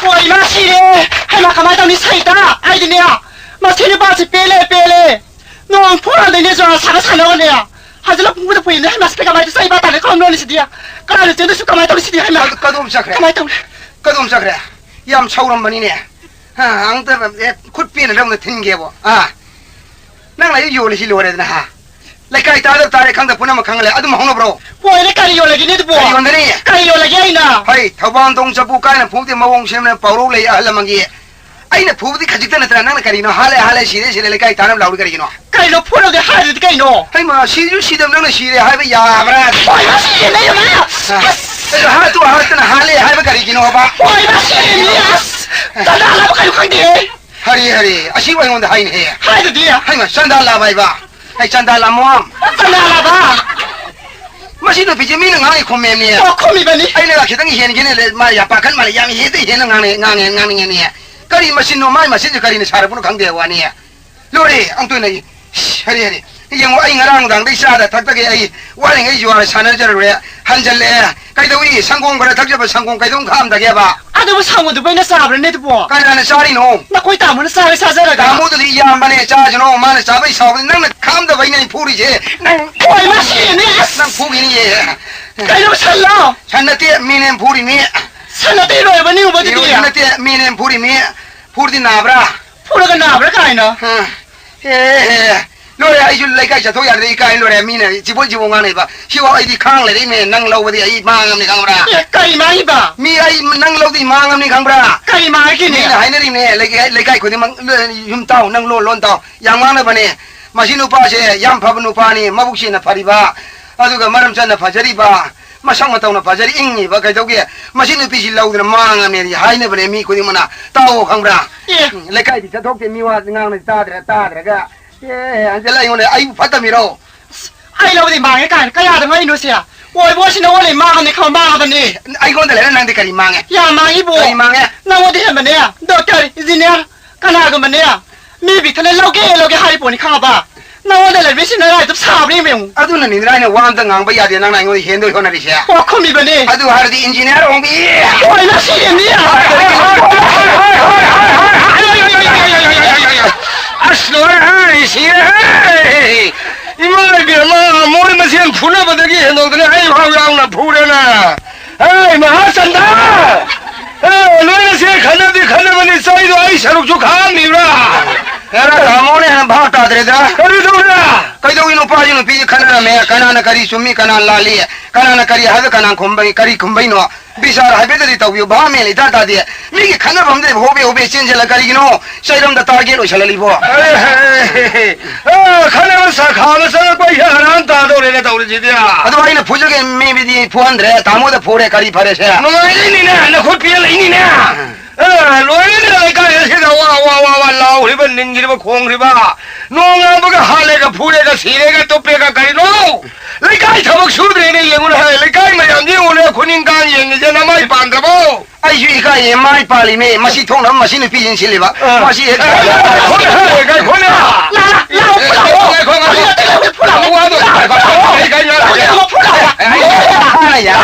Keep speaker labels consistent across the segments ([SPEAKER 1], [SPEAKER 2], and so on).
[SPEAKER 1] ป่วยมาสิเลยให้มาขมายตอนนี้ใส่ตาไอ้เนี่ยมาที่นี่บ้านสิเปเล่น้องพูดอะไรเนี่ยจะสั่งแล้วเนี่ยหาจะรับพูดพูดเนี่ยให้มาสเปกขมายที่ใส่บ้านแต่ละคนนอนสิเดียก็เลยเจอสุขขมายตอนนี้สิเดียให้มากระดุมสักแร่ยำชาวรำบันนี่เนี่ยอังแต่แบบคุดปีนเรื่องมันทิ้งเก็บนั่งอะไรอยู่เลยสิโลเลยนะฮะเลยไก่ตาตาเลยขังแต่พูดน้ำมันขังเลยอะดูมองนะบรอป่วยเลยไก่โยเลยกินนี่ตัวไก่โยนนี่ไก่โยเลยยัยนะเฮ้ยท้าวบ้านตรงจะปูไก่น่ะพูดที่มาวงเชมเนี่ยเป่าลูกเลยอะไรมังกี้ไอ้เนี่ยพูดที่ขจิตเนี่ยแต่นั่งเลยกันนี่เนาะฮาเลยชีเลยไก่ตาเนี่ยเราดูกันนี่เนาะไก่เราพูดเราจะหายหรือไก่เนาะเฮ้ยมาชีเดิมนั่งเลยชีเลยหายไปยาบราป่วยมาชีเลยยังไงเฮ้ยหาตัวหาตัวน่ะหายเลยหายไปกันนี่เนาะป่ะป่วยมาชีเนี่ยตาดาเราไก่ขังดีฮารีอาชีพวันนี้หายเนี่ยหายตัวดีอ่ะเฮ้ยมาฉันดาลาไปป่ะไอ้ฉันดาลามอมฉันดาลาป่ะมาชีโนพิจิมีนงานอีกคนเมียเนี่ยคอมมีแบบนี้ไอ้เนี่ยคิดตั้งเห็นเลยมาอย่าปากกันมาเลยยังมีเห็นงานเนี่ยก็รีมาชีโนไม่มาชีจะการีนชาร์บุนขังเดียววันนี้ลูรีอังตัวนี้ฮารียังว่าไอ้งานดังได้ชาดทักตะเกยว่าอย่างไอ้จวนชาเนจร์เรฮันเจเล่ใครตัวนี้สังคมก็ทักจะเป็นสังคมใครต้องข้ามตะเกียบอ่ะดูว่าสังคมตัวเป็นนักสาบเนี่ยตัวการนั้นชาลีโน่นักคุยตามมันสาบเลยตามมุดที่ยามมันเนี่ยชาจโน่มันสาบไปสอบนั่งข้ามตะไปเนี่ยพูดดินั่งคุยมาสิเนี่ยนั่งพูดนี่ใครรู้ฉันแล้วฉันนั่นที่มีเนี่ยพูดนี่ฉันนั่นที่รวยวันนี้วันที่ดีฉันนั่นที่มีเนี่ยพูดนี่พูดที่นาบราพูดกันนาบราใครเนาะเฮ้ลูกไอ้จุดเล็กไอ้จะทุกอย่างเลยไก่ลูกมีเนี่ยจีบงานเลยปะชีวะไอ้ที่ข้างเลยนี่เนี่ยนั่งเล่าไปที่ไอ้มางนี่ข้างบราไก่มาอีปะมีไอ้นั่งเล่าที่มางนี่ข้างบราไก่มาไอ้กี่เนี่ยไอ้นี่เนี่ยเล็กไอ้คนที่มันยุ่มเต้านั่งล้นเต้าอย่างว่างเลยปะเนี่ยมาชินุป้าเชยยามพับนุป้านี่มาบุกชินนะพาริบะอะดูกับมารัมจันนะพาจาริบะมาช่างมาเต้านะพาจาริอิงนี่ปะไก่ตัวเกี้ยมาชินุพิชิลเล่าที่มางเนี่ยไอ้เนี่ยปะเนี่ยมีคนที่มันน่ะเต้าข้างบราเล็กไอ้ที่จะทุกที่มีว่างานเลยตาเดรก็อันเจริญเลยไอ้พัฒมิโร่ไอ้เราได้มาไงกันก็อยากจะไม่รู้เสียโว้ยว่าฉันว่าเลยมากันในคำบ้ากันนี่ไอ้คนแต่ละนั่งที่กันมาไงอย่ามาอีบัวมาไงนั่งว่าที่เห็นมันเนี่ยดอกเตอร์อินเนียร์กันอะไรกันมันเนี่ยมีบิดทะเลเราเกย์หายปวดในข้าวบ้านั่งว่าแต่ละวิชินอะไรจะสาบนี่มั้งอะดูนั่นนี่ได้เนี่ยว่างตั้งงานไปยาเดียนั่งนั่งอยู่เห็นด้วยคนนั้นดิเชียว่าเขามีแบบนี้อะดูฮาร์ดีอินจิเนียร์องบีโอ้ยน่าเสียเนี่ยอัศว์เลยเสียอีมันเลยเดี๋ยวมาโมยมาเสียงพูดนะบัดกี้เห็นตรงนี้ไอ้พาวยังน่ะพูดนะเฮ้ยมหาสันดาลุยเสียขันนั้นมันใส่ตัวไอ้สรุปจุกข้ามนี่ละเฮ้ยเราโมเนี่ยบ้าตาเด็ดนะก็ดูนะก็ดูอินุปาจินุปีขันนั้นเมียขันนั้นคาริสุมีขันนั้นลาลีขันนั้นคาริฮัดขันนั้นคุมใบโน่บิชาร์ให้เป็นตัวที่ตัวอยู่บ้าเมียลิตาตาดีมีกี่ขันนั้นผมได้โฮเบชินเจลคาริกิโน่ใช้ลมตาตาเกลโอชลลีบัวขันนั้นสักข้าวสักไปหาร้านตาโดนเลยตัวจีเดียอะตัวไอ้เนี่ยพูดจะกันมีวิธีพูดอันเดร์ตามว่าพูดคาริพาร์เช่น้อยนี่นะนักขุดเพียร์เลยนี่นะลุยนี่เลยก็เห็นว่าลาวหรือว่านิงหรือว่าคงหรือว่าน้องอ่ะพวกฮาเลก็พูดก็สีเลก็ตุ๊บก็กันโน่เลยก็ทำสู้เลยนี่ยังไงเลยก็ไม่ยอมยิ่งเลยคนยังกันยังจะน้ำไม่ปานกับโบไอ้ยี่ก็ยังไม่ปาลีไม่มาสิทงน้ำมาสินี่พี่ยิงสิเลยบ้ามาสิคนน่ะลาวพูดเราว่าตัวไอ้กันยังพูดเราอะไรอย่าง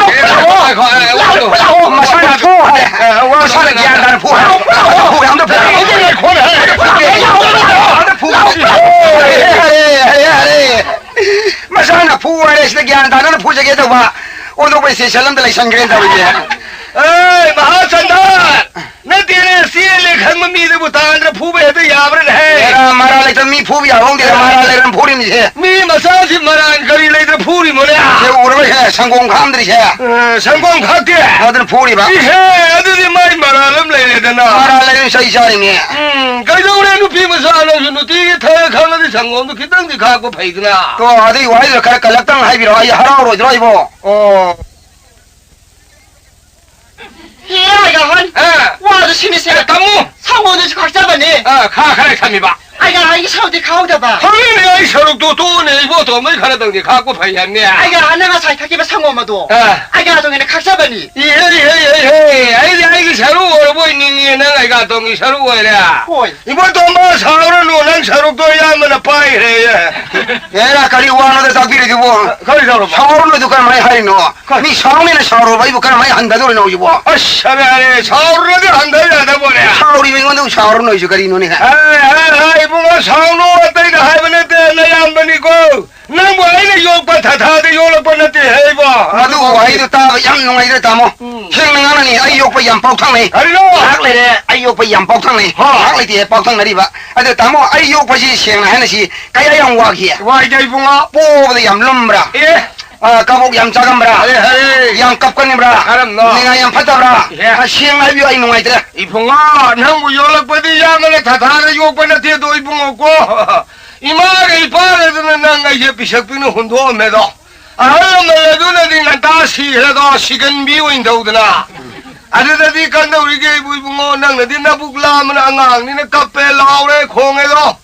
[SPEAKER 1] มาสิพูดว่าสิอย่างนั้นพูดยังจะพูดคนมาสินะพูดอะไรสิอย่างนั้นพูดจะเกิดว่าโอ้ดูไปเสียฉลามแต่ละสังเกตเอาไว้เอ้ยมหาสันดานนั่นที่เนี่ยเสียเลยขันมันมีแต่บุตรอันนั้นผู้เบื่อตัวยาบเลยมาราเลยจะมีผู้ยาห้องเดียวมาราเลยมันผู้นี่ใช่มีมาซาสิมาราคดีเลยจะผู้นี่หมดเลยเจ้าอุรวิสังคมข้ามดิใช่สังคมข้ามเดียอันนั้นผู้นี่บ้าเฮ้ยอันนี้ไม่มาราเล่มเลยเนี่ยนะมาราเลยใช่ใช่เนี่ยก็จะเอาเรื่องพี่มาซาเลยนุตีเธอข้างนั้นสังคมนุคิดตั้งที่ข้าก็ไปกันนะก็อันนี้ว่าจะการลักตั้งให้พี่เราไอ้ฮาราโรยด้วยบ่โอ้เฮียกันว่าจะชิมิเสียตั้งมู상호는 각자반이 카카라 참이봐 아이가 아이가 사우디 가오다봐 하긴 아이 서룩도 돈에 이거 더 많이 가라던데 갖고 봐야네 아이가 아내가 사이타기바 상호마도 아이가 동에는 각자반이 예 아이가 서룩 어버이니 난 아이가 동이 서룩 어래 이번 돈만 사오는 노랑 서룩도 야면 빠이래 얘라 가리 와노데 딱비리 주고 가리 사오로 사오로도 가 많이 하이노 니 사오면 사오로 바이고 가 많이 한다도 나오지 뭐 아샤네 사오로도 한다야
[SPEAKER 2] 우리 민원도 사오로 놓이죠 그리 노네
[SPEAKER 3] 이봉아 사오노 어때가 하이버네테 나양반이고 난 뭐이네 욕과 다다데 욕을 해봐
[SPEAKER 2] 아주 와이도 다 양농아이들 다모 행능하니 아이 욕과 양폭탕네
[SPEAKER 3] 알로
[SPEAKER 2] 학래래 아이 욕과 양폭탕네 학래디 폭탕나리바 아주 다모 아이 욕과시 생나 하나시 가야 양와기야
[SPEAKER 3] 와이자 이봉아
[SPEAKER 2] 뽀보다 얌lum브라
[SPEAKER 3] 예
[SPEAKER 2] 까복 얌짜감브라 양깝건이브라
[SPEAKER 3] 알았노
[SPEAKER 2] 내가 얌파다브라 생나비와 이 농아이들아
[SPEAKER 3] 이봉아 난뭐 연락받이 양을 다다데 욕받나테도 이봉아고 이마가 이빠르드는 난가 이제 비석비는 혼도면도 아말라도 나디가 다시 해도 시간 비워인다우드나 아르다디 간다 우리게 부이붕어 낭나디 나북라면 앙앙니네 카페 라우레 콩에도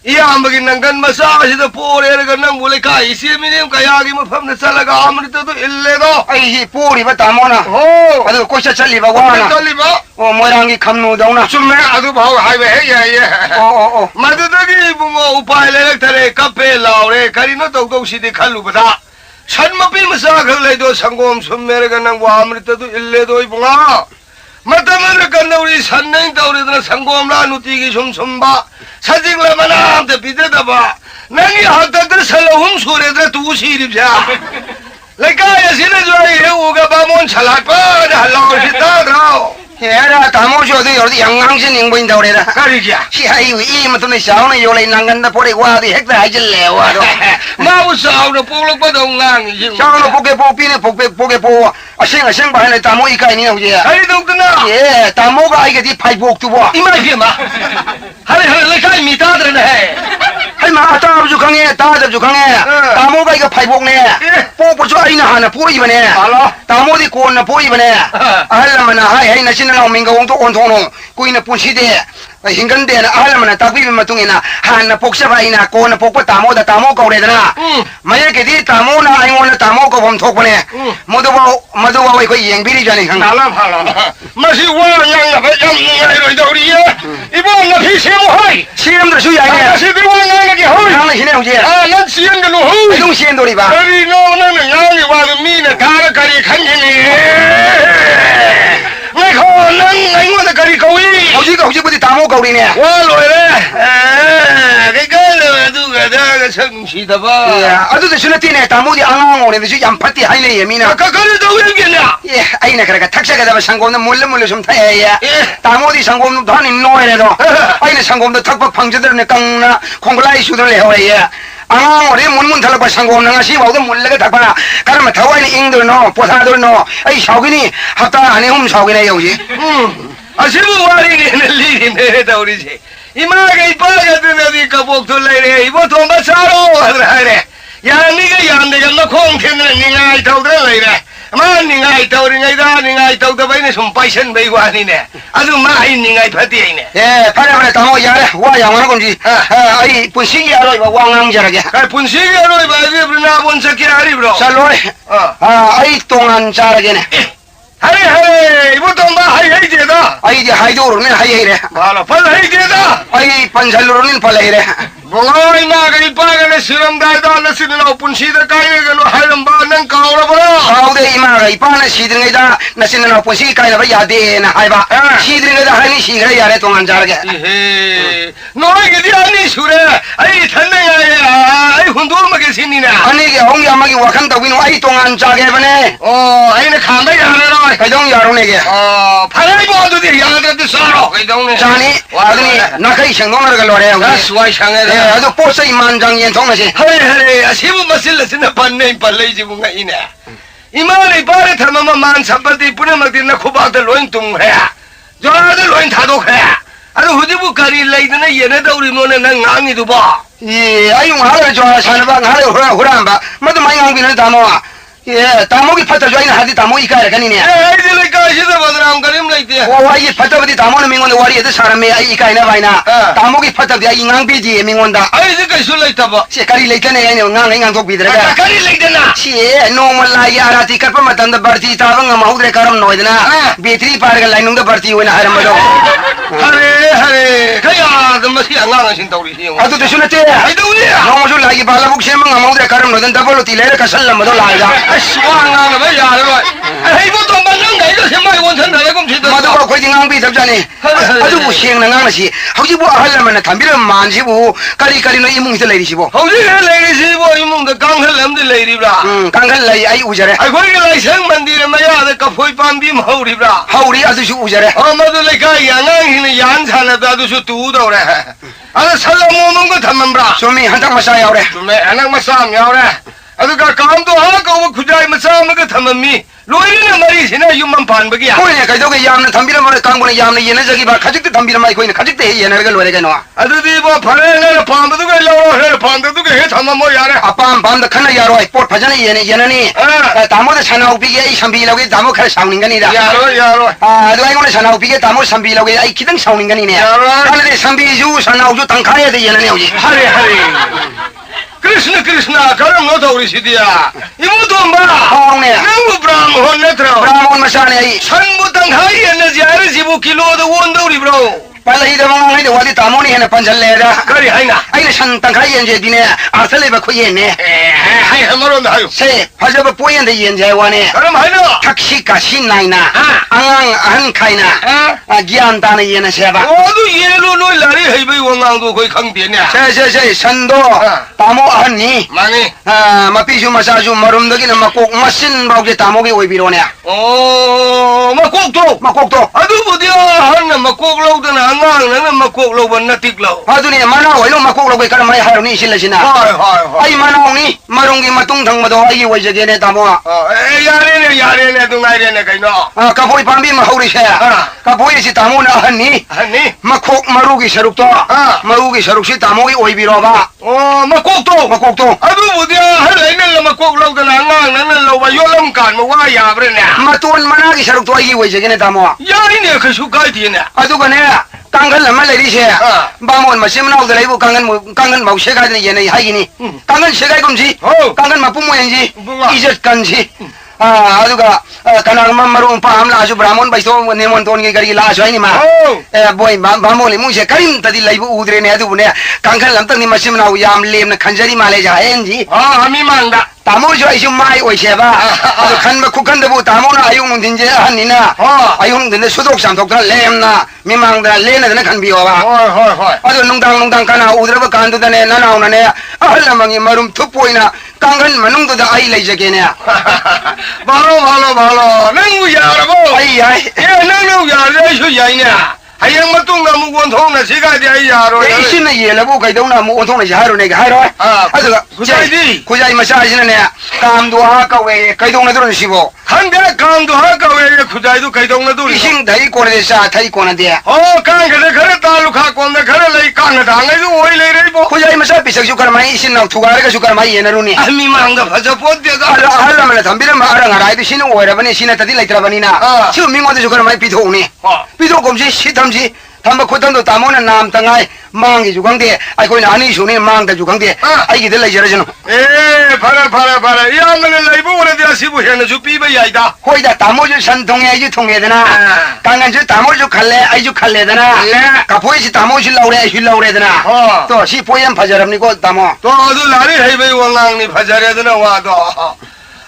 [SPEAKER 3] 이아마긴 난간 마사시도 포레가 난 몰래 가이시미님 가야기 뭐 팜네 살라가 아무리도 일레도
[SPEAKER 2] 아이 뽀리바 다모나
[SPEAKER 3] 오
[SPEAKER 2] 아주 꼬셔 찰리바 와나
[SPEAKER 3] 떨리바
[SPEAKER 2] 모양이 감노다우나
[SPEAKER 3] 좀매 아주 바우 하이베 예예
[SPEAKER 2] 어어어
[SPEAKER 3] 마드다기 붕어 우파일레 타레 카페 라우레 가리노 똑똑시디 칼루바다 산마피 마사글레도 상곰 손메레가 난 아무리도 일레도 이붕아 마타마르 간다 우리 산냉 따우리들 상곰라 누티기 좀 손봐 사직라마나 함대 비대다봐 낭이 하다들 살라훔 소리들 두시립자 레카야 시내주아이 우가 바몬 찰라빠 할라오시다드라오
[SPEAKER 2] era tamo jo de yordi yang sin ning boin daurera
[SPEAKER 3] 가리자
[SPEAKER 2] si hai wi ma tune sauna yole nangan da pore wa di hekta hajil le wa do
[SPEAKER 3] 마부 싸우는 뽀록뽀도 낭이
[SPEAKER 2] sauna poke po pine poke po aseng ba ne tamo i kai ni na je
[SPEAKER 3] 가리도 끝나
[SPEAKER 2] ye tamo ga ai ge di phai bok tu bo
[SPEAKER 3] 이마이 피마 하리 레카이 미타드네 해
[SPEAKER 2] hai ma ta ju khang ye ta ju khang ye tamo ga i ge phai bok ne po jo ai na hana po i bane
[SPEAKER 3] 알아
[SPEAKER 2] tamo di kon na po i bane ala mana hai na sin na ming ga wong to on thong no kui na pun si de hingan de na ala mana ta bi ma tung ina han na pok sa bai na ko na pok pa tamo da tamo ko re da na mai ke di tamo na ai ngona tamo ko bom thok bane modu ba wai ko yeng bi ri jani khang
[SPEAKER 3] 알아 알아 마시 와양야 양양이 도리야 이번 나 피세모 하이
[SPEAKER 2] siam da su ya ne
[SPEAKER 3] 마시 비와양이 하이
[SPEAKER 2] yang na hine uje
[SPEAKER 3] 아난 시엔가 노
[SPEAKER 2] ai
[SPEAKER 3] 하이
[SPEAKER 2] dong sien do ri ba
[SPEAKER 3] 가리 노는 양이 와도 미네 가라 가리 칸지니 내가 난 이거다 가리 거위
[SPEAKER 2] hauji bu di tamo ko ri ne
[SPEAKER 3] 와 로래 그걸 누가 다가 성시다 봐
[SPEAKER 2] ya adu de suna ti ne tamo di ang ngone de su yam phati hai ne ye mi na
[SPEAKER 3] 아까 그래도 왜 이겼냐
[SPEAKER 2] ye ai na kara ka thak sa ga da sangom na mulle sum tha ya
[SPEAKER 3] 예
[SPEAKER 2] tamo di sangom no dhan in no re do ai na sangom da thak pak phang jadar ne kang na khonglai su do le ho ye ang ore mun thala ba sangom na si ba do mulle ga thak ba kar ma thawai ni ing do no posa do no ai shaugini hafta ane shaugini yauji
[SPEAKER 3] 아시부 와리게는 리리네 다우리지 이마가 이빠가 드나디 까복도 레레 이보 돈바 사로 하드라레 야 니가 양내가 너 콩텐네 니가 이타우드라 레레 마 니가 이타우리가 니가 이타우다 바이네 좀 빠이션 베이고 아니네 아주 마이 니가 이파티이네
[SPEAKER 2] 예 파라바네 tamo ya le wa yang ma komji ai punsi ya ro ba wang ang jara ge
[SPEAKER 3] 아 분식이로 바이비 브나 본사키 아리브로
[SPEAKER 2] salore ai tongan jara ge ne
[SPEAKER 3] 하이 이보 돈바 하이 헤이제다
[SPEAKER 2] ai di hai do ro ne hai re
[SPEAKER 3] 말아 팔 헤이제다
[SPEAKER 2] ai pansal ro ne palai re
[SPEAKER 3] Bunga imaga ipaga siram daida na sinna opun sida kaiga no haram ba nang kaura bara
[SPEAKER 2] aude ima ga ipana sidringa da na sinna na posi kai na ba ya de na hai ba sidringa da hani sigra ya re tongan jar ge
[SPEAKER 3] ehe no ge di ani sure ai thanne ai hundur ma ge sinina
[SPEAKER 2] ani ge hong ya ma gi wakan da win ai tongan jar ge bane
[SPEAKER 3] ai na khamba ya ra
[SPEAKER 2] kai dong ya ro ne ge
[SPEAKER 3] pharai bo du de ya ga de saro kai dong ne
[SPEAKER 2] jani adni na kai shang dong ga lo re
[SPEAKER 3] 나 수와 상에
[SPEAKER 2] ado posa imanjang yen thong na si
[SPEAKER 3] 하이 아시부 마실라 신나 반네 발레 지bunga 이네 이마네 바레 타마마 만 삼바디 뿌네 막디나 코바들 로인 뚱해 저들 로인 다독해 아주 후지부 가리 레이드나 얘네다 우리 노네 나 낭이도 봐
[SPEAKER 2] 예 아이 하를 좋아 사는 바 하를 호란 바 뭐도 많이 강비는 다모 예 다모기 파타 join 하디 다모 이까라 가니네
[SPEAKER 3] 에이들 가시다 바드람 가림 레이드
[SPEAKER 2] 와이 파타버디 다모는 민원의 와리에도 사람이 아이 이까이나 바이나 다모기 파타비 아이 낭비지 민원다
[SPEAKER 3] 아이들 가실 레이드 봐
[SPEAKER 2] 시카리 레이트네 아이 낭 독비드라가
[SPEAKER 3] 가리 레이드나
[SPEAKER 2] 시 노멀라 야라티 카파 마탄다 버티 타방 마우드레 카람 노이드나 비트리 파르가 라이농다 버티 오나 하람바도
[SPEAKER 3] 하레 kaya masih angang sin tawri siyo.
[SPEAKER 2] Ado to sunate.
[SPEAKER 3] Ay daw niya.
[SPEAKER 2] Nong so lagi bala buk siya mga mau de karam no den double ti lere ka sallam mo do laga.
[SPEAKER 3] Aswa nga na ba ya ro. Ay mo to man nang gai ko siya mai won san dala kum si.
[SPEAKER 2] Madu ko khoi dingang bi dab jani. Adu bu siang na ngang na si. Hauji bu ahal man na thambira man si bu kari kari no imung se lai si bu.
[SPEAKER 3] Hauji lai si bu imung da kang hal lam de lai ri bra.
[SPEAKER 2] Kang kan lai ai ujare.
[SPEAKER 3] Ai khoi lai sang mandir ma ya da ka phoi pam bi ma ho ri bra.
[SPEAKER 2] Hauri adu su ujare.
[SPEAKER 3] Ma du lai kai ya ngang hin yan chan na da du su tu do re. Ada sallam mo mong ko thamam bra.
[SPEAKER 2] Sumi hantak masa yaw re.
[SPEAKER 3] Tume anak masam yaw re. Adu ka kam to ha ka wo khujai masam ma ka thamam mi. Loi na mari sina yum pan ba ya.
[SPEAKER 2] Koi ne kai do ke yam na thambira ma kang bone yam na yena jagi ba khajik te thambira mai koi ne khajik te yena ga lore ga no.
[SPEAKER 3] Adu di bo phare na pam du ga lo he pam du ga he thamam mo ya re.
[SPEAKER 2] Apam pam da khana yaro ai pot phajana yena ni. Tamo da chana upi ge ai sambi lo ge tamo khara sauning ga ni da.
[SPEAKER 3] Yaro.
[SPEAKER 2] adu ai ngone chana upi ge tamo sambi lo ge ai kidang sauning ga ni ne. Kana de sambi ju chana ju tang khaya de yena ne uji.
[SPEAKER 3] Hare. Krishna karam no tawri sidia. Imu domba.
[SPEAKER 2] Hong ne.
[SPEAKER 3] Nangu brahmon ne tra.
[SPEAKER 2] Brahmon masane ai.
[SPEAKER 3] San mu tang hai ne jare jibu kilo da won dawri bro.
[SPEAKER 2] Palai da mong ai de wali tamo ni hena panjal le da.
[SPEAKER 3] Kari hai na.
[SPEAKER 2] Ai ne san tang khaya je dine arsale ba khoye ne.
[SPEAKER 3] Hai hamaron da hayo.
[SPEAKER 2] Se phajab poyen de yen je wa ne.
[SPEAKER 3] Karam hai na.
[SPEAKER 2] Thakshi ka shin nai na. Angang ahan khai na. Gyan ta na yena se ba.
[SPEAKER 3] Odu yelo no lari hai bai wongang do koi khang de ne.
[SPEAKER 2] Se sando tamo ahan ni.
[SPEAKER 3] Mani.
[SPEAKER 2] Mapisu masaju marum dagi na makok masin bau ge tamo ge oi biro ne.
[SPEAKER 3] Oh, makok to. Adu budia han na makok lo da na angang na makok lo ban na tik lo.
[SPEAKER 2] Adu ni mana oi lo makok lo ge kar mai haru ni sil sina.
[SPEAKER 3] Hai.
[SPEAKER 2] Ai mana ni marung gi matung thang mado ai oi jage ne tamo.
[SPEAKER 3] Yare ne du ngai ne kai no.
[SPEAKER 2] Ka poi pambi ma hauri se. Ka poi si tamo na ahan ni.
[SPEAKER 3] Hani.
[SPEAKER 2] Makok maru gi saruk to. Maru gi saruk si tamo ge oi biro ba.
[SPEAKER 3] Oh, makok to. Adu budia han lai ne la makok lo da na angang na lo ba yo lam kan ma wa ya bre ne.
[SPEAKER 2] Matun mana gi saruk to ai oi jage ne tamo.
[SPEAKER 3] Yari ne ka su kai ti ne.
[SPEAKER 2] Adu ga ne kangan lama lai ri se. Bamon masim na udai bu kangan mau se ga ne ye ne hai gi ni. Kangan se ga kum ji. Kangan ma pum mo yen ji. Ijat kan ji. Aduga kanang marum paham la ju brahmon baiso nemon ton ge gari la joini ma boy bamoli mu se karim tadi laibu udre ne adu ne kangan lam tak ni masim na yam lem na khanjari male ja enji
[SPEAKER 3] Ami mangda.
[SPEAKER 2] tamo jo isu mai oi se ba adu khan ba khukan da bu tamo na ayung din je hanina ayung din sudok sam thok da lem na mimang da le na na khan bi wa
[SPEAKER 3] Hoi.
[SPEAKER 2] adu nungdang kana udre ba kan du da ne na na ne ahlam ngi marum thupoina kangan manung du da ai lai jage ne
[SPEAKER 3] Balo. Nangu ya bo.
[SPEAKER 2] ai
[SPEAKER 3] Nangu ya su ya ne. Hayang matung na mu won thong na siga de ai ya ro.
[SPEAKER 2] Isin na yela bu kai dong na mu ontong na jaharo ne ga haro adu kujai masa jina ne kam du ha ka we kai dong na dron sibo
[SPEAKER 3] Hande kam do ha ka we khujai du kai dong na du.
[SPEAKER 2] isin dai ko ne sa thai ko na de
[SPEAKER 3] Oh, kan ga khare talu kha ko na khare lai kan na dang ai du oi lai rei bo.
[SPEAKER 2] kujai masa pisak su kar mai isin na thugar ga su kar mai yena ru ni
[SPEAKER 3] Ami manga phaja pot de ga.
[SPEAKER 2] ala mala thambira ma ara ngarai du sinu oira bani sina tadi lai tra bani na chu mingo de su kar mai pitho ni pitho kom ji sitam ji thamba khotam do tamona nam tangai mangi ju gangde ai koi na ani su ni mang da ju gangde ai gi de lai jara jano
[SPEAKER 3] Para. Ya mele lai bo re de sibu he na ju pi ba yai da.
[SPEAKER 2] hoi da tamo ju san thong ai ju thong ye dana kangan ju tamo ju khalle ai ju khalle dana ka phoi si tamo ju laure ai ju laure dana to si poyam phajaram ni ko tamo
[SPEAKER 3] To adu lari hai bai wangang ni phajare da na wa do.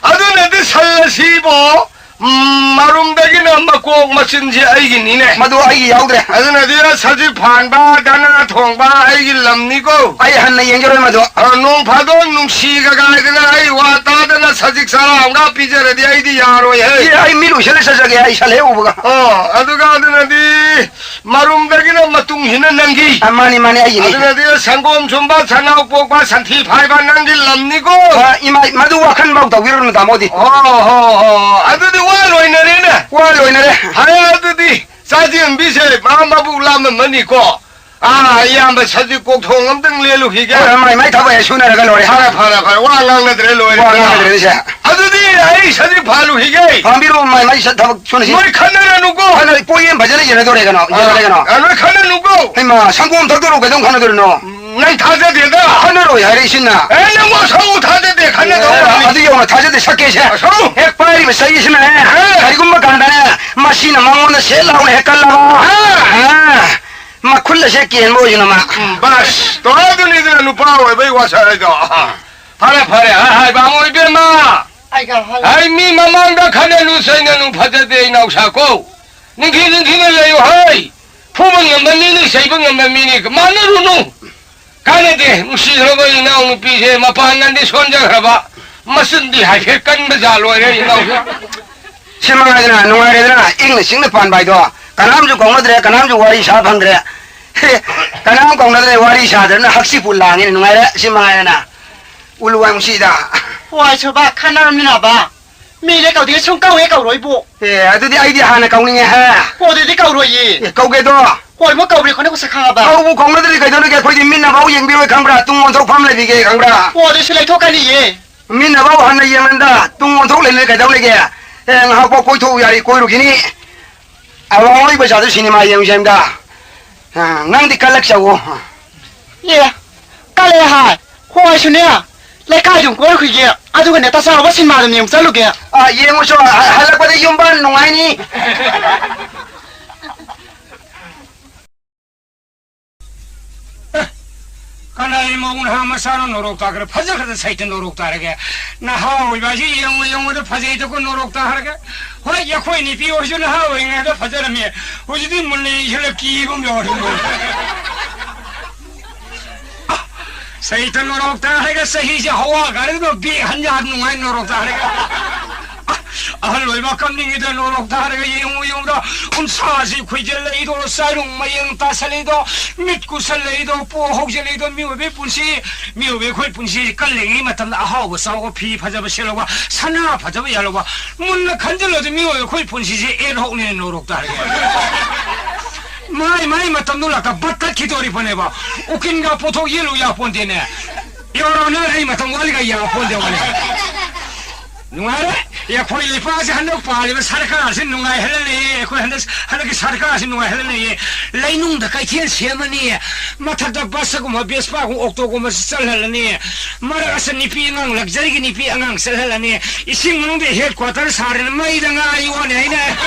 [SPEAKER 3] Adu ne de sal si bo. Marum da gi na makok masin ji ai gi ni ne.
[SPEAKER 2] madu ai yaudre
[SPEAKER 3] Adu ne de saji phan ba dana thong ba ai gi lam ni ko.
[SPEAKER 2] ai han na yengero madu
[SPEAKER 3] Nong phado nung si ga ga ga ai wa ta da na saji sara nga pi jare di ai di yaro ye.
[SPEAKER 2] ai milu shele sa jage ai shale ubuga
[SPEAKER 3] Adu ga adu ne di marum da gi na matung hin nangi.
[SPEAKER 2] amani mani ai ni
[SPEAKER 3] Adu ne di sangom chumba chanau pok ba santhi phai ba nangi lam ni ko.
[SPEAKER 2] imai madu wakan bau ta wiru na modi
[SPEAKER 3] Adu di wa loi na re na.
[SPEAKER 2] wa loi na re
[SPEAKER 3] Hai adu di saji mbi se ma bu lam mani ko. Yam ba saji kok thong am tang le lu hi ga.
[SPEAKER 2] mai thaba su na ga lore
[SPEAKER 3] Para wa lang na dre loi.
[SPEAKER 2] wa na re sa
[SPEAKER 3] Adu di ai saji phalu hi ga.
[SPEAKER 2] pambiru mai sa thaba suna si
[SPEAKER 3] Moi khana nu ko.
[SPEAKER 2] ana poyem bhajale jene dore ga no
[SPEAKER 3] Anu khana nu ko.
[SPEAKER 2] ai ma sangom thak doro ga dong khana dore no
[SPEAKER 3] Nang tha de de da.
[SPEAKER 2] khana ro ya re sinna
[SPEAKER 3] Na mo sau tha de de khana do.
[SPEAKER 2] adu yo na thaje de sakke sa
[SPEAKER 3] Sau.
[SPEAKER 2] ek pari me sai isna kari gumma kanda ne masina mangon se laune hekalla ma khul 새끼 뭐이놈아.
[SPEAKER 3] 바스 도라드니들 누파 왜 와서래도 파래 하이 방어 이베마
[SPEAKER 1] 아이가
[SPEAKER 3] 아이 미 마망다 칸에 누서있는 누파자대 나오샤고 니기는 레요 하이 부분 연면미니 세분 연면미니 그 마늘로 누 가네데 무시서거 이나오는 삐세 마파한난데 손자하봐 마슨디 하게 깐በ자로에 이나오샤
[SPEAKER 2] 실망하더나 농아래더나 잉는 싱는 반바이도 가남주 공로들에 가남주 와리 샤방들에 가남 공로들에 와리 샤들은 학시 불랑이 농아래 실망하더나 울루왕시다.
[SPEAKER 1] 와 저봐 칸나름이나 봐 미래 가우디가 총가우에 가우로이보
[SPEAKER 2] 예, 아들이 아이디 하나 가운데 해.
[SPEAKER 1] 어디디 가우로이
[SPEAKER 2] 거기도
[SPEAKER 1] 얼마 가우리 거네 고사 강아봐
[SPEAKER 2] 아우 공로들이 가이도록 거기 민나바우 영비의 강브라 뚱원석 밤레비게 강브라
[SPEAKER 1] 어디 실내 토까니 예
[SPEAKER 2] 민나바우 하나 영는다 뚱원석 레를 가이도록게 하고 고이토 야리 고이로기니 아와이 버자들 시니마 영심다 낭디 깔락샤고
[SPEAKER 1] 예 깔래 하이 호아슈네야 레카 좀 꼬르기게 아주가 내가 사와 신마도 님 살루게
[SPEAKER 2] 아 예무쇼 할락바데 용반 농아이니
[SPEAKER 4] 가나이 먹은 하마사는 노록다 그래 파자가다 사이트 노록다 하게 나 하와이 바시 영어도 파자이트고 노록다 하게 와 야코이니 비오시는 하와이가도 파자라미 어디디 물리 혈력 기고 묘는 거 사이트 노록다 하게 사이지 하와 가르도 비 한자 농아이 노록다 하게 알로이바 깜닝이도 노록다 하게 영우영도 사시 괴절레이도 사룡마영 따살레이도 밑구살레이도 뽀혹절레이도 미우베 분시 미우베 콜 분시 깔랭이 맞담다 아하고 싸우고 피 파잡아 실로가 사나 파잡아 yar로가 문나 간절로도 미우베 콜 분시지 에로네 노록다 하게 마이 맞담 놀라까 바tta 기도리 보내봐 오킨가 보통 예루야 본데네 여러나 이 맞담 와리가 야 본데 와리 누가래? 야, 거기 빠지 한덕 빠리면 사르카 아신 누가 헬레니, 거기 한덕 사르카 아신 누가 헬레니, 레이농다 까이티엔 시에머니, 마타다 바스고 뭐 베스파고 옥토고 뭐 썰헬레니, 마라가서 니피 앙 럭저리기 니피 앙 썰헬레니, 이 식문홍대 헤드쿼터를 사르는 마이다가 이원에 아니네.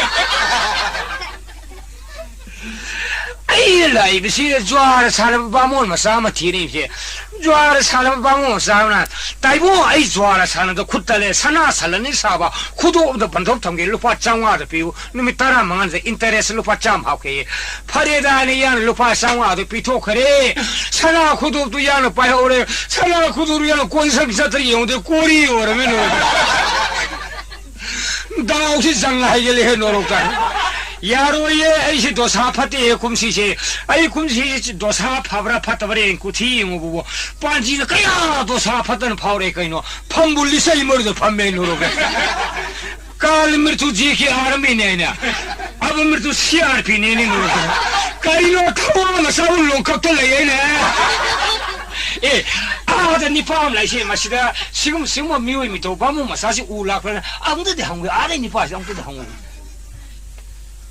[SPEAKER 4] 아이라 이비시 좋아라 사람 바몬 마사마 티리지 좋아라 사람 바몬 사나 다이보 아이 좋아라 사는도 굿달레 사나 살라니 사바 구도도 반독 통계 루파 장와도 비우 누미 따라 망한데 인터레스 루파 짬 하게 파레다니 양 루파 상와도 비토 그래 사나 구도도 양을 빠여 오래 사나 구도로 양 권성사들이 용데 꼬리 오르면 나 혹시 장하이게 해 노록다 야로예 아이시 도사 파티에 kum시시 아이 kum시시 도사 파브라 파타브레 쿠티 무부부 반지가 그야 도사 파타는 파오레 까이노 판불리사 이머리도 판메노로가 칼미르투 지키 아르미네냐 아브미르투 CRP네니 노로가 까이노 타오나 사울롱 칵텔레네 에 아다 니파암 라이시 마시다 지금 미오미 도 바모 마사시 우라크나 아무데데 한국 아래 니파시 아무데데 한국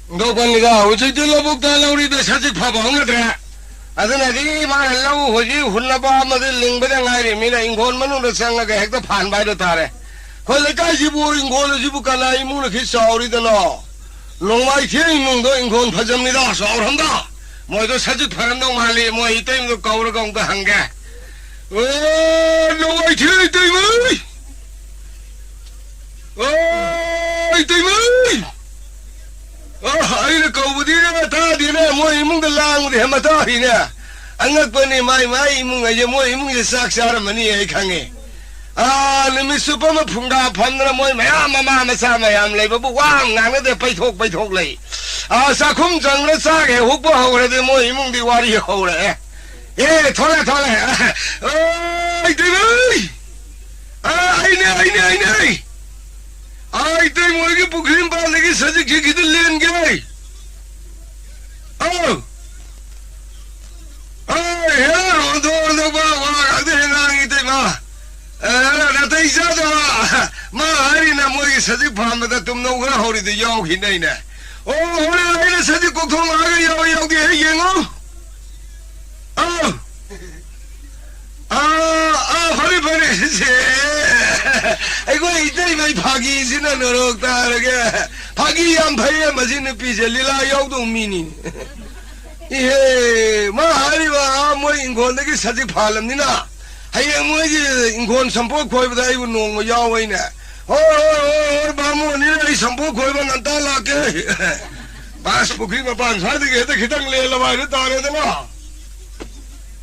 [SPEAKER 3] 너관리가 어쨌든 러복다 우리도 사직 파봐 엉거든 아드나디 말하려고 호지 훌라바 아마들 링베다 가이리미나 인곤만으로 생각해 핵도 반바이도 타래 걸레까지 보 인곤을 지부까나 이문을 기싸우리더너 농마이 기행문도 인곤 파접니다 싸울한다 뭐도 사직 파란동 말리 뭐 이때문도 거울을 공도 한게 농마이 기행이 때문에 이때문에 아이를 거부디네 다 디네 뭐 이문들 랑우디 해마다히네 안각번이 마이 이문가 이제 뭐 이문이 싹 사람만이 이 강에 아 님이 슈퍼마 풍가 판느라 뭐 마마마사 마얌 레이버부 왕 나는데 바이톡 레이 아 사쿰 장르 싸게 혹보하고 그래도 뭐 이문디 와리 하오래 예 돌아 아이들 아이네 आई तो मुर्गी पुखरी में पालने की सजा की किधर लेन गए ओ यार दो बाबा आते हैं ना इतने माँ ना तो इसा तो माँ हरी ना मुर्गी सजा फार्म में तो तुम लोग ना हो रही थी याओ ही नहीं ना ओ होने लगे ना सजा को तुम आगे याओ के है ये नो फरी से 아이고 이들이 많이 파기시나 노력다 이렇게 파기 양 파이에 마시는 삐져 리라 야우도 미니 예, 마하리와 뭐 인권에게 사직 팔랍니다. 하여 뭐지 인권 선포 거기보다 이거 농어 야와이네. 바모니는 이 선포 거기만 안 달라게. 바스 부킹가 반사되게 해도 기당 내려와야 따라되나.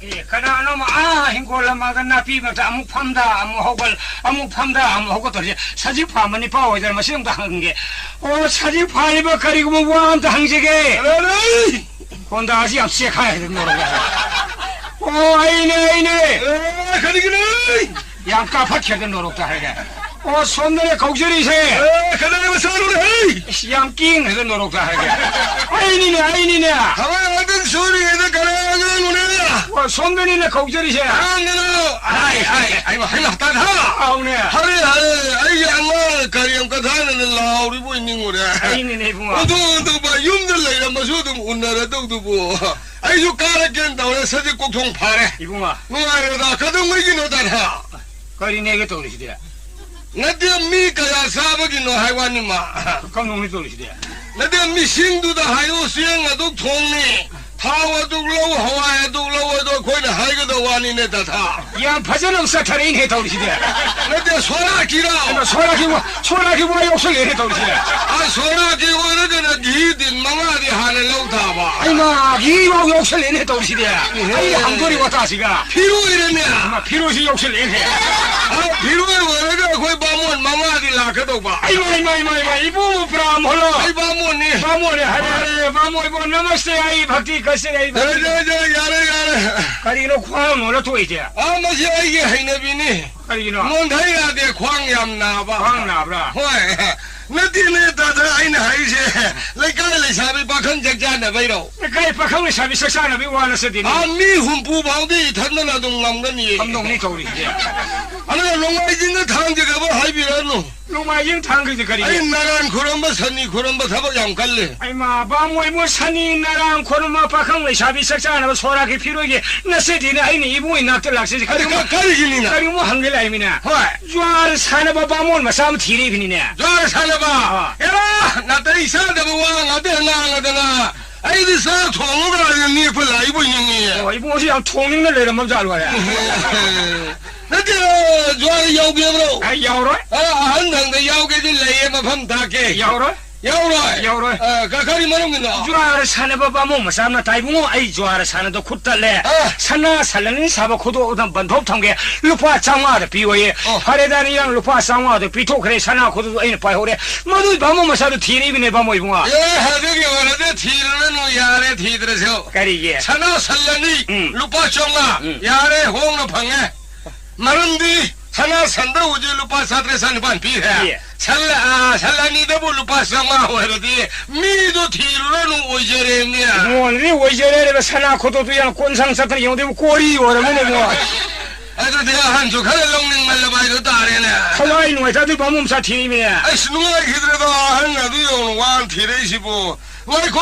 [SPEAKER 4] 예, 그나마 hin골라마가 나비면서 아무 팜다 아무 허걸 사직 파면이 파워 이들 마시는 거 한게 사직 파이버 가리고 뭐 한다 항제게 본다 아시 앞에 가야 되는 거라고 아이네
[SPEAKER 3] 가리기는
[SPEAKER 4] 양가 박혀든 노력다 하게 손들에 곡절이세
[SPEAKER 3] 그나마 서로네
[SPEAKER 4] 양킹 해서 노력다 하게 아이니네
[SPEAKER 3] 가만 하던 소리에도 가라가는 오네야
[SPEAKER 4] 손들이네 곡절이세
[SPEAKER 3] 아이 뭐 하나 따다
[SPEAKER 4] 아우네
[SPEAKER 3] 하래 아이 양마 가리엄 가다는 라우리 보이는 거래
[SPEAKER 4] 아이니네 붕아
[SPEAKER 3] 어도 봐 юм들 내라 마셔도 운나라 떡도 보 아이 저 까라견다 오늘 서지 꼭통 파래
[SPEAKER 4] 이붕아
[SPEAKER 3] 누가래다 가던 거이긴 오다나
[SPEAKER 4] 거리네게 떠오르시대
[SPEAKER 3] 나도 미가야 사버기 너 하이와니마
[SPEAKER 4] 감독님 떠오르시대
[SPEAKER 3] 나도 미싱두다 하이오 수영아도 통니 타와도 로우 하와이도 로우도 거기는 하이거도 와니네 다다
[SPEAKER 4] 야 파전은 사타레인 해 떠오르시대
[SPEAKER 3] 나도 소라기라
[SPEAKER 4] 소라기보다 욕설 해 떠오르시대
[SPEAKER 3] 아 소라기고 이러잖아 니들 망아리 하늘 놓다봐
[SPEAKER 4] 아이마 이거 욕설 해 떠오르시대 아이 한거리 왔다 시가
[SPEAKER 3] 피로 이랬네
[SPEAKER 4] 피로시 욕설 해
[SPEAKER 3] 아 피로에 원래가 거기 바몬 망아리 라카도 봐
[SPEAKER 4] 아이마 이부 브람 홀로
[SPEAKER 3] 아이 바몬이
[SPEAKER 4] 바모네 하래 바모 이부 너머스테 아이 박티 가세 아이
[SPEAKER 3] 야래
[SPEAKER 4] 가리노 광 몰라 토이제
[SPEAKER 3] 아 마시 이게 하이나비니
[SPEAKER 4] 가리노
[SPEAKER 3] 뭔다이야 돼 광얌나봐
[SPEAKER 4] 광 나브라
[SPEAKER 3] 호이 너디네 다다 아이나 하이세 레카레 사비 바칸 작자나 바이로
[SPEAKER 4] 가이 파康의 사비 석사나 비와나 서디니
[SPEAKER 3] 아미 훔부방디 탄나나 동남거니
[SPEAKER 4] 감독님 떠오르시대
[SPEAKER 3] 아나 롱아이진의 탕제가 뭐 하이비라노
[SPEAKER 4] 로마인 탕그지 가리
[SPEAKER 3] 아이 나란 그런 거 선이 그런 거 사버 양갈래
[SPEAKER 4] 아이마 바모이 뭐 산이 나랑 코르마 파康의 사비 석사나 소라기 피로게 나세디네 아이니 이부이 낙들 락세지
[SPEAKER 3] 가리기니나
[SPEAKER 4] 가리 뭐 한글 아이미나
[SPEAKER 3] 호이
[SPEAKER 4] 주알 사나바 바모는 마삼 티리비니네
[SPEAKER 3] 저 살아봐 야라 나도 이상하다 뭐 나도 아이들 사 통으로 니 벌라 이부 있니
[SPEAKER 4] 이부 옷이 양 통링을 내려 멈춰 알고 해
[SPEAKER 3] 나도 저 야우게로
[SPEAKER 4] 아 야오로
[SPEAKER 3] 한당대 야우게들 레이에 맘 닿게
[SPEAKER 4] 야오로
[SPEAKER 3] 야우로 가리 말없는다
[SPEAKER 4] 주알 사나바 바모 마삼나 다이붕어 아이 주알 사나도 굿달래 사나 살라는 사바 코도 오단 반톱 통게 루파 장화도 비워에 파레다니랑 루파 장화도 비토 그래 사나 코도 아이는 파호래 모두 바모 마사도 티리비네 바모 이붕아
[SPEAKER 3] 예 하저기 원하대 티르는 야래 티들어서
[SPEAKER 4] 까리게
[SPEAKER 3] 사나 살라니 루파 장화 야래 홍나 방에 마른디 사나 산다 우지 루파 사트레 산반 비해 살라니도 뭐 루파 장화 오해라디 미도 티르는 오제레미야
[SPEAKER 4] 뭐니 오이제레레 사나 코도도 양 꼰상 사트레 영대 꼬리 오라면에 뭐
[SPEAKER 3] 아주 내가 한쪽 하나 롱링 말려봐도 다르네
[SPEAKER 4] 하와이 누가 다들 바모사 티리비네
[SPEAKER 3] 아이씨 누가 기다려도 하나도 용은 완 티레시고 와이코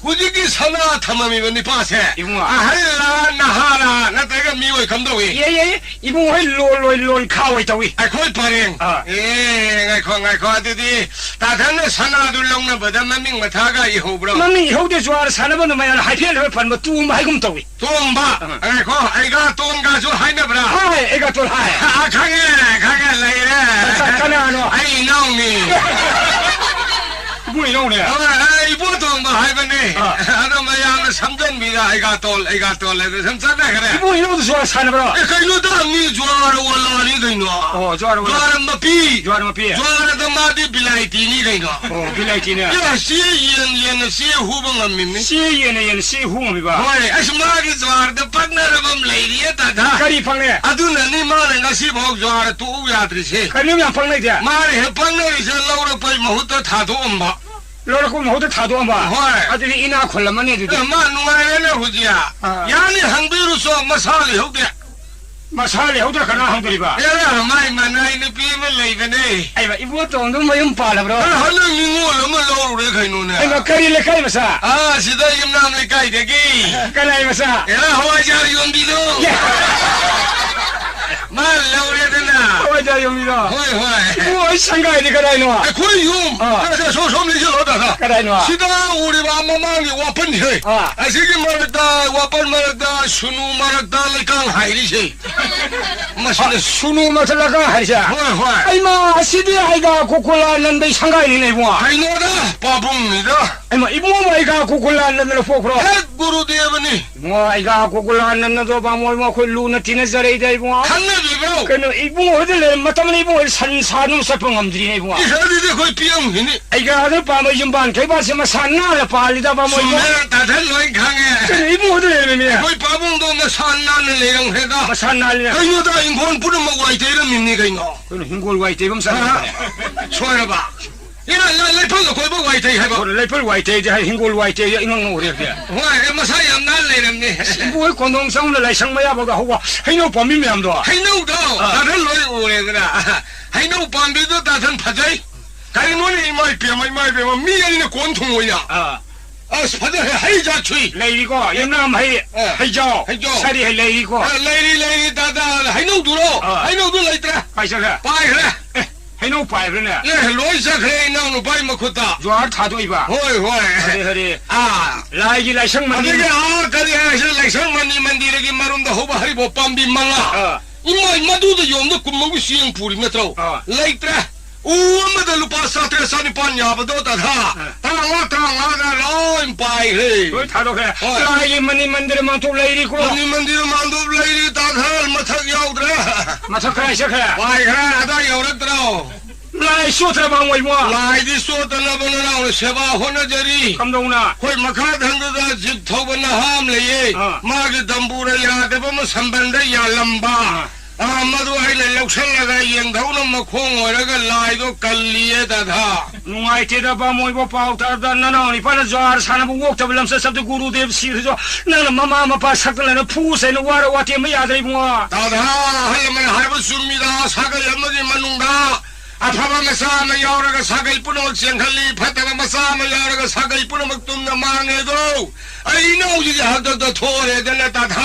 [SPEAKER 3] 우지기 사나 탐함이면 니 빠세
[SPEAKER 4] 이붕아
[SPEAKER 3] 할라 나하라 나 내가 미워이 감독이
[SPEAKER 4] 예예 이붕아 롤 카오 있다위
[SPEAKER 3] 아이 코이 파링 예 아이코 아드디 다단네 사나 둘렁나 버담만 밍마 다가 이호브로
[SPEAKER 4] 만미 호대 좋아하는 사나버는 마야 하이피엘 판뭐 뚜움 하이금 따위
[SPEAKER 3] 돈바 아이코 아이가 돈 가져 하이나브라
[SPEAKER 4] 하이 애가 또 하이
[SPEAKER 3] 강해 라이래
[SPEAKER 4] 까나노
[SPEAKER 3] 아이 나오니
[SPEAKER 4] 뭐 이러네
[SPEAKER 3] 아이 보통 뭐 하이버니 아도 마야 삼전비가 아이가 돌 삼산나 그래
[SPEAKER 4] 뭐 이러도 좋아 사나버라
[SPEAKER 3] 그이노다 니 좋아하러 올라와니 그이노
[SPEAKER 4] 좋아하는
[SPEAKER 3] 좋아하는 마피
[SPEAKER 4] 좋아하는 뭐 피해
[SPEAKER 3] 좋아하는 마디 빌라이티니 그이노
[SPEAKER 4] 빌라이티네
[SPEAKER 3] 야 시yen 시 후봉은 믿니
[SPEAKER 4] 시에는 시 후음이 봐
[SPEAKER 3] 호이 아스마기 좋아하는 partner범 레이리에 다다
[SPEAKER 4] 까리 방네
[SPEAKER 3] 아두나 니 마는 가시 복 좋아하는 또 우야드리시
[SPEAKER 4] 까리면 방네야
[SPEAKER 3] 마리 partner이 절라우로 빠이 마후터 타도 엄바
[SPEAKER 4] 로라고 모두 다도 안 봐.
[SPEAKER 3] 호이
[SPEAKER 4] 아들이 이나 콜라만 해도
[SPEAKER 3] 마 누가래네 후지야 야니 항비로서 마살이ဟုတ်တဲ့
[SPEAKER 4] 마살이 호들 가나 항들이 봐.
[SPEAKER 3] 야라 마이 마나이니 비면 레이베네
[SPEAKER 4] 아이바 이거 돈도 뭐좀 빨라 브로.
[SPEAKER 3] 할랑 닝고를 몰라오래 가이노네
[SPEAKER 4] 아이바 카리레 카이마사.
[SPEAKER 3] 아 시다 임남리 까이데기
[SPEAKER 4] 까나이마사.
[SPEAKER 3] 야라 하와자 용비도 말려오래되나
[SPEAKER 4] 어자용이다.
[SPEAKER 3] 호이
[SPEAKER 4] 뭐 상가에 가다이노.
[SPEAKER 3] 코이움 그래서 소솜리 저러다가
[SPEAKER 4] 가다이노.
[SPEAKER 3] 시다 우리 마마망이 와펀히 아시기 말했다 와펀 말했다 순우 말했다 레강 하이리시 마시네
[SPEAKER 4] 순우 마살라가 하이샤.
[SPEAKER 3] 호이
[SPEAKER 4] 아이마 시디 아이가 고콜라 난데 상가에 네부아.
[SPEAKER 3] 하이노다 바봉니다
[SPEAKER 4] 아이마 이모 아이가 고콜라 난데 포크로.
[SPEAKER 3] 헷 구루데브니
[SPEAKER 4] 뭐 아이가 고콜라 난도 바모모 콜루나 티네자레이다 이부아.
[SPEAKER 3] 강나비브로
[SPEAKER 4] 그는 이부 어딜래 마타만 이부 산사누 사펑함들이 이부아.
[SPEAKER 3] 이사디데 거의 비영이니
[SPEAKER 4] 아이가 아들 밤에 좀반 개바스마 산나라 빨리다 바모 이부.
[SPEAKER 3] 수면 다들 너희 강해
[SPEAKER 4] 그는 이부 어딜래 메미야.
[SPEAKER 3] 거의 바봉도 뭐 산나는 내랑 해가
[SPEAKER 4] 산나리야.
[SPEAKER 3] 하이노다 인권 부르먹고 와이테 이런 밉니까 이거
[SPEAKER 4] 그는 흰골 와이테 이범 산나.
[SPEAKER 3] 소해봐 이나 레퍼가 거의 보고 와이테 해봐
[SPEAKER 4] 레펠 와이테 이제 흰골 와이테 이놈 오래게.
[SPEAKER 3] 와 에마사이 암날 내렸니
[SPEAKER 4] 뭐 건동성을 내 상마야 보가 하고 해노 범미 매암도.
[SPEAKER 3] 하이노도 다들 너희 오래구나 하이노 반비도 다들 파자이 가리노니 이마이 뼈마 미연이네 권통 오이나 아 스파드 하이자 추이
[SPEAKER 4] 레이고 영남 하이 하이죠. 사리 하이 레이고.
[SPEAKER 3] 레이리 다다 하이노 두로 하이노 두 레이트라
[SPEAKER 4] 파이서가.
[SPEAKER 3] 빠이 그래
[SPEAKER 4] 해노 파이브네.
[SPEAKER 3] 네 로이사 그래 나오는 빠이 먹었다
[SPEAKER 4] 조ар 타도 이봐.
[SPEAKER 3] 호이
[SPEAKER 4] 허리
[SPEAKER 3] 아
[SPEAKER 4] 라이기 라상만.
[SPEAKER 3] 아니게 까지 해서 렉상만이 만디르기 마름다 호바 하리 보밤비 망아 이마 두도 용도 꿈먹고 시행 부리메트로 레이트라 우엄마다 루파 사트레 사니판 야바도 다다 당아가 로임 빠이 그래
[SPEAKER 4] 그 타도 그래. 라이기 만니 만들면 또 레이고.
[SPEAKER 3] 아니 만디르 만도 레이리 다다 마탁 야우드라
[SPEAKER 4] 마사카 샤카.
[SPEAKER 3] 빠이 그래 아다 야우드라
[SPEAKER 4] 라이 쇼트라 방뭐 이모.
[SPEAKER 3] 라이디 소다나 보나나 세바 호나저리
[SPEAKER 4] 감동나.
[SPEAKER 3] कोई मखा धंधा जित थो बना हम ले मागे दंबूरे याद बम संबंध या लंबा मधु आई ले लक्षण लगा यंग धौन मखों और लाई दो कल लिए दादा
[SPEAKER 4] नुआइतेदा बामोइ बो पाउतादा ननाउनि पाना जवार साना बो वोक्तब लमसे शब्द गुरुदेव सिरजो नन ममा मपा सकलन फुसेन वार वाटे म यादै बुवा
[SPEAKER 3] दादा हल मन हाइब सुमिदा सागल लमगे मनुंगा अथवा मसा में यावरग सागल पुनमक चेंखली फतग मसा में यावरग सागल पुनमक तुमन मांगे दो आई नो जी हद द थोरे दन दादा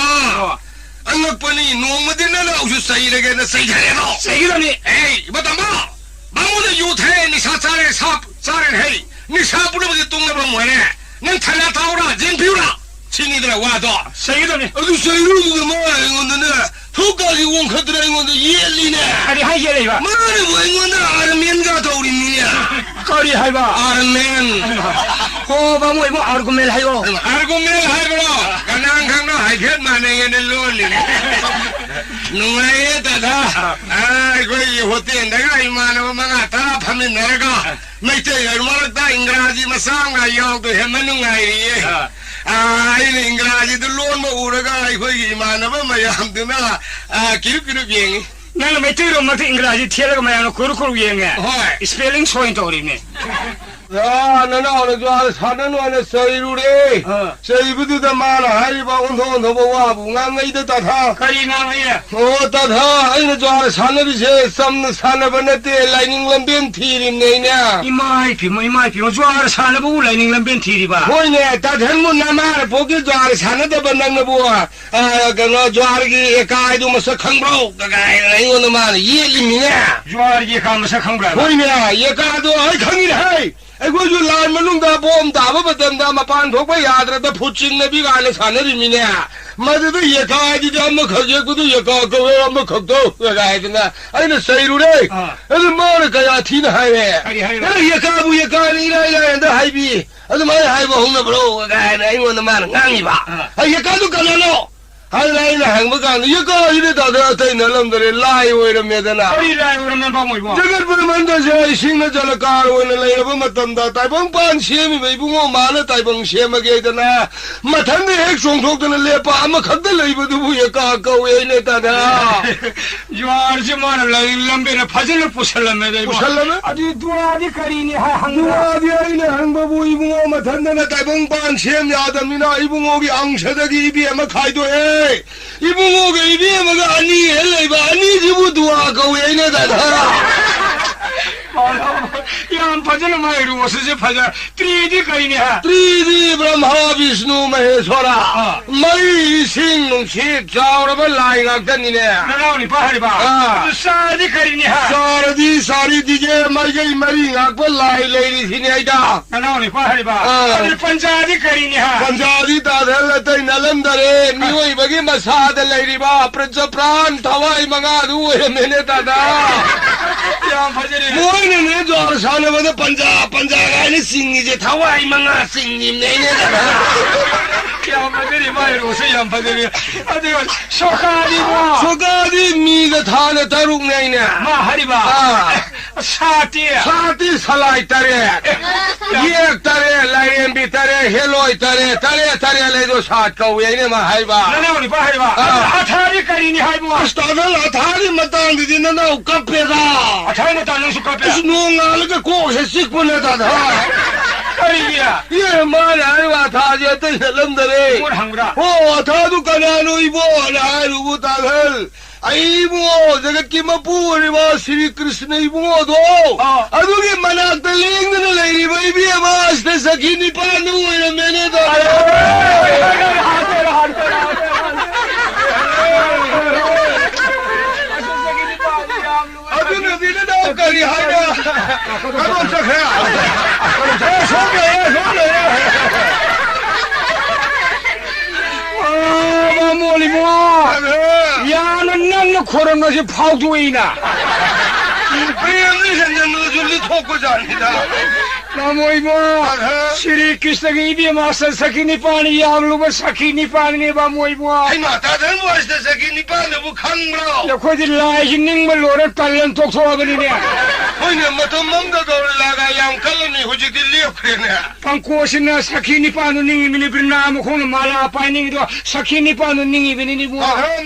[SPEAKER 3] अंगपनी नोमदिन लौसु सहीरगे न सही है नो
[SPEAKER 4] सेगिदानि
[SPEAKER 3] ए बतामा बामुद युथे निशा चारे साप चारे है निशा पुनमक तुमन बमोने नन थला तावरा जेंपिउरा चिनिदरा वादो
[SPEAKER 4] सेगिदानि
[SPEAKER 3] अदु सहीरुदु मा इंगोंदने थोका지 원카드라 इंगोंदे 예리네
[SPEAKER 4] 아리 하이예레바
[SPEAKER 3] 마르 뭐 इंगों데 아르멘가 도리미냐
[SPEAKER 4] 거리 하이바
[SPEAKER 3] 아르멘
[SPEAKER 4] 호 바모이 뭐 아르고멜 하이고
[SPEAKER 3] 아르고멜 하이브로 가난 강로 하이켓 마네게네 롤리 누가에 다다 아이고 이 호텔 내가 이만하고 막아 따라 파면 내가 메테 얼마나 잉그라지 마상가 영도 해만는 아이리 아이는 잉그라지도 론모 우르가 아이고 이만하고 마야함드나 기르기르 비행이
[SPEAKER 4] 나는 메테로 마트 잉그라지 티에가 마야노 코르코르 예enge
[SPEAKER 3] 호이
[SPEAKER 4] 스펠링 소인 도리네
[SPEAKER 3] 야, 나는 어느 줄 사는 원에 서이루래. 서이부두다 말아 하리바 운동 너보와 붕앙이다 다타.
[SPEAKER 4] 거리 나와예
[SPEAKER 3] 다타. 아이는 줄 사는이 제 썸는 사는번에 때 라이닝 럼벤 티림네냐.
[SPEAKER 4] 이마이 비모 좋아라 사는 보고 라이닝 람벤 티리바
[SPEAKER 3] 호이네 다들문 나마를 보기 줄 사는데 번năng 보아. 그거 줄기 가이도 뭐서 강브로 그가 이거는 말 이해림이냐.
[SPEAKER 4] 좋아르기 감사 강브라
[SPEAKER 3] 호이네 얘가도 아이 강이래. 아이고 저 라인 만능다 보험 다바 받던다 마판 독바 야드라다 부친네 비가네 사내리미네 마드도 예가지 잠뭐 거기고도 예가고 왜 한번 걱도 가야되나 아이는 서이루래 아주 뭐를 가야 티나 하이네 예가부 예가니 이라이라인다 하이비 아주 뭐 하이보 홍나브로 가야네 이거는 말은 강이봐 아 예가도 가나노 하이라이나 행복한 예가 이래다 되는 놈들이 라이 오이러면되나
[SPEAKER 4] 거리 라이 오르면 바모이 뭐
[SPEAKER 3] जगत पर मंद से सिंह जलकार होने लगे वो मतम दा ताइबंग पान शेम में बुंगो माले ताइबंग शेम के इतना मथन ने एक सोंग सोंग ने ले पा हम खद ले बदु ये का ये ने ता
[SPEAKER 4] जोर से मार लंबे ने फजल पुछल में अभी दुआदी करीनी है
[SPEAKER 3] दुआदी आई ने हंग बबू बुंगो मथन ने ताइबंग पान शेम याद मिना बुंगो की अंश दगी भी हम खाई दो ए बुंगो के भी हम का अनी है ले बा अनी जी वो दुआ को ये ने ता
[SPEAKER 4] याम फजल मायरू वसुसे फजल त्रिदी करिने हा
[SPEAKER 3] त्रिदी ब्रह्मा विष्णु महेश्वरा मई सिंह नुंसी चावरब लाई ngakdaniने
[SPEAKER 4] नरावनि पहारिबा सादी करिने हा
[SPEAKER 3] सारी दिजे मरगई मरी ngakpa lai leiri thine aida
[SPEAKER 4] नरावनि पहारिबा पंचादी करिने हा
[SPEAKER 3] पंचादी तादल tai nalandare mioi bagi masada leiriba pran thawai manga du mene tada
[SPEAKER 4] याम फजल
[SPEAKER 3] मोइने ने जोर साने बने पंजा गाने सिंगी जे थवाई मंगा सिंगी ने
[SPEAKER 4] याम फजल मायरू वसे याम फजल अदे सोकादी
[SPEAKER 3] मी द थाने तरुक ने
[SPEAKER 4] मा हरिबा साती
[SPEAKER 3] सलाई तरे ये तरे लाइन भी तरे हेलोय तरे ले जो सात कौ ये ने मा हाइबा
[SPEAKER 4] नरावनि पहारिबा अठारी करिने हाइबो
[SPEAKER 3] अस्तादल अथारी मतंग दिन न कपेगा
[SPEAKER 4] अठारी तानु सुकापे
[SPEAKER 3] स्नोंगाल के को से सिकने दादा
[SPEAKER 4] करिया
[SPEAKER 3] ये मारे हाइबा था जे ते लंदरे
[SPEAKER 4] मोर हंगरा
[SPEAKER 3] ओ था दु कनानु इबो हाइरु तादल आइबो जगत की मपूरिबा श्री कृष्ण इबो दो अदुगे मनात लेंगन लेरी बेबी आवाज ते सखी निपानु मैंने दो अदुने दिन दो करी हाइना कौन सा है सो गए
[SPEAKER 4] मोली मो यान नन खोरन से फाउटुइना
[SPEAKER 3] प्रेमनी संजन जुली ठोको जानिदा
[SPEAKER 4] नमोइमो श्री कृष्ण की इबे मास्टर सखी पानी यामलुब सखी पानी ने बा मोइमो
[SPEAKER 3] हैना तादन वास्ते सखी निपान बु खंग्रो
[SPEAKER 4] यखो दि लाइ निंग लोर तलन तोक्सो बनि ने
[SPEAKER 3] होइने मतम ममद दौर लागा याम कलनी हुजि दि लेफ्रेने
[SPEAKER 4] पंकोसिना सखी पानु निंग मिनि ब्रनाम खोन माला पाइनिंग दो सखी पानु निंग बिनि नि बु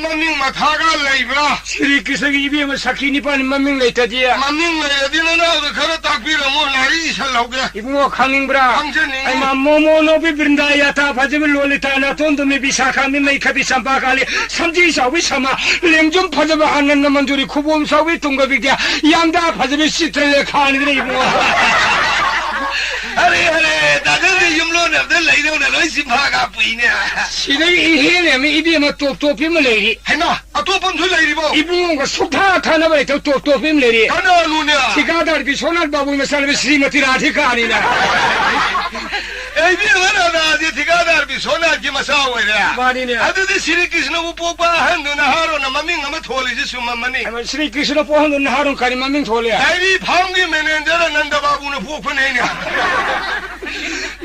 [SPEAKER 3] ममिंग मथागा लेब्रा
[SPEAKER 4] श्री कृष्ण की इबे में सखी पानु ममिंग लेता दिया
[SPEAKER 3] ममिंग ले दिन ना खर ताकबीर मो लारी सलौगे
[SPEAKER 4] इबुङो खानिंब्रा आइमा मोमो नो बि बृंदा याता फजब लोलिता ना तोन तुमे विशाखा में मै खबि संपा काले समझी सावि समा लेंजुम फजब आनंद मंजूरी खुबुम सावि तुंग विद्या यामदा फजब चित्र खान रे इबुङो
[SPEAKER 3] अरे दादा युमलो ने दे लेइनो ने लोइ सिंभागा पुइने
[SPEAKER 4] सिनै इहेने मे इबे म टोपी म लेरी
[SPEAKER 3] हैना अतोपन छु लेरिबो
[SPEAKER 4] इबुङो सुठा थाना बे टोपी म लेरी
[SPEAKER 3] कना नुने
[SPEAKER 4] ठिकादार की सोनार बाबू में सर्व श्रीमती राधिका आनीना
[SPEAKER 3] एबी वना जे ठिकादार भी सोना की मसा होइरे
[SPEAKER 4] मानिने
[SPEAKER 3] अदि श्री कृष्ण उपोपा हन्दु नहारो न ममिंग हम थोली जि सुममनी
[SPEAKER 4] श्री कृष्ण पोहन नहारो करी ममिंग थोले
[SPEAKER 3] हैवी फांगी मैनेजर नंद बाबू ने फुक फनेने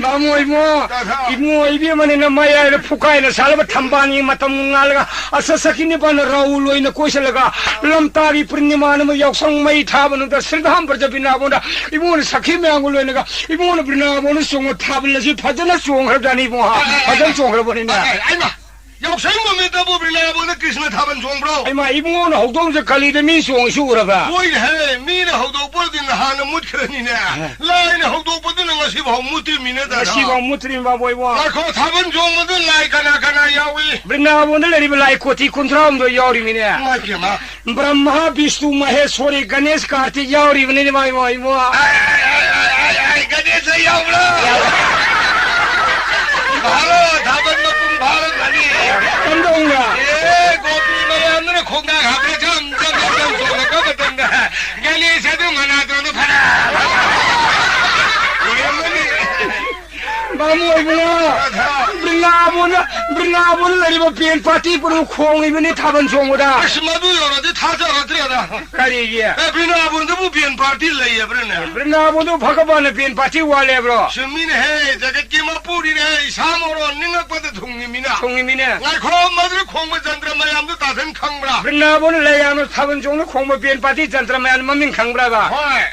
[SPEAKER 4] मामो इमो इबे मने न माया फुकाइन सालब थंबानी मतम ngalga asa sakini ban rauloi na koisalaga lamtari purnimana ma yaksang mai thabanu da sirdham parjabina bonda ibon sakhi me anguloi na ibon brina bon song thabla si phajana song hrajani bo ha phajan song hraboni na
[SPEAKER 3] आइमा याक्संग में तब बिना बोले कृष्ण थाबन सोंब्रो
[SPEAKER 4] आइमा ibon hogdong se kali de min song suraba
[SPEAKER 3] कोई है मीन हौदो पर दिन हान मुठरनी ने लाइन हौदो पर दिन ngasi भाव मुति मिने दा
[SPEAKER 4] si ba mutrim ba boy bo
[SPEAKER 3] लाखो थाबन जोंग मद लाई कना यावी
[SPEAKER 4] brina bon le lai koti kuntram do yauri mine
[SPEAKER 3] मा केमा
[SPEAKER 4] ब्रह्मा विष्णु महेश्वरी गणेश कार्तिक याuri mine mai mai mo
[SPEAKER 3] आई गणेश यावला भालो थाबन में तुम भारत बनी
[SPEAKER 4] कंदोंगा
[SPEAKER 3] ए गोपी मयान ने खोंगा घाबरे जम सोने का बतंगा गणेश तो मना तो फरा
[SPEAKER 4] Mamu Brinabun lariba pen party puru khong ibni thaban songoda
[SPEAKER 3] asmadu yora de thaja ratreda
[SPEAKER 4] kariya
[SPEAKER 3] Brinabun de pen party laiye brene
[SPEAKER 4] Brinabun do bhagavan pen party wale bro
[SPEAKER 3] sumin hai jagat ki mapuri ne samoro ningak pad thungi mina ngai kho madre khong chandra mayam do tasen khangbra
[SPEAKER 4] Brinabun layano thaban song khong pen party chandra mayam maming khangbra ba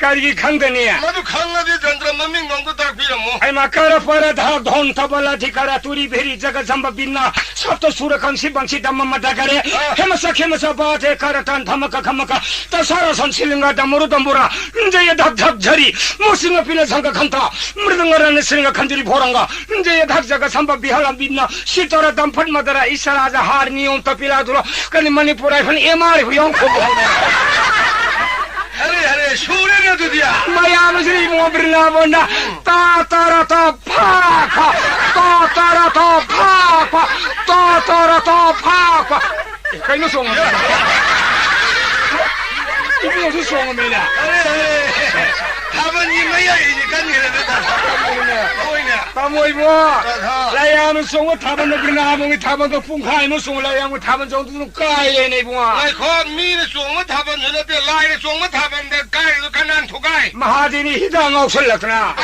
[SPEAKER 4] kari khangdani
[SPEAKER 3] madu khangna de chandra maming ngong to tak piramo
[SPEAKER 4] ai makara para dha dhon tabala thikara turi bheri jaga jamba binna sapta sura kansi bangsi damma mata kare hemasa baate karatan dhamaka khamaka tasara sansilinga damuru dambura njaya dhak dhak jhari musinga pila sanga khanta mridangara nesinga khandiri bhoranga njaya dhak jaga jamba bihala binna sitara damphat madara isaraja har niyon tapila duro kani manipura phani emar huyong khobo
[SPEAKER 3] अरे 쇼레나 드디야.
[SPEAKER 4] 마야무스리 모브르나본다 따따라따 파파 따따라따 파파 따따라따 파파 가이노 송아 이거 무슨 송아메냐
[SPEAKER 3] 타번이 뭐야 이제 간게라다.
[SPEAKER 4] 타모이모 라야무 송아 타번도 그나몽이 타번도 풍카이노 송아 라야무 타번 정도는 까이네 봉아
[SPEAKER 3] 아이 거 미네 송아 타번 저때 라이네 송아 타번데 까이도 간난 토가이.
[SPEAKER 4] 마하디니 히당 없을라구나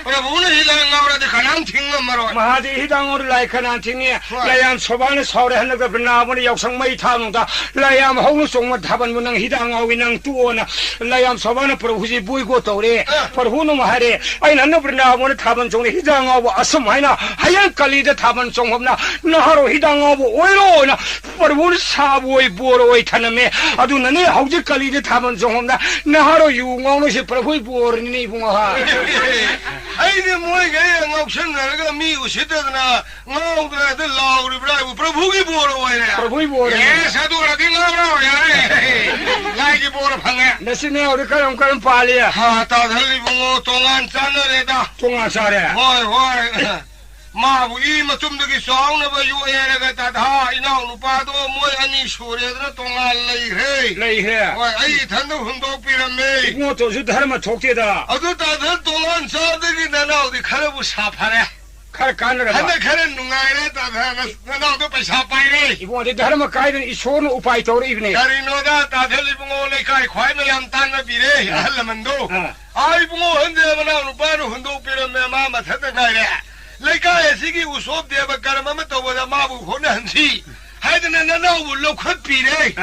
[SPEAKER 3] 그래 오늘 이랑 나오라데 간난 팅만 말어.
[SPEAKER 4] 마하디 히당어를 라이카난 팅이 라야무 소반에 서울에 한나가 브나보니 역성마이 타는다 라야무 홍루 송아 타번 문ang 히당어위 năng tuona layam sabana pro huji bui go tore par hunu mahare ai nan brna mon thaban chong hidang aw asam haina hayan kali de thaban chong homna naharo hidang aw oiro na par hun sa boi boroi thaname adu nane hauji kali de thaban chong homna naharo yu ngong no se par hui bor ni bunga ha
[SPEAKER 3] ai de moi ge ngok chen ga mi u se de na ngong de law ri bra prabhu ki boroi ne
[SPEAKER 4] prabhu bor
[SPEAKER 3] ye sadu ra ding la bra ya lai ki bor phang
[SPEAKER 4] nasine aur karam paliya
[SPEAKER 3] ha ta dhali bungo tongan chan re da
[SPEAKER 4] tonga sare
[SPEAKER 3] hoi ma bu I ma tum de ki song na ba yu e ga ta tha ina nu pa do moi ani sure da tongan lei he hoi ai than do hun do pi ra me
[SPEAKER 4] ngo to ju dharma thokte da
[SPEAKER 3] adu ta dhal tongan sa de ki na na di khara bu sa phare
[SPEAKER 4] khar kan ra
[SPEAKER 3] hana khara nungai re ta tha na na do paisa pai re
[SPEAKER 4] ibo de dharma kai den ishor no upai tor ibne
[SPEAKER 3] kari no da ta dhali bungo le kai khwai me yam tan na bi re hal man do ai bungo hande ba na nu pa no hun do pi ra me ma tha ta ngai re le kai si ki u sob de ba karma ma to ba ma bu khon han si hai de na na bu lo khat pi re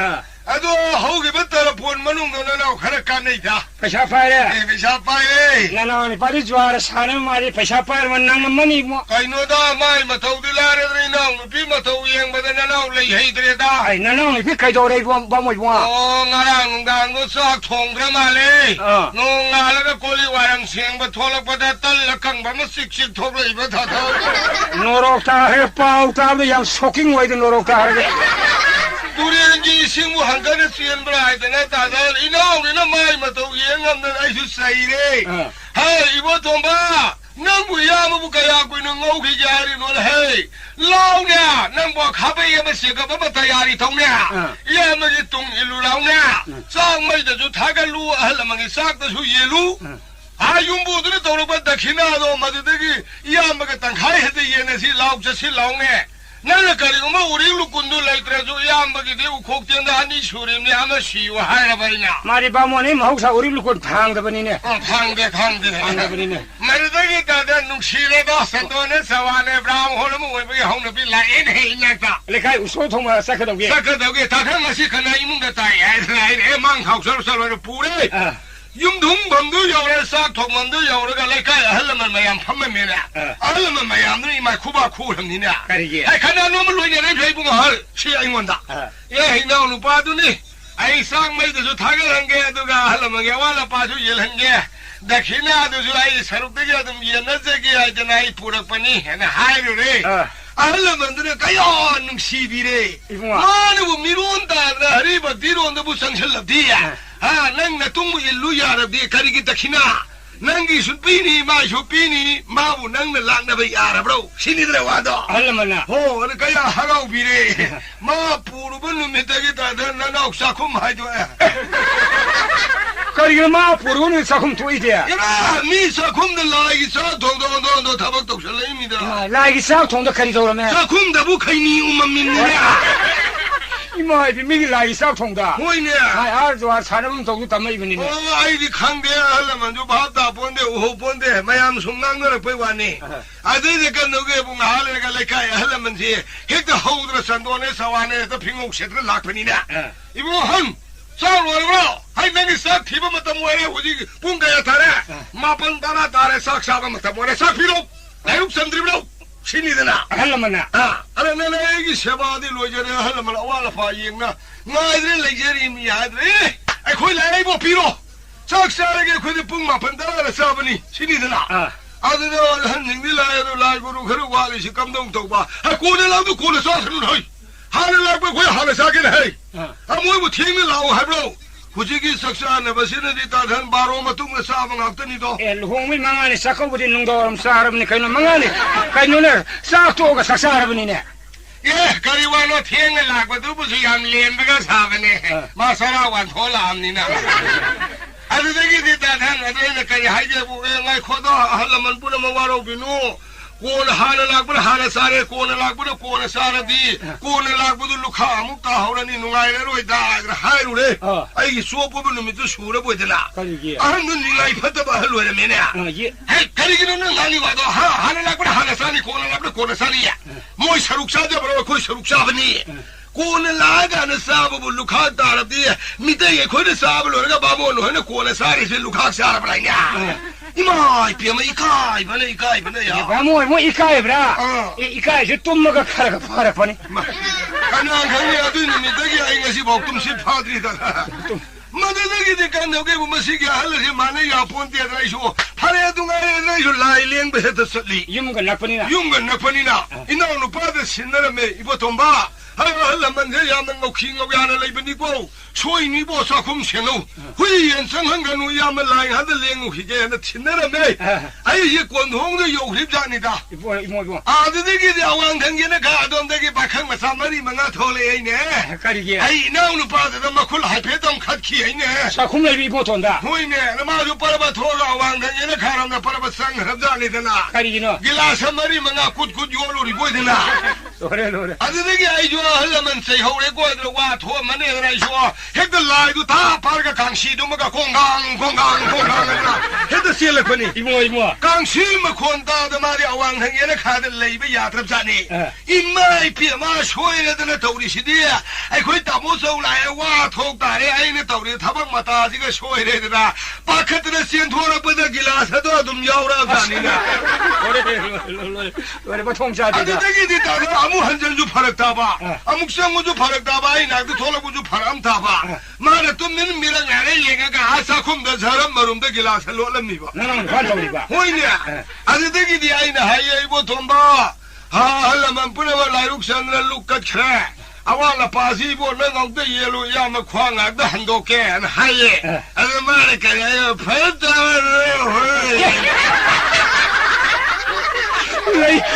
[SPEAKER 3] ado ho ge ba ta phon manung do na na khara kan nei da
[SPEAKER 4] paisa pai re
[SPEAKER 3] paisa pai re
[SPEAKER 4] na na ni pari jwar sane mari paisa pai man nang mani mo
[SPEAKER 3] kai no da mai ma thau di la re dre na nu pi ma thau yeng ba da na na le hei dre da
[SPEAKER 4] ai na na ni pi kai do re ba mo mo
[SPEAKER 3] oh ngarang dang go sak thong dra ma le no nga la ga ko li warang seng ba tholak ba da tal la kang ba ma sik sik thok le ba tha tha
[SPEAKER 4] norok ta he pau ta de yang shocking way de norok ta re
[SPEAKER 3] Durian ji sing mu hang ga sien bra ai da ta da ina na mai ma thau yeng am na ai su sai re hai ibo tomba nang bu ya mu ka ya ku no ngau ki ja ri no hey long ya nang bo kha ba ya ma se ga ba ba ta ya ri thong ya ya ma ji tung ilu long ya sang mai da ju tha ga lu a la ma ngi sak da su ye lu a yum bu de to ro ba da khina do ma de ki ya ma ga tang khai he de ye ne si lauk cha si long ne na ka ri ma uri lu kun du lai tra ju ya ma gi de u khok chen da ni shurim ne ama shi wa ha ra ba ina
[SPEAKER 4] mari ba mo ni mau sa uri lu ko thang da bani ne
[SPEAKER 3] thang de
[SPEAKER 4] bani ne
[SPEAKER 3] ma de ki ta da nu shi le ba sa to ne sa wa ne bra ho lo mu we bi hong ne bi la in he nya ta
[SPEAKER 4] le kai u so thong ma sa ka do ge
[SPEAKER 3] ta kha ma si khana i mung da ta ai lai e mang khau sa sa lo pu re yum dhum bam du yaw re sa thong man du yaw re ga lai kai hal man ma yam pham me ne hal man ma yam ni ma khu ba khu lam ni ne ai khana no ma lo ne re phei bu hal shi ai ngon da ye hi na nu pa du ni ai sang mai du tha ga hang ge du ga hal man ge wa la pa ju yel hang ge dakhina du ju ai sarup de ge dum ye na je ge ai jana ai purak pani na hai ru re hal man du ka yo nung si bi re ma nu bu mi ron da na ri ba di ron da bu sang chal di ya ha nang na tung ye lu ya ra bi kari ki dakhina nang gi su pi ni ma bu nang na lang na ba ya ra bro sini dre wa do
[SPEAKER 4] hal man na
[SPEAKER 3] ho ne ka ya ha ra bi re ma pu ru ban me ta gi ta na na sa khum hai do
[SPEAKER 4] kari ma puru ni sa khum tui de
[SPEAKER 3] ya mi sa khum de la gi sa do ta ba to shala mi da
[SPEAKER 4] la gi sa thong da kari do me
[SPEAKER 3] sa khum da bu khai ni ma min ne
[SPEAKER 4] ima bi mi la gi sa thong da
[SPEAKER 3] hoi ne
[SPEAKER 4] ai ar jo sa na mum to ta mai bi ni ne
[SPEAKER 3] ai di khang de hal man jo ba da pon de ho pon de mayam sum nang ne pe wa ni a de kan no ge bu nga le ga le kai hal man ji hek da ho dra san do ne sa wa ne da phing ok se dra lak pe ni na ibo han sa ro ro hai nang gi sa thi ba ma ta mo re ho ji pung ga ya ta re ma pan da na ta re sa sa ba ma ta mo re sa phi ro ai uk san dri bro sini de na
[SPEAKER 4] hal man na
[SPEAKER 3] ala na na gi se ba di lo je ne hal man wa la fa yin na ngai dre le je ri mi ya dre ai khoi la ai bo phi ro sak sa re ge khoi de pung ma pan da ra sa ba ni sini de na adu no han ning ni la ro la gu ru khru wa li si kam dong to ba ha ko ne la du ko le sa thru hoi ha ne la ba khoi ha le sa ke ne hai a mo bu thing ni la o ha bro 후지기 석사는 버시는데 다른 바로 마뚱을 싸면 없더니도
[SPEAKER 4] 에 루홍미 망하니 사커부디 농도럼 사람니 그는 망하니 그는 사토가 사사람이네
[SPEAKER 3] 예 가리와노 팅을 라고도 무슨 양리엔가 사በ네 마사라완 홀람니나 아들에게 다른 아들에게 그냥 하이제부 에 코도 할라만 뿌려만 와로 비누 कोन हाल लागबन हाल सारे कोन लागबन कोन सारे दी कोन लागबन लुखा मुक्ता हौरनी नुंगाइले रोय दाग हाइरु रे आइगी सोपबो नुमितु सुर बोइदना अहन निलाइ फतबा हलुरे मेने हे करिगिनु नंगानि वादो हाल लागबन हाल सानी कोन लागबन कोन सानी मोय सरुक्सा जबरो कोइ सरुक्सा बनी कोन लागा न साबबु लुखा तारदी मिते ये खोइ साब लोरगा बाबो नो न कोन सारे से लुखा सार बलाइया 이마이 비마 이카이 버네 야
[SPEAKER 4] 뭐 이카이브라 이카이 좀 카라가 파라 파니
[SPEAKER 3] 가난 강이 아들이 미덕이 아이가시 복tum시 파드리다 마데데기 데간노게 무마시기 할르지 마네 야폰데라 이쇼 파레 둥아에 이쇼 라일랭 베헤드 설리
[SPEAKER 4] 윤건 낙번이나
[SPEAKER 3] 이나오노 파드 신나라메 이보 돈바 할라만 야만 거 야나 레이브니고 초이니 보사 곰셴노 후이엔 성한가노 야만 라이 하드 랭우 히게나 친나라메 아이 이 권홍도 요그립자니다
[SPEAKER 4] 이모
[SPEAKER 3] 아드데기 야왕 당게나 가돈데기 바캉 마사마리 망아 톨레이네
[SPEAKER 4] 까리게
[SPEAKER 3] 아이 나오노 파드다 마쿨 하이페동 갓키이네
[SPEAKER 4] 사쿰레비 보톤다
[SPEAKER 3] 후이네 나마주 빠라바 토가 왕 당게나 가람나 빠라바 상합자니다나
[SPEAKER 4] 까리기노
[SPEAKER 3] 길라사 마리 망아 굿굿 요로리 보이드나
[SPEAKER 4] 노래
[SPEAKER 3] 아드데기 아이조 할라만 세호레 고이들 와 토만네 라이쇼 헤드 라이도 다 파르가 강시도 뭐가 공강 헤드 실레코니
[SPEAKER 4] 이모
[SPEAKER 3] 강시마 콘다도 말이 왕행에는 카드 레이베 야트랍자니 임마이 피마 쇼이레드네 도리시디 아이 거기 따모서 라에 와 톡다레 아이네 도리 타박 마다 지가 쇼이레드라 바카드네 센토라 버더 길라사도 좀 야오라자니나
[SPEAKER 4] 노래 뭐 통자디다
[SPEAKER 3] 아드데기 다도 아무 한전주 파락다바 아묵상무주 파락다바 이나도 돌아구주 파람다바 마라 똠는 미랑 안에 얘가 아사콤다 사람 마름다 길라사 로람니바
[SPEAKER 4] 나는 관통이바
[SPEAKER 3] 호이네 아드데기 디 아이나 하이에이보 돈바 할라만 뿌려봐 라이룩산라 룩갓크레 아와라 파시보 내가도 예로 야마 광아도 한도케 하이에 아드 마라 가야 파다르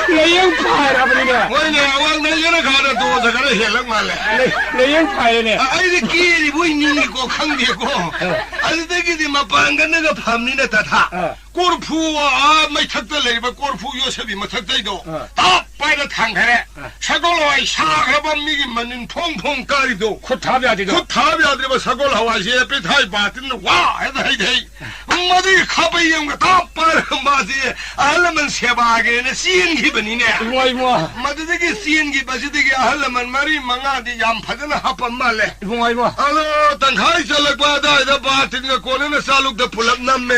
[SPEAKER 4] 레이영 파라버리가
[SPEAKER 3] 호이네 왕내 연어 가다 도서 가라 헬럭 말래
[SPEAKER 4] 레이영 파이네
[SPEAKER 3] 아이디 끼리 보이니고 강대고 아드데기 마빵가 내가 밤니네 다타 꼬르푸와 마이 탁달레바 꼬르푸 요셉이 마탁대도 다 빠이다 탕카레 사골라와이 사그라밤 미기 만닌 퐁퐁 까리도
[SPEAKER 4] 코타비아디도
[SPEAKER 3] 코타비아디바 사골라와시 에피 타이 바틴 와 해다이데이 엄마들이 카바이 형가 다 빠이다 마지 알라만 세바게네 시엔기버니네
[SPEAKER 4] 이모
[SPEAKER 3] 마드데기 시엔기바시데기 알라만 마리 망아디 얌파드나 하판 말레
[SPEAKER 4] 이모
[SPEAKER 3] 알로 탕카이 살락바다 이다 바틴가 꼬네나 살룩다 풀랍 남메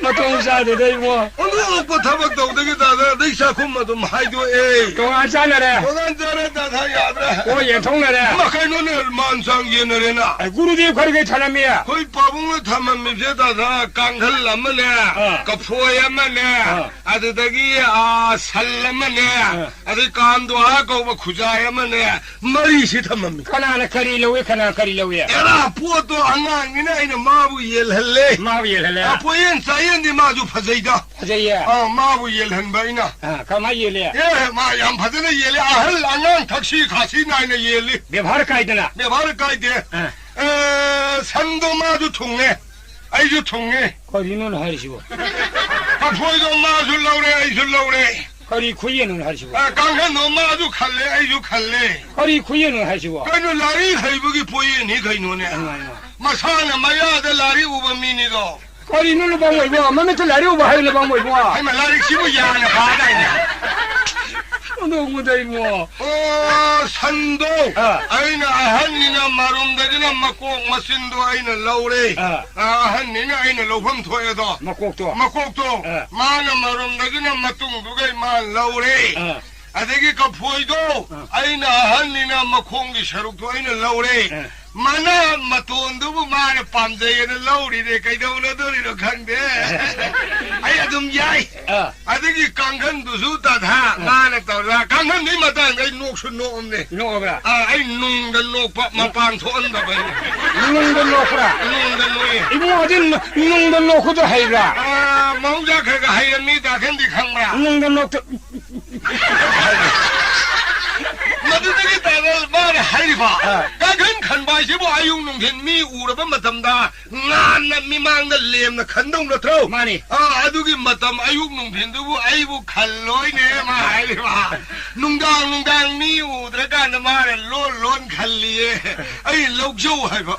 [SPEAKER 4] 마통자디다 이모
[SPEAKER 3] 오늘 오빠 타박도 오되게 다다 넥사 콤마도 하이도 에이
[SPEAKER 4] 동안자네래
[SPEAKER 3] 동안자네 다다 야드라
[SPEAKER 4] 오예통네래
[SPEAKER 3] 마카이노네 만상 예너레나
[SPEAKER 4] 구르디 가리게 차람이야
[SPEAKER 3] 거의 빠붕을 타면 밉세다다 깡탈 남만네 까포야만네 아드다기 살라만네 아드 깐도 하고 구자야만네 머리시 탐만미
[SPEAKER 4] 카나나 카리로웨
[SPEAKER 3] 에라 포도 안강이나 이는 마부 예할래
[SPEAKER 4] 마비엘래
[SPEAKER 3] 포엔 사이엔디 마주 파제이다
[SPEAKER 4] 하제야
[SPEAKER 3] 마부 예한바이나
[SPEAKER 4] 가마이엘래
[SPEAKER 3] 마 양파드네 예리 아할 안강 택시 가시 나이네 예리
[SPEAKER 4] 베바르 카이드나
[SPEAKER 3] 내 말을 까이데 산도 마주 통네 아이주 통네
[SPEAKER 4] 거리는 하시고
[SPEAKER 3] 포이도 마주 라우레 아이주 라우레
[SPEAKER 4] 거리 구이에는 하시고
[SPEAKER 3] 강한 너 마주 칼레 아이주 칼레
[SPEAKER 4] 거리 구이에는 하시고
[SPEAKER 3] 그는 라리 하이북이 보이니 그이노네 마사나 마야데 라리 우범미니도
[SPEAKER 4] 거리 눈을 방고 이거 엄마한테 라리오바 하이는 방고 이거
[SPEAKER 3] 하이마 라리 시부 야나 바다이네
[SPEAKER 4] 너무다 이모
[SPEAKER 3] 산도 아이나 아한니나 마rum다지나 막꼭 마신도 아이나 라우레 아한니나 아이나 로펌 토에도
[SPEAKER 4] 막곡도
[SPEAKER 3] 막곡도 마나 마rum다지나 마뚱두가 마 라우레 adagi ka phoido aina hanina makhongi sarukto aina laure mana maton dubu mana pamjai na lauri de kaidona dori ro khangde ai adum yai adagi kanghan dusu ta tha mana tawra kanghan ni mata ngai nok su no omne
[SPEAKER 4] no bra
[SPEAKER 3] ai nung da nok pa mapang thon da bai
[SPEAKER 4] nung da no khra
[SPEAKER 3] nung da noi
[SPEAKER 4] ibu din nung da no khu da hai bra
[SPEAKER 3] mauja kha ga hai ni da khen di khang bra
[SPEAKER 4] nung da no
[SPEAKER 3] madudagi tagal mar hariba kaghan khanbai sibo ayung nungthin mi uraba matamda nganna mimangda lemna khandong na thro
[SPEAKER 4] mani
[SPEAKER 3] adugi matam ayung nungthin dubu aibu khalloi ne ma hariba nungdang mi udraga na mar lon khalliye ai lokjo haiba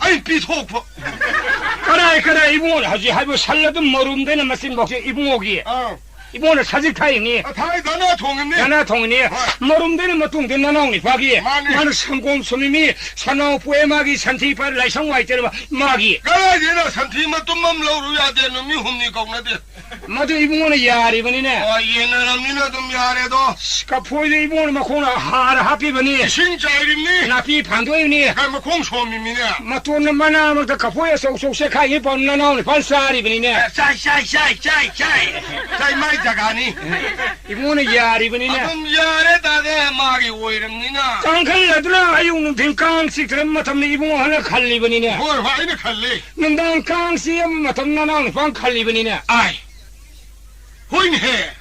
[SPEAKER 3] ai pithok
[SPEAKER 4] kara ibu haji habu salladum morum dena masin bokse ibu기 이번에 사직 타이니
[SPEAKER 3] 타이 다나 통했네
[SPEAKER 4] 하나 통이니 머rum되는 뭐 뚱된 나나오니 바기 나는 성공 소미미 산나오 뿌에마기 산티파를 라이성와 있더라 마기
[SPEAKER 3] 가라지나 산티마 뚱맘 러루야 되는 미 훔니 겁나데
[SPEAKER 4] 마도 이번에 야리버니네
[SPEAKER 3] 얘는 좀 야래도
[SPEAKER 4] 스카포이드 이번에 막 코나 하라 하피버니
[SPEAKER 3] 진짜 이름니
[SPEAKER 4] 나피 반도이니
[SPEAKER 3] 가면 공소미미네
[SPEAKER 4] 마토는 마나 막다 카포에 속속세 카이 번 나나오니 반사리버니네
[SPEAKER 3] 짜이 마이 자가니
[SPEAKER 4] 이번에 야리버니네
[SPEAKER 3] 좀 야래다데 마기 오이름니나
[SPEAKER 4] 깡칼라드라 아용는 빈깡씩 들은 마탐니 이번에 하나 칼리버니네
[SPEAKER 3] 뭘 화이네 칼리
[SPEAKER 4] 능당 깡씩 마탐 나나오니 반 칼리버니네
[SPEAKER 3] 아이 호인해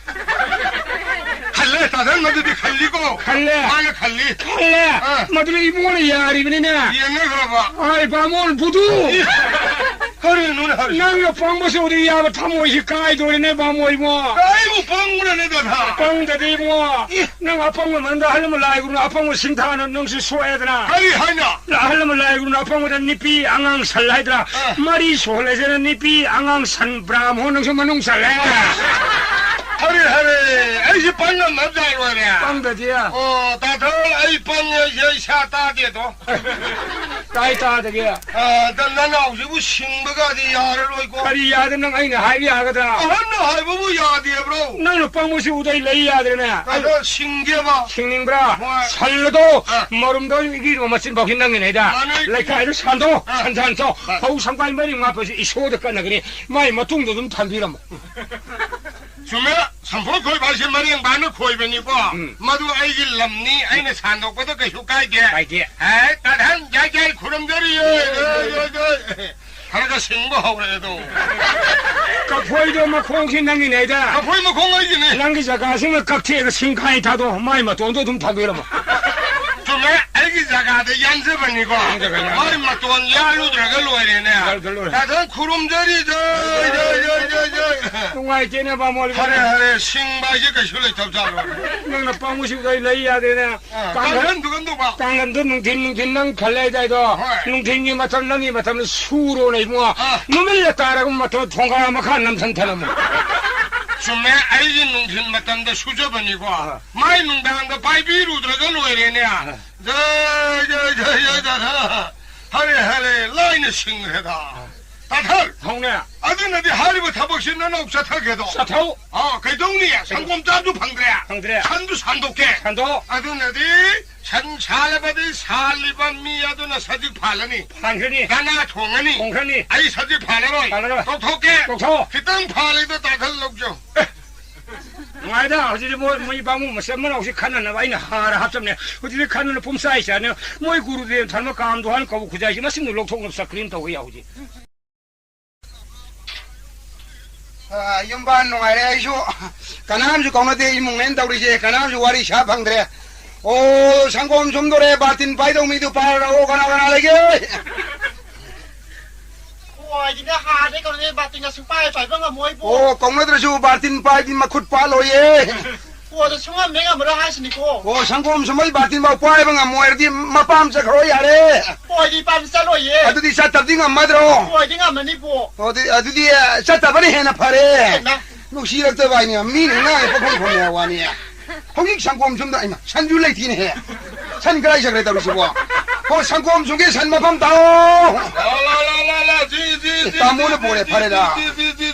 [SPEAKER 3] 칼레 다들 너들이 칼리고
[SPEAKER 4] 칼레
[SPEAKER 3] 아니 칼리
[SPEAKER 4] 칼레 마들이 이번에 야리버니네
[SPEAKER 3] 얘네 그러봐
[SPEAKER 4] 아이 바몬 부두
[SPEAKER 3] 허리 눈에 허리
[SPEAKER 4] 나가 방모시 어디 야바 타모시 까이도리네 바모이 뭐
[SPEAKER 3] 아이고 방문에 내가 다
[SPEAKER 4] 방다디 뭐 내가 아빠가 만다 하려면 라이그로 아빠가 신타하는 능시 소해드나
[SPEAKER 3] 아니 하냐
[SPEAKER 4] 나 하려면 라이그로 아빠가 니피 앙앙 살라이드라 말이 소래서는 니피 앙앙 산 브라모 능시 만웅 살래
[SPEAKER 3] 허리 아이씨 방금 남자로 하냐
[SPEAKER 4] 방다디야
[SPEAKER 3] 다들 아이 방에 여샤 따대도
[SPEAKER 4] 까이따다게
[SPEAKER 3] 나는 아우지부 싱버가디 야를 로이고
[SPEAKER 4] 아리 야드는 아이네 하이비 하거든
[SPEAKER 3] 한나 하이부부 야디에 브로
[SPEAKER 4] 나는 방모시 우다이 레이 야드네
[SPEAKER 3] 나도 싱게봐
[SPEAKER 4] 싱닝브라 살려도 머름도 이기 마친 버킨당이 내다 레카이를 산도 산산소 허우 상관이 머리 앞에서 이 소득 끝나그니 마이 마퉁도 좀 탄비라 뭐
[SPEAKER 3] 주메 선포 거의 발신 말이 많은 코이변이고 마두 아이길 남니 아이네 산독보다 그 효과이게
[SPEAKER 4] 까이게
[SPEAKER 3] 에이 따단 야야이 구름들이요 하나가 생보하고 그래도
[SPEAKER 4] 까포이도 막 공신당이 내다
[SPEAKER 3] 보이 뭐 공화이기네
[SPEAKER 4] 랑기자 가슴을 깍지에가 신칸이 타도 마이 마 돈도 좀 타비라 뭐
[SPEAKER 3] 주메 알기 자가도 연습은이고 마이 마 돈 야루들어가 로이네 따단 구름들이
[SPEAKER 4] 뚱아이 쟤네 봐 머리
[SPEAKER 3] 하래 싱바지 그 술래 잡자로
[SPEAKER 4] 너는 빠무시고 레이야 되네
[SPEAKER 3] 깡은 누군도 봐
[SPEAKER 4] 깡간도 능tin능 갈래자이도 능tin이 마탐 능이 마탐 수로네 뭐 누밀려 따라고 마탐 통가 막한 남산타는 뭐
[SPEAKER 3] 주메 알기 농신 맞단다 수저번이고 마이 농당한가 바이비로 들어가 로이래냐 하래 라인에 싱해다 다탈
[SPEAKER 4] 형네
[SPEAKER 3] 아들나디 하리부 타복신 나는 없사타게도
[SPEAKER 4] 사타오
[SPEAKER 3] 그 동네야 상검자도 방드래야
[SPEAKER 4] 방드래
[SPEAKER 3] 산도 산독해
[SPEAKER 4] 산도
[SPEAKER 3] 아들나디 산 살바디 살리반 미야도나 사직 팔라니
[SPEAKER 4] 판현이
[SPEAKER 3] 가나 통하니
[SPEAKER 4] 공현이
[SPEAKER 3] 아이 사직 팔라로 똑똑해
[SPEAKER 4] 똑똑
[SPEAKER 3] 그땅 팔리도 다탈 녹죠
[SPEAKER 4] 아니다 어디를 뭐이 방문 뭐 쌤만 혹시 칸나 와이나 하라 합점네 어디를 칸나 봄사이잖아 뭐이 구루데 잘못 감도 하는 거고 구자시 마신 녹통 없어 그림도 왜야 오지
[SPEAKER 2] yumban no ngare isu kanam ju kono de imung nen tawri je kanam ju wari sha phangdre o sangom somdore batin paidong mi du para o kana lege
[SPEAKER 1] ôi chị đã hà đấy còn bà tình là súng bay phải vâng là mối bố
[SPEAKER 2] o kono de ju batin paidin ma khut pa lo ye
[SPEAKER 1] ôi tôi xuống mấy ngày mà nó hai xin cô
[SPEAKER 2] o sangom somai batin ma pai bang moer di mapam sa khro yare
[SPEAKER 1] ôi đi bàn xa rồi ye
[SPEAKER 2] adu di sa tabding amadro
[SPEAKER 1] ôi đi ngắm đi bố
[SPEAKER 2] o di adu di sa tabani hena phare
[SPEAKER 1] na
[SPEAKER 2] no si rak ta bai ni mi ni na pa khon khon ya wa ni hongik sangom somda ai ma san ju lai thi ne he san krai sa krai ta ru bo ho sangom sung ge san mapam tao
[SPEAKER 3] la 지
[SPEAKER 2] tamu na pore phare da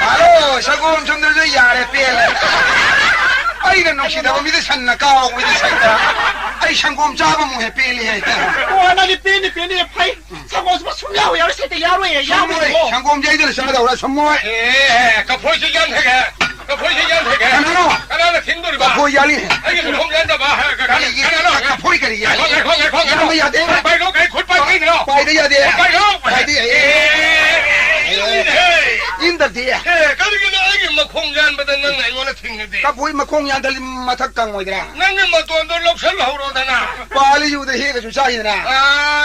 [SPEAKER 2] 알로 사고 좀 들려 야래 빼래 아이가 놈시다 미드 산나 까오 미드 산다 아이 상곰 잡아 뭐해 빼래
[SPEAKER 1] 와 나니 빼니 파이 사고 좀 숨야오 야로 세대 야로에 야로
[SPEAKER 2] 상곰 자이들 사다 오라 선모
[SPEAKER 3] 그 보시지 않게 그 보시지 않게
[SPEAKER 2] 하나로
[SPEAKER 3] 하나는 흰돌이 봐
[SPEAKER 2] 보 야리
[SPEAKER 3] 아이게 공연다 봐
[SPEAKER 2] 하나로 포리까지 야
[SPEAKER 3] 광
[SPEAKER 2] 야 돼
[SPEAKER 3] 빨리 가 골빨 들어
[SPEAKER 2] 빨리 해야 돼
[SPEAKER 3] 빨리 가
[SPEAKER 2] 빨리 인덕디
[SPEAKER 3] 가르기는 아이게 뭐 공연 받은 난 이거는 튕는데
[SPEAKER 2] 까 보이 마 공이 안 달리 마탁강 뭐이더라
[SPEAKER 3] nangi matuan lok sel hauro dana
[SPEAKER 2] 빨리 주도 해가 좀 사이나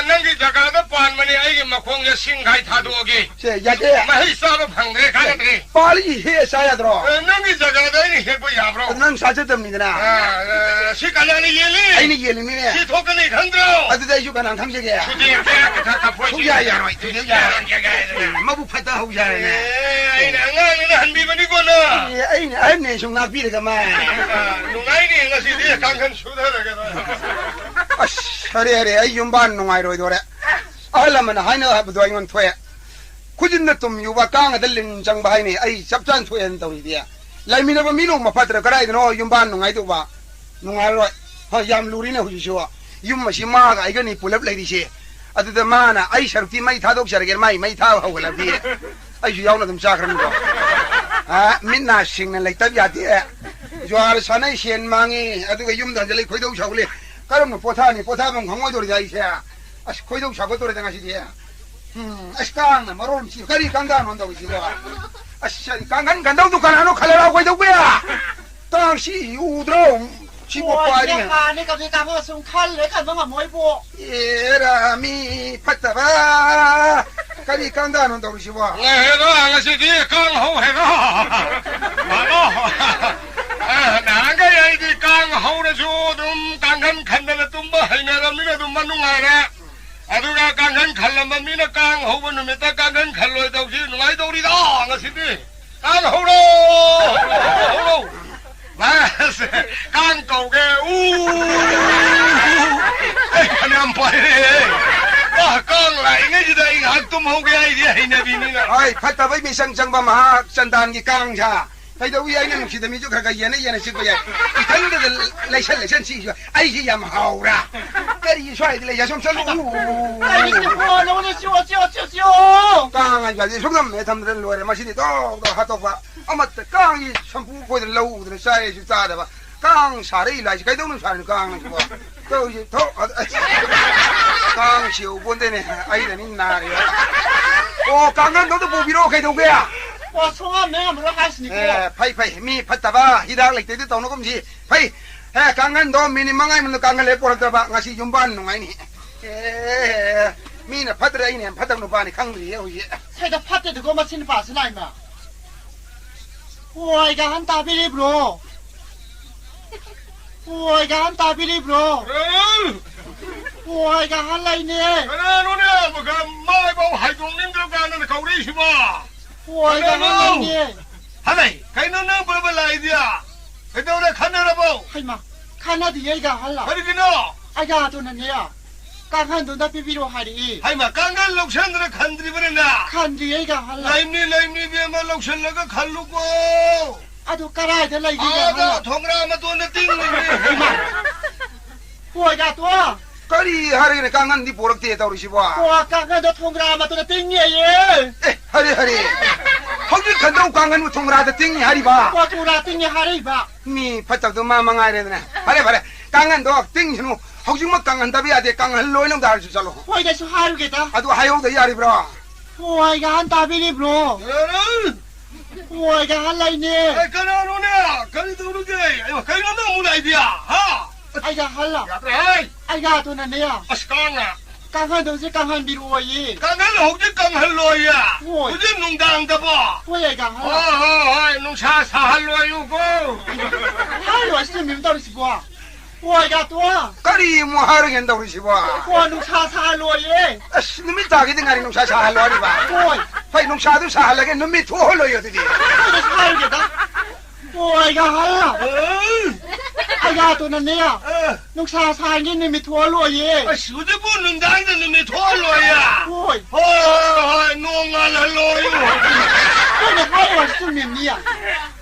[SPEAKER 3] nangi jaga da pan mani ai ma khong ya sing khai tha do gi
[SPEAKER 2] 제 야게
[SPEAKER 3] ma hi sa ba phang de ka de
[SPEAKER 2] 빨리 해 사야 들어
[SPEAKER 3] nangi jaga da ni he ko ya bro
[SPEAKER 2] 난 사졌답니다
[SPEAKER 3] si kana ni yeli
[SPEAKER 2] 아이니 예림이네
[SPEAKER 3] si thok ni khang dro
[SPEAKER 2] 아드다 유가난 탐색에
[SPEAKER 3] di ka ka phoi
[SPEAKER 2] 후야 야로 두야 마부 파다 후야네
[SPEAKER 3] ai na nga ni han bi mani ko na
[SPEAKER 2] 아이니 아이네 송나 비르가 마
[SPEAKER 3] nu ngai ni nga si de kang khan su da ga da
[SPEAKER 2] 아레 아이 윤반 농아이로 이도래 알라만 하이나 하부도 이건 토에 ku진na tum yuba kanga dalin jang bahai ni ai sabtan thuen to dia lai mina ba milo ma patra karai no yumban no ngai to ba no ngai ro ha yam luri na hu sho yum ma shi ma ga ai ga ni pulap lai di she adu da mana ai sharti mai tha dok shar ger mai tha ho la bi ai ju yaw na dum sakran ko ha minna sing na lai tab ya ti jwar sanai shen mangi adu ga yum da lai khoi do chau le karam no potha bang khongoi do jai she as khoi do chau do re dang si dia 아시깡나 마롤 치 가리 강간 온다고 지가 아시 강간 간다고 두칸 하노 칼라라고 해도 뭐야 당시 우드로 15 빠지.
[SPEAKER 1] 가네 가게 가고 숨칼래 가면 뭐이보.
[SPEAKER 2] 예라미 팠다봐. 까리 깡다는 도 시와.
[SPEAKER 3] 해가 아가씨디 깡호해가 말로 나가 야이디 깡호를 줘좀 깡한 칸다가 좀 해내가 미나도 만능하네 아두가 깡한 칼라만 미나 깡호는 놈에다 깡한 칼로에 덕시 누가이도 우리다 아가씨디 깡호로 맞아 깡고게 그냥 빨리 깡 라이네지다 이 학도 먹게 아이디야 이네비니나
[SPEAKER 2] 아이 팠다봐 미상장바 마하 전단기 깡자. 그래도 우리 아이는 시대미 좀 가가 얘네 싶어야. 이 단들을 레션 시죠. 아이지 얌 하오라. 까리 슈아이들 야som 살로.
[SPEAKER 1] 아이 뭐 너는 쥐어.
[SPEAKER 2] 깡한 가지 속담 매탐들 로에 마시니 또 하도봐. 아마트 깡이 샴푸 고들 러우들 사이 주다다 봐. 깡 사레이 라지 가이도는 사는 깡은 뭐. 또 이제 더 깡 시오본데네 아이들이 나리야. 오 깡은 너도 보비로 가이도 거야.
[SPEAKER 1] 와 송아 내가 뭐라 하시니까.
[SPEAKER 2] 에 파이 미 팠다봐 히닥 렉때도 떠노 검지. 파이 에 깡은 너 미니 망아이면 깡을 내 보라다봐. ngasi 윤반 농아이니. 에 미나 파드라이네 파닥노 바니 강리에 오예.
[SPEAKER 1] 살다 팥대 두고 마치는 바스나 임마. 와 이거 한 따비리 브로. 와 이거 한 따비리 브로. 와 이거 한 라이네.
[SPEAKER 3] 그래 너네 뭐가 마이보 하이동님들 가는 거우리 시바
[SPEAKER 1] 와 이거 한 라이네.
[SPEAKER 3] 하나이 가이너는 버벌 아이디야 그때우리 카메라보
[SPEAKER 1] 하이마 카나디 얘가 할라.
[SPEAKER 3] 그러기노
[SPEAKER 1] 아이가 도나네야. 깡한 돈다 비비로 하리.
[SPEAKER 3] 하이마 깡갈 록션들을 간드리버렸나
[SPEAKER 1] 칸디 얘가 할라.
[SPEAKER 3] 라임니 비에만 록션러가 갈르고
[SPEAKER 1] 아도 깔아야 될라 이게
[SPEAKER 3] 아가
[SPEAKER 1] 할라.
[SPEAKER 3] 동그라마 돈을 띵니
[SPEAKER 1] 와 이거 또.
[SPEAKER 2] 까리 하르기네 깡한 니 보락대다 우리 시와.
[SPEAKER 1] 와 깡한 너 통그라마 또 땡이에.
[SPEAKER 2] 에 하리. 거기 간다고 깡한 뭐 통라다 띵이 하리봐.
[SPEAKER 1] 와 도라 땡이 하리 봐.
[SPEAKER 2] 미 파짝도 마망아이래네. 하래. 깡한 도 띵이노. 혹시 뭐 깡한 답이야 돼 깡한 로이는 다 알수 살로.
[SPEAKER 1] 와 이거 하루게다.
[SPEAKER 2] 아도 하요도 야리브라.
[SPEAKER 1] 와 이거 한 따비리 브로.
[SPEAKER 3] 그래는
[SPEAKER 1] 와 이거 한 라이네.
[SPEAKER 3] 그래 너네 그래도 그러게 가이너는 문 아이디야 하
[SPEAKER 1] 아이가 할라.
[SPEAKER 3] 야트라이
[SPEAKER 1] 아이가 도나네야.
[SPEAKER 3] 아스깡아
[SPEAKER 1] 깡한 돈세 깡한 비로워이.
[SPEAKER 3] 깡할 혹시 깡할로야
[SPEAKER 1] 오.
[SPEAKER 3] 그지 농당다 봐
[SPEAKER 1] 와 이거 할라.
[SPEAKER 3] 농사 사할로유고
[SPEAKER 1] 하루 왔으면 민다리시 봐. 와 이거 또.
[SPEAKER 2] 까리 뭐 하르겐다 우리 시와.
[SPEAKER 1] 와 농사 사로이.
[SPEAKER 2] 놈이 다게 등가리 농사 사할로 하리봐.
[SPEAKER 1] 와
[SPEAKER 2] 파이 농사도 사할라게 놈이 토홀로요 드디.
[SPEAKER 1] 이거 하루게다. 와 이거 할라. 아이가 도나네야. 농사 사기 님이 도와로이.
[SPEAKER 3] 수제부 농당다 놈이 토할로야
[SPEAKER 1] 와
[SPEAKER 3] 농할로유
[SPEAKER 1] 근데 하루 왔으면 민이야.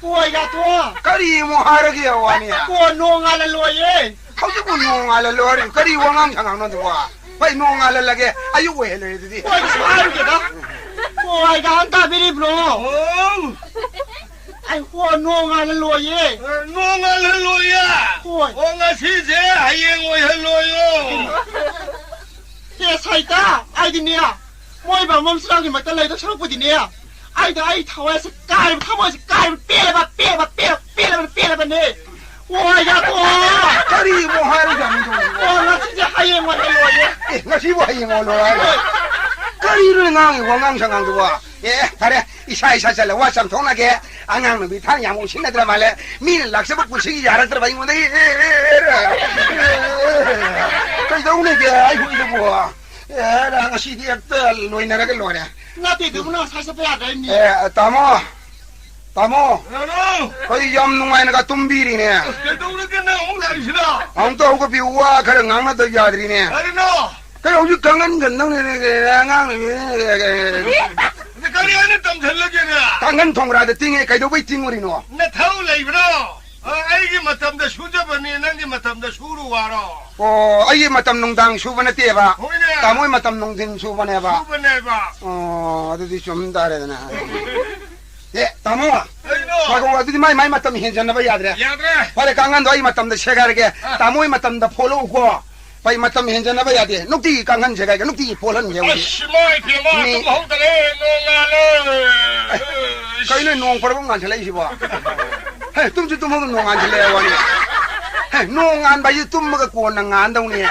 [SPEAKER 1] 와 이거 또.
[SPEAKER 2] 까리 뭐 하르게야 와니야.
[SPEAKER 1] 와 농알로이.
[SPEAKER 2] 하우지 뭐 농알로 하리. 까리 왕왕 상황는데 와. 파이 농알라게 아유 왜 해래 드디.
[SPEAKER 1] 와 이거 하루게다. 와 이거 한 따비리 브로. 아이 와 농알로이.
[SPEAKER 3] 농할로야
[SPEAKER 1] 와
[SPEAKER 3] 옹아 시세 하이행오 헬로요
[SPEAKER 1] 야 사이다 아이디네야. 뭐이봐 몸쓰라기 막 달라이도 처음부디네야. 아이도 아이 타와에서 깔 타모에서 깔 빼라네. 와 이거 또.
[SPEAKER 2] 까리 뭐 하르게 안 돼.
[SPEAKER 1] 와나 진짜 하이에 뭐 헬로이.
[SPEAKER 2] nga si wa yin lo ai kari ru ngang wa ngang sang ngang wa ye pare isa sala wa sam thong na ke angang no bi than yang mo shin na tra ma le mi lak sa bu si ya ra tra ba yin de kai dong ne ke ai hu de bo ra nga si di at lo ina ra ke lo ne
[SPEAKER 1] 나 때문에 사서 빼야 되니.
[SPEAKER 2] tamo tamo
[SPEAKER 3] 나노
[SPEAKER 2] koi yam nu ngai na ka tum bi ri ne
[SPEAKER 3] 그래도 그렇게 나 옹달이시다
[SPEAKER 2] ang to ko bi wa ka ngang na to ya ri ne
[SPEAKER 3] 아리노
[SPEAKER 2] cái ông chứ căng ngân gần đâu này ngang
[SPEAKER 3] 근데 가리 안에 땀 잘나게나
[SPEAKER 2] căng ngân thòng ra để tiếng cái đâu biết tiếng gì nữa
[SPEAKER 3] 나 타올라 이브로 아이기 맞담다 수저번에 난게 맞담다 수루 와로
[SPEAKER 2] ấy mà tầm nông đàng su bên kia ba
[SPEAKER 3] 호이네
[SPEAKER 2] ta mới mà tầm nông dân su bên ba
[SPEAKER 3] 수번에 봐
[SPEAKER 2] tôi đi chấm ta đây nè ta mua
[SPEAKER 3] 아이노
[SPEAKER 2] mà còn tôi mai mà tầm hiện chân nó bây giờ đấy
[SPEAKER 3] 야드라
[SPEAKER 2] phải căng ngân đó mà tầm để xe cái ta mới mà tầm để polo qua phải mà tầm hiện chân nó bây giờ đấy lúc đi căng ngân xe cái lúc đi polo nhiều
[SPEAKER 3] 아씨마이 비마 좀 홍달에 농가래
[SPEAKER 2] cái này nông phải không ngàn xe lấy gì ba hey tôi chứ tôi không nông ngàn xe lấy vậy 농안 바이 tum마가 고나 안다우니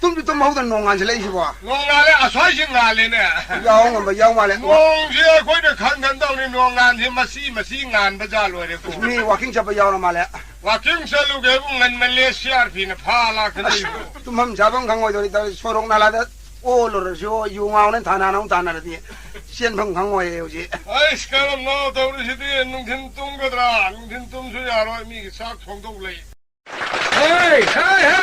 [SPEAKER 2] tum도 tum 하우다 농안 실 레이시고
[SPEAKER 3] 농안에 아사신 안래네
[SPEAKER 2] 야옹 야옹말레
[SPEAKER 3] 농지에 거기에 간간다우니 농안이 마시 안바자로래
[SPEAKER 2] 미 워킹 잡아 야옹 말레
[SPEAKER 3] 와킹 셀루게 웅은 말레이시아 피나 팔라 그리고
[SPEAKER 2] tum함 잡은 강고이도 소롱 날라다 올로르쇼 유마오는 다나나운 다나르디 시엔펑 강고에 오지
[SPEAKER 3] 아이스 그럼 너 더우시디 농tin 뚱거더라 농tin 뚱수야로 미싹 총독래 헤이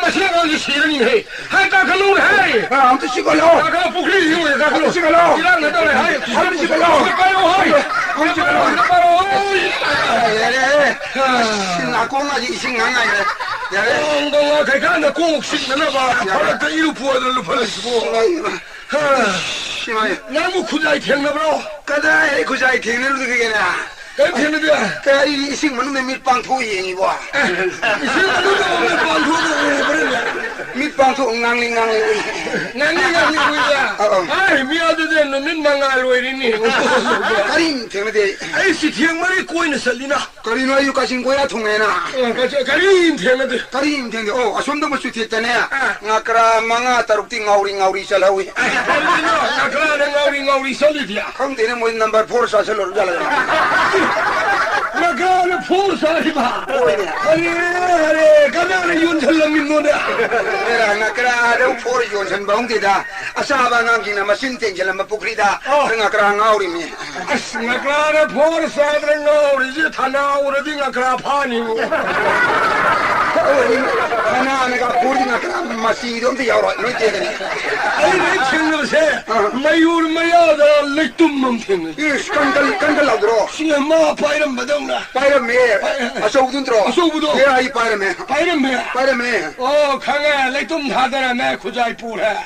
[SPEAKER 3] 마시가 시르니 헤이 하이까 칼로 헤이
[SPEAKER 2] 아무튼 시골로
[SPEAKER 3] 아까 부크리 이거야 가로
[SPEAKER 2] 시골로
[SPEAKER 3] 이랑 나도래 헤이
[SPEAKER 2] 하루 시골로
[SPEAKER 3] 가요 헤이
[SPEAKER 2] 하루 시골로
[SPEAKER 3] 가로
[SPEAKER 2] 예래 신나 공아지 신강아야 예래
[SPEAKER 3] 엉덩아 대간다 공옥식 나나봐 바닥에 이루 부어들로 벌리시고
[SPEAKER 2] 심하게
[SPEAKER 3] 나무 구자이 팽나브로
[SPEAKER 2] 까다이 구자이 탱내로도 그게나
[SPEAKER 3] 팽나브야
[SPEAKER 2] 이 식문은 밑방 토이행이고 밑방 토 낭링낭리
[SPEAKER 3] 나니야 아이 미아드데 놈인 망알로이니
[SPEAKER 2] 가림 탱내대
[SPEAKER 3] 아이씨 탱머리 꼬이는 살리나
[SPEAKER 2] 가림아 유가신 고야 통해나
[SPEAKER 3] 가림 탱나데
[SPEAKER 2] 가림 탱내 아솜도 못 수티했다네 나그라 망아 따룩띠 ngauri 살하위
[SPEAKER 3] 나그라는 살리디야
[SPEAKER 2] 강대는 뭐 넘버 4 사슬로 잘라
[SPEAKER 3] 나가는 포사리바 아니 가면은 윤철랑님 노래
[SPEAKER 2] 내가 나그라도 포르 요선 봉대다 아사바가 기나마 신땡절마 부크리다 나그라 ngauri
[SPEAKER 3] 나가는 포사들은 우리 타나오르디 나그라 파니고
[SPEAKER 2] 하나 내가 포르디나 그람 마시도 엄청 여러 이렇게
[SPEAKER 3] 아니 내 친구세 마유르 마야다 렉tum만 팽
[SPEAKER 2] 이 깐갈 나들어
[SPEAKER 3] 신마 파이름 받았나
[SPEAKER 2] 파이름에 아소우든 들어
[SPEAKER 3] 아소우든
[SPEAKER 2] 이 파이름에
[SPEAKER 3] 파이름에 강에 렉tum 하더라 내 구자이 뿌래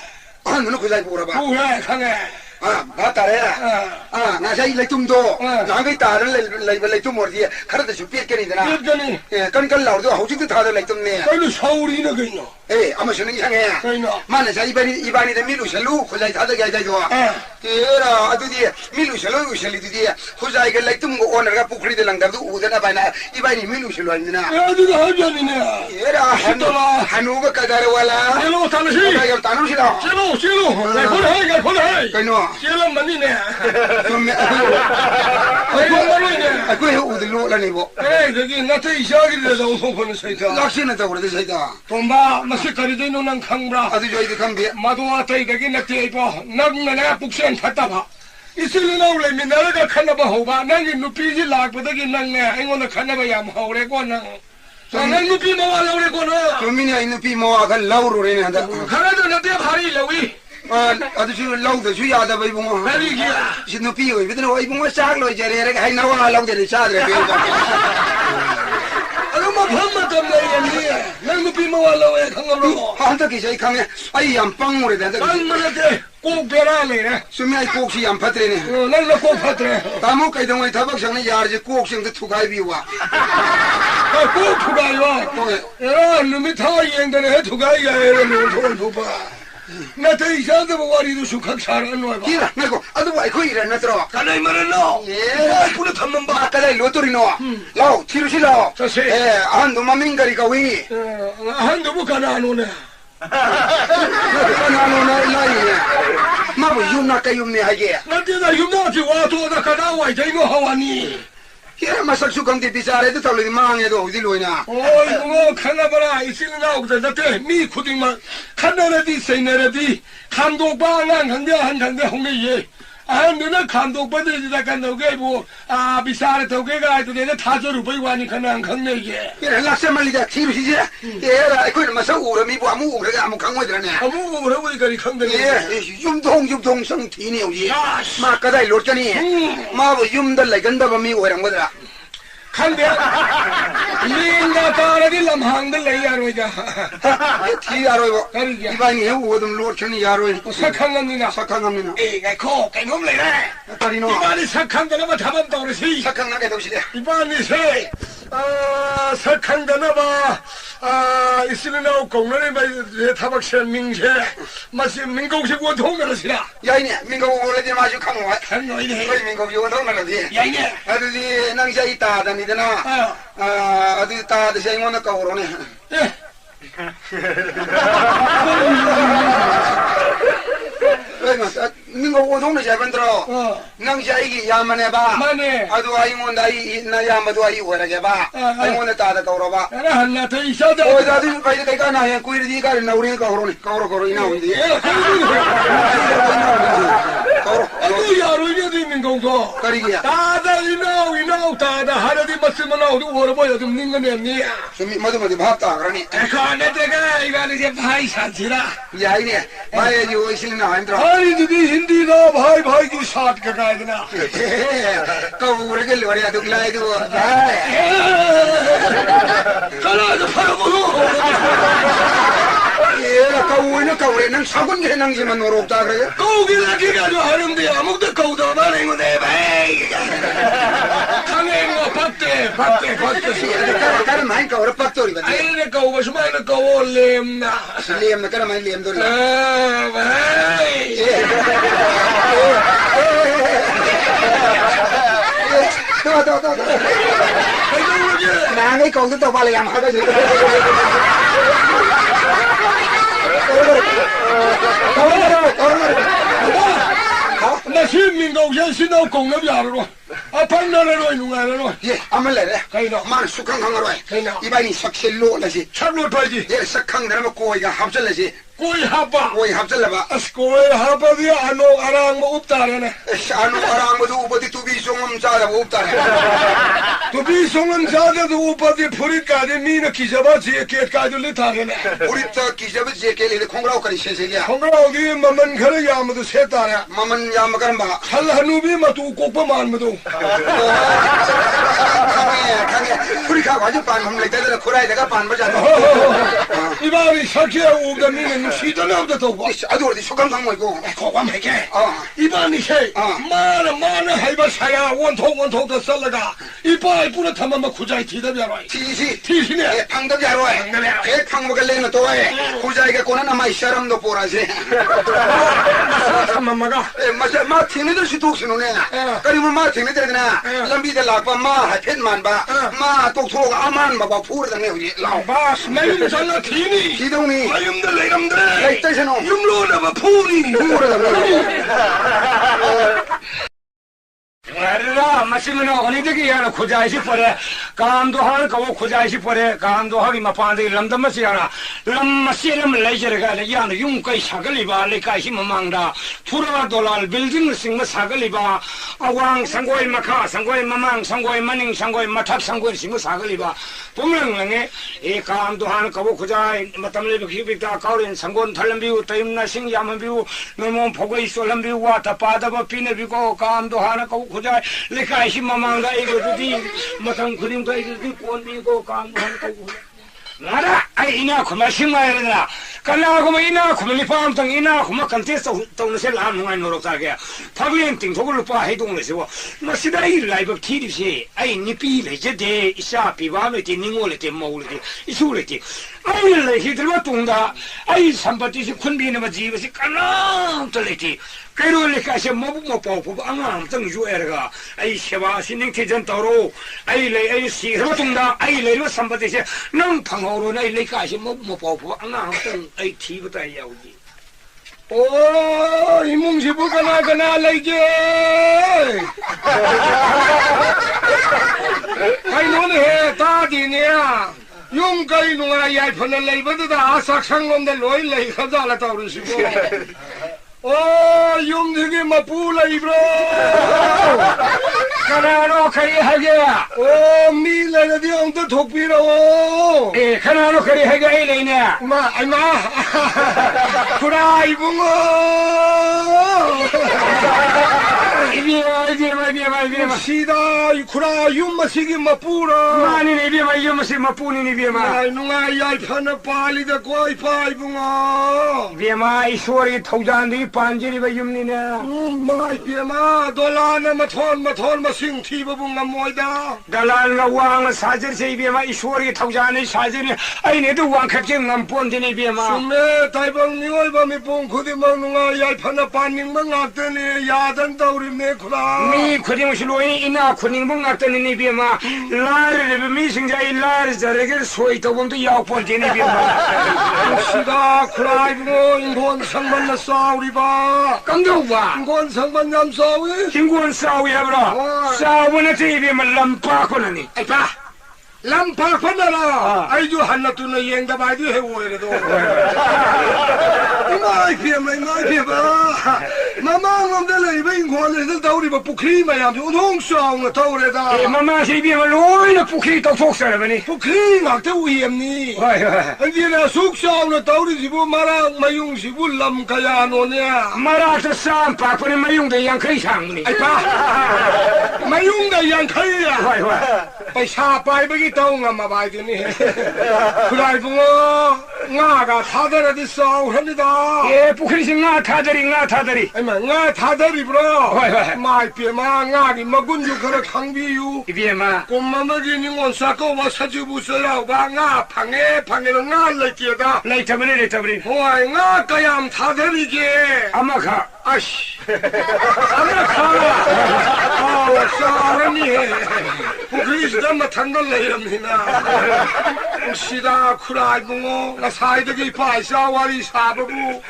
[SPEAKER 2] 너는 그자이 보라봐
[SPEAKER 3] 뿌래 강에
[SPEAKER 2] 맞다래 나사 이 렉tum도 나가 다른 렉tum 어디 가르쳐 줄게 되나
[SPEAKER 3] 그러더니
[SPEAKER 2] 깐갈 나오도 호직도 다들 렉tum네
[SPEAKER 3] 아니 서울이나 그냥
[SPEAKER 2] 아마 저는 이상해 만나서 이반이 된 밀루셜루 그자이 다들 가자고 era adudi milu shalo ushali dudi khuza igal like tum go oner pukri de langda du udana baina ibani milu shalo andina
[SPEAKER 3] adu hajani ne
[SPEAKER 2] era hanu ga kadar wala
[SPEAKER 3] chelo tanshi
[SPEAKER 2] ga tanu shilo
[SPEAKER 3] chelo ga khol hai
[SPEAKER 2] kaino
[SPEAKER 3] chelo mani ne
[SPEAKER 2] tumme akoi udlu la nibo
[SPEAKER 3] dagi nate ishagi de do phon saita
[SPEAKER 2] lakshina ta urde saita
[SPEAKER 3] tomba masikari de no nang khangbra
[SPEAKER 2] adu joi de khambe
[SPEAKER 3] madwa tai dagi nate ibo nang na puksen fataba isilina ule minaraga khanaba hoba nangi nupi ji lakbadagi nang ne aingona khanaba yam hore ko nang nang nupi ma wala ore ko no
[SPEAKER 2] tumini ai nupi mo aga lauro re ne handa
[SPEAKER 3] khana nate bhari lawi
[SPEAKER 2] adu chu lau de chu ya da bai bungo
[SPEAKER 3] bari gi
[SPEAKER 2] si nupi oi bidno oi bungo sak lo jere re hai na wa lau de sa de be
[SPEAKER 3] alo ma phamma tam le yani nang nupi ma wala ore khangalo
[SPEAKER 2] hanta ki sai khange ai yam pang mo re da
[SPEAKER 3] ang manate 꼭 배라네.
[SPEAKER 2] 수미아이 꼭시 안 파트레네.
[SPEAKER 3] 날라 꼭 파트레.
[SPEAKER 2] 다모 가이동의 타박상에 야르지 꼭싱도 투가이비와.
[SPEAKER 3] 꼭 투가이와. 야, 놈이 다 이행되네. 투가이야. 놈 도봐. 나 대이사도 와리도 숙학 잘하는 거야.
[SPEAKER 2] 기라, 나고 아도 와이 거이래 나들어.
[SPEAKER 3] 가나이 말했노.
[SPEAKER 2] 예.
[SPEAKER 3] 불에 탐는 바.
[SPEAKER 2] 아까다이 로또리노. 라오 티루실라.
[SPEAKER 3] 자세.
[SPEAKER 2] 한 놈마민가리가 위.
[SPEAKER 3] 한 놈이 가나 안 오네.
[SPEAKER 2] 마부 윰나까 윰네 하게
[SPEAKER 3] 나한테나 윰나지 와도다 가나와 이거 하와니
[SPEAKER 2] 야 마삭수 강대 비자래도 달리 망해도 어디 로이나
[SPEAKER 3] 어이구 가나봐라 이슬나 오다 나한테 미 코딩만 카나라디 세나라디 감독방안 강대 한 강대 홍매예 누나 감독받으리다 간다고 뭐 비싸래 더게가 해도 내가 타조를 보이고 하니까 난 강내게
[SPEAKER 2] 야 락세 말리다 티루시지 얘라 이거 마사 우르미 뭐 아무 우르가 아무 강화들네
[SPEAKER 3] 아무 우르니까 강대네
[SPEAKER 2] 예 윰동 성티니 오지 마까다이 로쩌니 마부 윰들 레간다 범이 오랑 거더라
[SPEAKER 3] 강대 링가 따라디 람항들 레이야로이자
[SPEAKER 2] 티야로 이반이 오든 로쩌니 야로
[SPEAKER 3] sakangamnina
[SPEAKER 2] sakangамnina
[SPEAKER 3] 에이 코 깽엄 레네
[SPEAKER 2] 따리노
[SPEAKER 3] 이반이 sakang다나마 잡았다 그러시
[SPEAKER 2] sakang나게 도시대
[SPEAKER 3] 이반이 세 sakang다나마 이슬이나 공론에 내 타박시는 민세 마치 민국식 원통나라시라
[SPEAKER 2] 야이네 민국 원래지 마주 강호
[SPEAKER 3] 강호이네
[SPEAKER 2] 거의 민국 원통나라지
[SPEAKER 3] 야이네
[SPEAKER 2] 어디 낭자 있다 다니더나 어디 다 드셔 이모는 까오로네 민국 원통나 잘 만들어 낭자 이기 야만해 봐
[SPEAKER 3] 마네
[SPEAKER 2] 아도 아이몬 나 야마도 아이 오라게 봐 아이몬에 따다 까오로 봐
[SPEAKER 3] 한나 더 있어도
[SPEAKER 2] 어디 가이드 가이가 나해 꾸이르디 가르나 우리 까오로네 까오로 이나 온디
[SPEAKER 3] 아도 야로 이제 민국도
[SPEAKER 2] 까리기야
[SPEAKER 3] 다다 이나오 다다 하나디 맞으면 나오도 오르보여 좀 닝거네
[SPEAKER 2] 숨이 뭐도 밥다 그러니
[SPEAKER 3] 에코네 내가 이거는 이제 바이 산지라
[SPEAKER 2] 야이네 마야지 오이실나 안 들어
[SPEAKER 3] 아니 저기 힌디나 바이 की साथ का कायदना
[SPEAKER 2] कब उड़ के लोरिया दुखलाए तू
[SPEAKER 3] चला तो फरो बोलो
[SPEAKER 2] ये कौरे नंग सागुन के नंग जी मनो रोकता करे
[SPEAKER 3] कौगी लगी का जो हरम दे अमुक तो कौदा माने दे भाई खाने को पत्ते
[SPEAKER 2] कर माइन कौरे पत्तोरी बता
[SPEAKER 3] अरे कौ बस माने कौ लेमना
[SPEAKER 2] लेम न कर माइन लेम दो
[SPEAKER 3] भाई
[SPEAKER 2] तो नांगे कौन तो वाले हम हागा जी
[SPEAKER 3] नसीब मिंगो यसिनो कोंग यारो अपन नरो नुगारो
[SPEAKER 2] ये अमल रे
[SPEAKER 3] कइनो
[SPEAKER 2] मान सुखं खंगरो
[SPEAKER 3] कइनो
[SPEAKER 2] इबानी सक्सेलो लसी
[SPEAKER 3] छलो टोजी
[SPEAKER 2] ये सक्खंग नरमा कोइगा हबचल लसी
[SPEAKER 3] कोई हापा
[SPEAKER 2] कोई हबचल लबा
[SPEAKER 3] अस कोई हापा दिया अनो अरांग में उपतारे ने
[SPEAKER 2] शानो अरांग में उपति तुबी सोंगम चादा उपतारे
[SPEAKER 3] तुबी सोंगम चादा तो उपति फुरी कादे मीन किजबा जे के काजु लिथारे ने
[SPEAKER 2] फुरी त किजबा जे के ले खोंगराव करी सेसे गया
[SPEAKER 3] खोंगराव दी ममन खरे याम तो सेतारे
[SPEAKER 2] ममन याम करबा
[SPEAKER 3] हल हनुबी मतु कोप मान मदु
[SPEAKER 2] खागे फुरी खा बाजू पान हम लेते तो खुराई देगा पान बजा
[SPEAKER 3] इबारी सखे उग मीन नुसीदना उद तो
[SPEAKER 2] अदोर दी सुखं खंग मोइको
[SPEAKER 3] खोवा मेके इबानी से मान हाइबा साया 원통 더 썰러가 이빨 뿌려 담아만 구자이 티더비야 티시네
[SPEAKER 2] 방도 야로 해 방목을 내는 또 해. 구자이가 고는 아마 이사람도 보라지.
[SPEAKER 3] 담아마가
[SPEAKER 2] 맞아 마 팅네들 시독시노네. 그리고 마 팅네들이나 람비들 라파 마 하펜만 봐. 마 똑토가 아만 봐 푸르다네 우리
[SPEAKER 3] 라바스 내림 살라 티니
[SPEAKER 2] 기동이
[SPEAKER 3] 아임들 레감들
[SPEAKER 2] 레이터셔노
[SPEAKER 3] 줌로나 봐 푸니 अरे मशीन होने देखिए यार खुजाइशी पड़े काम तो हर कहो खुजाइशी पड़े काम तो हर मपान दे लंदम मसी यार लम मशीन में ले जरेगा ले यार यूं कई सागली बा ले काशी ममांगदा थुरा दोलाल बिल्डिंग सिंग में सागली बा अवांग संगोई मखा संगोई ममांग संगोई मनिंग संगोई मठक संगोई सिंग सागली बा पुमलंग लंगे ए काम तो हर कहो खुजाई मतम ले बिखी बिता काउरिन संगोन थलंबिउ तइमना सिंग यामबिउ नमो फोगई सोलंबिउ वा तपादब पिने बिको काम तो हर कहो खुजाई लेकाइशी ममांगा एगो दुदी मतम खुदिम तो एगो कोन को काम हन को नारा आई इना खुमा सिमायरना कला खुमा इना खुमा लिपाम तंग इना खुमा कंटेस्ट तो नसे लाम नुंगाइ नोरक गे फगलेन तिंग थोगु लुपा हेदों लेसेबो मसिदा इ लाइब थिदिसे आई निपी लेजेदे इसा पिबा लेते निंगो लेते मौ लेते इसु लेते आई लेहिद्रबा तुंगा आई संपत्ति से खुनबिनबा जीवसे कनाम तो लेते कईरो लेकासे मबु मपाउ अंगाम तंग जुएरगा आई सेवा सिनिंग थिजन तौरो आई ले आई सिरबा तुंगा आई लेरो संपत्ति से नंग फंगौरो नै लेकासे मबु मपाउ अंगाम तंग आई थिबता याउजी ओ इमुंगसिबु कना लेगे कईनोने हे तादिनिया यूं कईनुआ याइफन लेबददा आसाखंगोंदे लोइ लेइ खजाला तौरुसिबो ओ यूं दिगे मपूला इब्रो कनारो खरी हगे ओ मीले नदी अंत ठोकपिरो ए कनारो खरी हगे ए लेने मा खुराई बुंगो
[SPEAKER 4] 이비마
[SPEAKER 3] 시다 이쿠라 윤마시기 마뿌라
[SPEAKER 4] 마니 이비마 이마시 마푸니 이비마
[SPEAKER 3] 누가 얄편의 빨리다 거의 파이붕아
[SPEAKER 4] 이비마 이소리 토잔디 반지리바 윰니네
[SPEAKER 3] 마이 비마 돌아나 마톤 마싱 티바붕아 모이다
[SPEAKER 4] 달란가 왕 사저세 이비마 이소리 토잔이 사저니 아이네도 왕캡증 남본데니 이비마
[SPEAKER 3] 숨에 다이방 미월밤이 봉쿠디 먹는가 얄편의 반닝만 악더니 야단다 우리 내쿠라
[SPEAKER 4] 미 쿠딩실로이 이나 쿠딩봉 낙더니 이비마 라르르 미싱자이 라르 저르게 소이토봉도 야본데니 이비마
[SPEAKER 3] 시다 쿠라이붕어 인권 상반나 싸우리바
[SPEAKER 4] 깜짝와
[SPEAKER 3] 인권 상반남 싸우이
[SPEAKER 4] 김구원 싸우야브라 싸우는 이비마 람파코나니 아이파
[SPEAKER 3] lampa panara aiju hanna tuna yengda baju he woire do mai pia ba mama ngomda lei bein khole da dauri ba pukri ma yam udong song taure da
[SPEAKER 4] mama si bi ma loi na pukri to sok sa bani
[SPEAKER 3] pukri ngak te uyem ni andi na suk song na tauri sibu mara mayung sibu lam kaya no ne
[SPEAKER 4] mara ta sam pa ko ni mayung de yang khai sang ni
[SPEAKER 3] ai pa mayung da yang khai ya pai sa pai ba tao ngam mà bài thế này, 그날 붕어 ng아가 타다리 싸우합니다.
[SPEAKER 4] 예, 부크리시 ng아 타다리.
[SPEAKER 3] 아마 ng아 타다리 브로. 마이 피마 ng아기 먹은주 그러 강비유.
[SPEAKER 4] 이비마.
[SPEAKER 3] 꼼마마기 닝원 사고 와 사주부서야 와 ng아 방에로 ng아 레기다.
[SPEAKER 4] 레이터브리.
[SPEAKER 3] 호이 ng아 까얌 타다리게.
[SPEAKER 4] 아마카.
[SPEAKER 3] 아씨. 아마카. 싸우니. 부크리시 담마 탄달래랍니다. 시다 쿠라이붕어 나 사이드기 파이사와리 사바부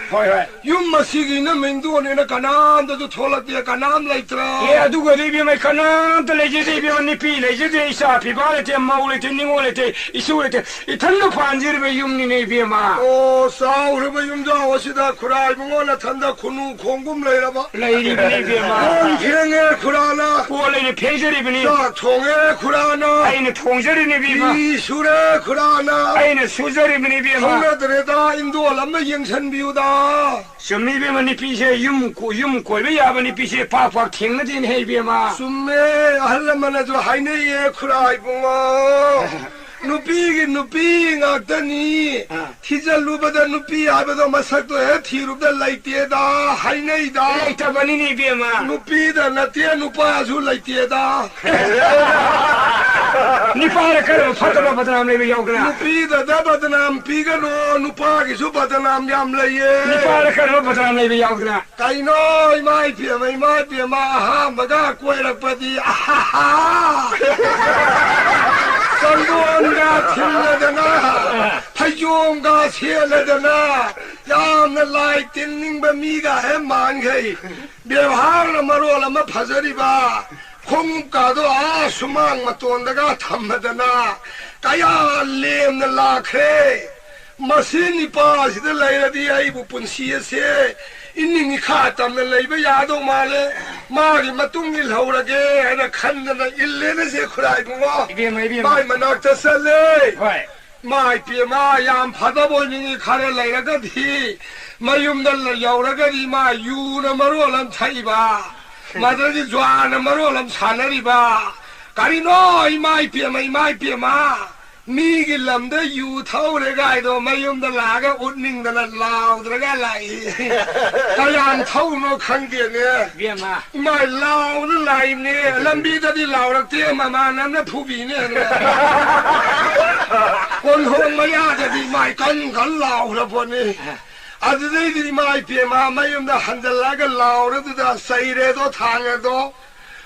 [SPEAKER 3] 윤마시기는 맹두원에나 가난도도 톨라디야 가난 라이트라
[SPEAKER 4] 예 누가 리비마 가난도 레지디 비마 니피 레지디 이사 비바레테 마울레테 닝올레테 이수레테 이 탄도 반지르베 윤니네 비마
[SPEAKER 3] 오 사우르베 윤자 오시다 쿠라이붕어 나 탄다 쿠누 공금 레이라바
[SPEAKER 4] 레이리비네 비마
[SPEAKER 3] 온평에 쿠라나
[SPEAKER 4] 오레네 페저리비니
[SPEAKER 3] 자 통에 쿠라나
[SPEAKER 4] 아이네 통저리네 비마
[SPEAKER 3] 이수레 쿠라나
[SPEAKER 4] 아이네 수저리비네 비마
[SPEAKER 3] 성나들에다 인도알람마 영천비우다
[SPEAKER 4] 점리비마 니피세 윤골베 야바니 피세 팍팍 팅나진 헤비마
[SPEAKER 3] 숨메 할라마나도 하이네예 쿠라이붕어 누피 ngakdani thijalubada nupi abado masakto he thirubda laitieda hainaida
[SPEAKER 4] laitabani ni bema
[SPEAKER 3] nupi da natia nupa azu laitieda
[SPEAKER 4] ni para kar fatana badnam le yogna
[SPEAKER 3] nupi da badnam pigano nupa ki su badnam yam laye
[SPEAKER 4] ni para kar badnam le yogna
[SPEAKER 3] kaino mai pia ma ha maga koirakpadi संगोंगा थिलदना फयोंगा छेलदना याम लाई तिनिंग बमीगा है मान गई व्यवहार मरोल म फजरिबा खोम कादो आ सुमांग मतोंदगा थमदना कया लेम न लाखे मसिनी पासिद लैरदी आइबु पुंसियसे इन्निंग खातम न लैबा यादो माले मागी मतुंग इलहौरगे हैना खंदना इल्लेना से खुराइबुंगो माई मनाक्ता सले माई पिमा याम फादाबोइनिंग खारे लैरगदी मयुमदल यौरगदी मा यूना मरोलम थाइबा मादरगी ज्वाना मरोलम सानरिबा कारिनो माई पिमा मीगी लमदे यू थौरेगाइदो मयुमदा लागा उन्निंगदना लाउद्रगा लाई कयान थौनो खंगेने
[SPEAKER 4] बेमा
[SPEAKER 3] माई लाउद लाइने लंबीददी लाउरक्ते ममानन फुबीने कोन हों मयाददी माई कन लाउरबोने अदुदैदी माई पेमा मयुमदा हंदलागा लाउरदुदा सैरेदो थांगदो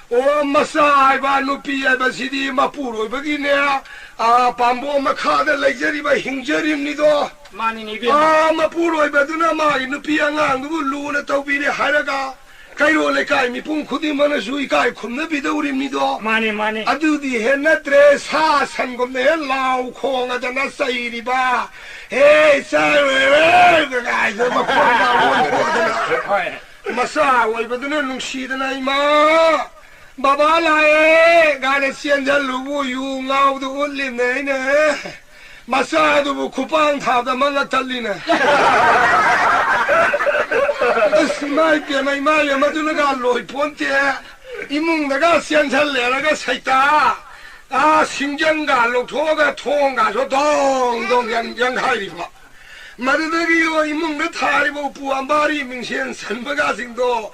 [SPEAKER 3] ओ मसाइबा नुपी आइबासिदी मपुरोइबगिने पाम्बो मखादा लैजरिबा हिंजरिमनिदो
[SPEAKER 4] मानिनि बेमा
[SPEAKER 3] मपुरोइबदुना मागी नुपी आंगांदुबु लुना तौबिरे हारगा काइरो लेकाइ मिपुं खुदिमना सुइकाइ खुमना बिदौरिमनिदो
[SPEAKER 4] माने
[SPEAKER 3] अदुदी हेनत्रे सा संगुमने लाउ खोंगदना सैरिबा हे सारे गाइस मखोंगा वोदना मसा ओइबदुना नुंसीदना इमा बाबा लाए गाने सियंजल लुबु यू ngaवदु उलिने ने मसादुबु खुपांग थाबदा मंगा तल्लिने अस्माइ के माइ मदुनगा लोइ पोंते 이몽내가 시안살래라가 사있다. 아, 신경가, 녹토가 통가서 동동 양하이리고. 마드덕이요, 이몽내 타리고 부안바리 명시엔 선버가싱도,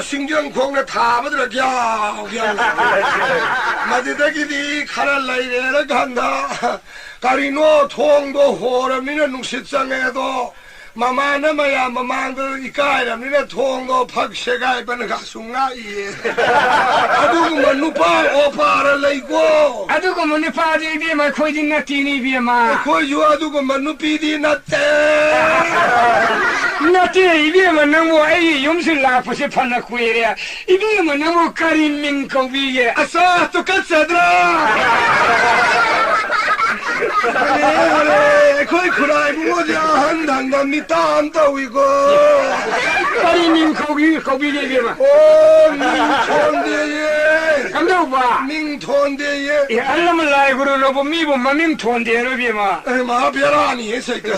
[SPEAKER 3] 신경콩내 타버들어, 갸. 마드덕이디 카랄라이레라 간다. 가리노 통도 호람이는 눅십장에도, 마마나마야 마망들 이까이랍니다. 통도 팍세가 이번에 가숭아 예. 아두구만 누파 오빠를 레이고.
[SPEAKER 4] 아두구만 누파지 비마 코이진 나티니 비마.
[SPEAKER 3] 코이주 아두구만 누피디 나떼.
[SPEAKER 4] 나티 이비마 너무 아이 용실 라프시 판나 쿠이레. 이비마 너무 까린 민코비에.
[SPEAKER 3] 아싸 똑같사드라. 그래 거의 그라이 부모자 한단다 미딴 따위고
[SPEAKER 4] 까린 민코비에 비마.
[SPEAKER 3] 오 민톤대예
[SPEAKER 4] 감독봐.
[SPEAKER 3] 민톤대예
[SPEAKER 4] 이 알람을 라이그로 너보 미보마 민톤대로 비마.
[SPEAKER 3] 마벼라니 새끼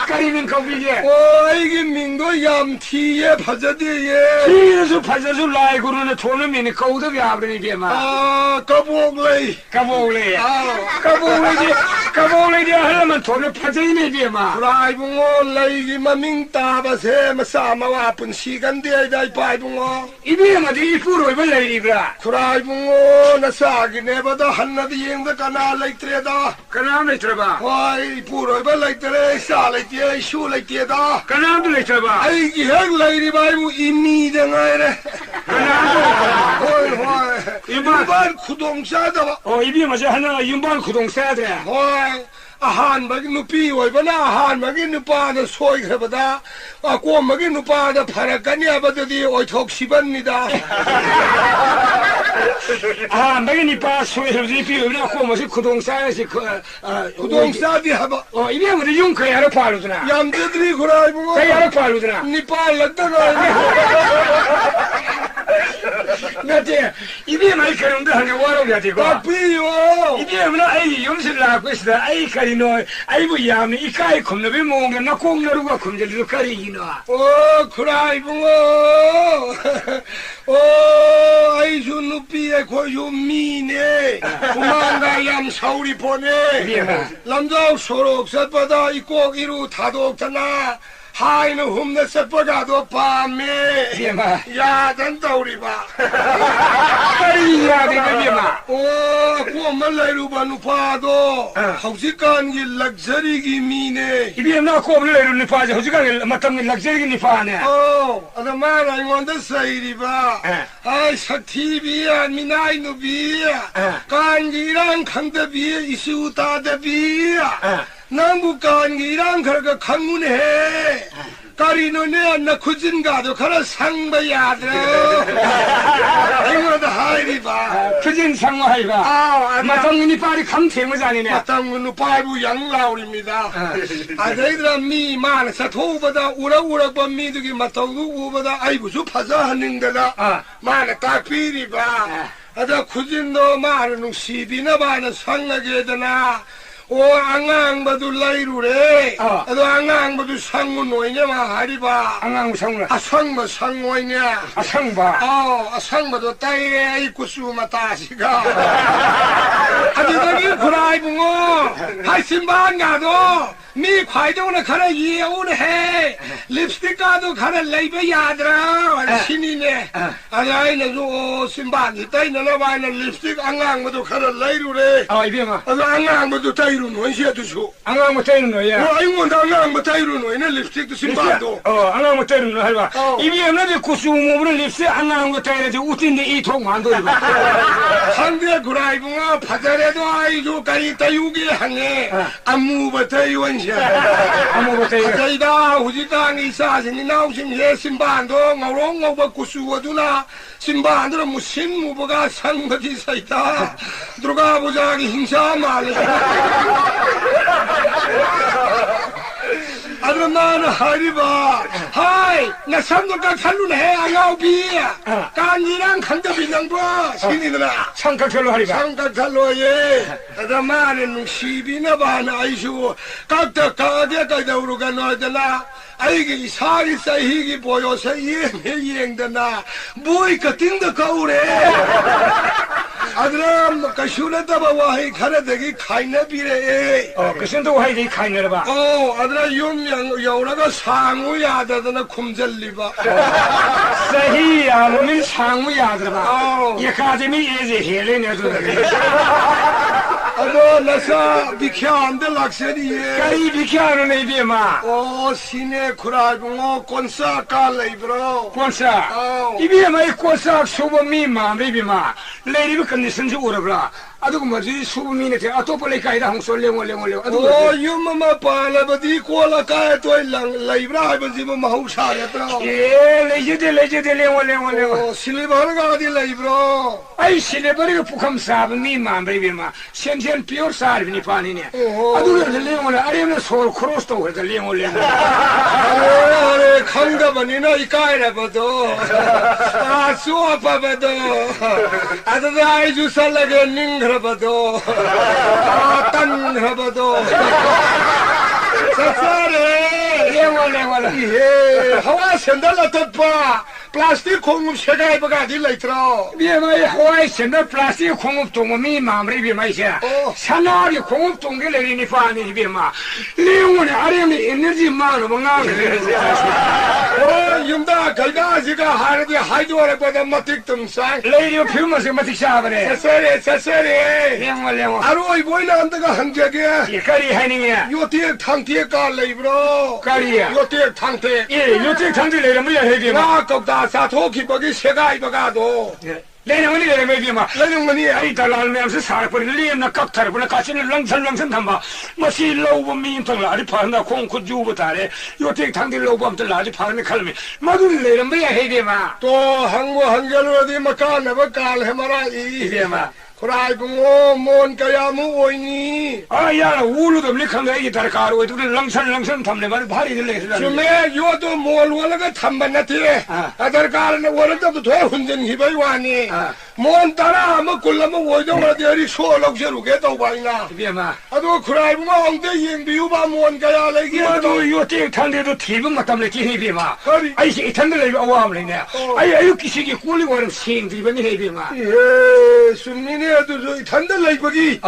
[SPEAKER 4] 까린 민코비에.
[SPEAKER 3] 오 이게 민도 얌티에 파자대예
[SPEAKER 4] 이래서 파자수 라이그로는 돈을 미니 거우도 비아버리 비마.
[SPEAKER 3] 아 까보글레이
[SPEAKER 4] 까보울레.
[SPEAKER 3] 아
[SPEAKER 4] 까보울레디 하려면 돈을 파자이네 비마.
[SPEAKER 3] 브라이붕어 레이기마 밍따바세 마사마와 아픈 시간대에다 이빠이붕어
[SPEAKER 4] 이비마도 이쁘로 입을레이브라.
[SPEAKER 3] 브라이붕어 나 싸기 내보다 한나도 잉다 까나 레이트레다
[SPEAKER 4] 그나마 들어봐.
[SPEAKER 3] 와이 부러이바 레이트레 싸레이티에 슈 레이티에다
[SPEAKER 4] 그나마도 레이트봐.
[SPEAKER 3] 아이기 핵 레이리 바이부 이미댕아이레 호이 이반 구동차다
[SPEAKER 4] 이비마저 하나 윤발 구동 써야 돼.
[SPEAKER 3] 호이 아한마기 누피 오이바나 아한마기 누파다 소이해보다 꼬마기 누파다 파라까니 아바드디 오이톡 시반니다
[SPEAKER 4] 매니 빠 소리를 비우나 꼬마시 구동 써야지
[SPEAKER 3] 구동사디 하바
[SPEAKER 4] 이비마저 윤커야로 팔루드나.
[SPEAKER 3] 얌드들이 구라이붕어
[SPEAKER 4] 그야로 팔루드나.
[SPEAKER 3] 니빨랐다가
[SPEAKER 4] 나지 이비마이 그런데 하게 와로야 되고.
[SPEAKER 3] 빠삐요
[SPEAKER 4] 이비마나 아이 용실 나고 있어. 아이 카리노 아이부 야미 이카이 컴노비 몽게 나 공나루가 컴젤도 카리기노.
[SPEAKER 3] 구라이붕어 아이주 누피에 고유 미네 구만가 얌 사우리 보네 남자 소록 셋바다 이꼭 이루 다독잖아 하이는 흠내 셋바가도 밤에
[SPEAKER 4] 비마.
[SPEAKER 3] 야단 따우리 봐
[SPEAKER 4] 카리야 비마.
[SPEAKER 3] 꼬만 라이루바 누파도 혹시간기 럭셔리기 미네
[SPEAKER 4] 이비마 꼬블 레르니 파지 호지가 마땅히 럭셔리니 파네.
[SPEAKER 3] 아다만 아이원데 사이리바 아이 삭티비야 미나이 누비야 간기랑 강대비야 이수다대비야 남북간기랑 그러가 강문해 까리노네 안나 구진가도 가라 상바야들 이거다 하이리바
[SPEAKER 4] 그진 상화이가 마땅히 파리 강태무자니네.
[SPEAKER 3] 마땅은 바이브 양라울입니다 아저희들아 미만 사토보다 우라우라바 미두기 마땅우 우보다 아이고 주파자 하는데다 만에 딱 비리바 아다 구진도 말은 시비나 바는 상하게 되나 앙앙바도 라이루래 아도 앙앙바도 상무 노이냐 마하리바
[SPEAKER 4] 앙앙 상무
[SPEAKER 3] 상바 상무이냐
[SPEAKER 4] 상바
[SPEAKER 3] 상바도 따이에 이쿠수마 따시가 아주더기 구라이붕어 하신반 가도 미 과이동나 가라 이해오네 해 립스틱 가도 가라 레이베 야드라 신이네 아야이네 조 신반이 따이나 바이나 립스틱 앙앙바도 가라 레이루래
[SPEAKER 4] 이비마
[SPEAKER 3] 아도 앙앙바도 따이루 노이시야 두수
[SPEAKER 4] 앙앙 못하는 노야.
[SPEAKER 3] 아이고 앙앙바 따이루 노이네 립스틱도 신반도
[SPEAKER 4] 앙앙 못하는 노 할바. 이비마도 구수모브를 립스 앙앙 못하는데 우틴데 이통 만들고.
[SPEAKER 3] 한대 구라이붕어 파자레도 아이조까지 따유기 하네 안무부터 이원시야
[SPEAKER 4] 아무것도
[SPEAKER 3] 파자이다 우지땅이 사신이 나오신 예 신반도 ngầu 구수어두나 신반들은 무신 무버가 상거지 사이다 들어가 보자 힘사 말이야 아들만 하리바 하이 나 삼도가 칼루네 아가오비야 간이랑 간접이 낭바 신이들아
[SPEAKER 4] 삼각절로 하리바
[SPEAKER 3] 삼각칼로에 아들만은 시비나 바나 아이슈 각다 가게 가다 우루가 너잖아 아이기 살이 쌓이기 보여서 이행되나 뭐이 그 띵도 거울에 아들아 가슈나다 바와이 가라되기 가이나 비래
[SPEAKER 4] 그 신도 하이디 카이너바
[SPEAKER 3] 아들아 윤명 여우라가 상우야 되더나 쿰절리바
[SPEAKER 4] 사히 아무민 상우야 들바 예카데미 예제 헬레네도
[SPEAKER 3] 아도 나사 비캬안데 락세리에
[SPEAKER 4] 까이 비캬노네 이비마
[SPEAKER 3] 시네 쿠라붕어 콘사 깔레이브로
[SPEAKER 4] 콘사 이비마 이 콘사 수범미 마비비마 레리비 컨디션지 오라브라 아두고 뭐지 수범미네 아토폴레 카이다 홍솔레몰레몰레 아두고
[SPEAKER 3] 유마마 팔라바디 콜라카에 토일랑 레이브라 하이버지 마우샤야트라
[SPEAKER 4] 예 레제데 레몰레몰레
[SPEAKER 3] 실리바르가 디 레이브로
[SPEAKER 4] 아이 실레버리가 북함 사범미 마비비마 센센 피어 사르비니 파니네 아두고 레몰레 아레메 솔 크로스토 그래서 레몰레
[SPEAKER 3] 아래 강가바니나 이까이라버도 수아빠바도 아들아 아이주 살라게 닝그라버도 딴그라버도 사사래
[SPEAKER 4] 레몰레몰레
[SPEAKER 3] 예 하와 센달라 덮바 플라스틱 공급 세가이버가 딜라이트로
[SPEAKER 4] 비마이 하와이 센더 플라스틱 공급 동음이 마무리비마이샤 산나리 공급 동계레리니 파니 비마 레옹네 아레메 에너지 마노 뭔가
[SPEAKER 3] 윤다 갈가지가 하르디 하이드와레보다 마틱 tum상
[SPEAKER 4] 레이디오 피우마스 마틱 샤바레
[SPEAKER 3] 세세레
[SPEAKER 4] 레옹레옹
[SPEAKER 3] 아로이 보이나 안다가 한적에
[SPEAKER 4] 예카리 하이닝이야
[SPEAKER 3] 요티에 탕티에 깔레이브로
[SPEAKER 4] 까리야
[SPEAKER 3] 요티에 탕테
[SPEAKER 4] 예 요티 탕들 레르무야 헤비마
[SPEAKER 3] 나 겁다 사토기 버기 세가이버가도
[SPEAKER 4] 레옹니 레르메비마
[SPEAKER 3] 레옹니
[SPEAKER 4] 아이 달랄메암스 사르퍼리 리엠나 깍타르브나 까치는 랑살랑선 담바 마시 로우 민통라 아리 파나 콩쿠 주부타레 요티 탕들 로우밤들 라지 파르미 칼미 마두리 레르메야 헤비마
[SPEAKER 3] 또 항모 한결 어디 마카나버 깔해마라 이
[SPEAKER 4] 이비마
[SPEAKER 3] 그라이붕어 뭔 까야무 오이니
[SPEAKER 4] 아야 우르도 밀칸가 이기 다르카로 이들은 랑산 탐레만 바리 들레스라
[SPEAKER 3] 주메 요도 몰월가 탐반나티 아들 가르네 월도 돼 훈전 히바이 와니 뭔 따라 뭐 굴라면 오이동라 대리 소록셔루게 또 바이나
[SPEAKER 4] 이비마
[SPEAKER 3] 아도 그라이붕어 엉대 잉비우바 뭔 까야 레기
[SPEAKER 4] 마두 요티 탕데도 티브 마탐레 티히비마
[SPEAKER 3] 허리
[SPEAKER 4] 아이시 탕들레 오암레네 아이 기시기 꿀리고는 싱드리베니 헤비마
[SPEAKER 3] 예 순민이 아도 탄달라이거기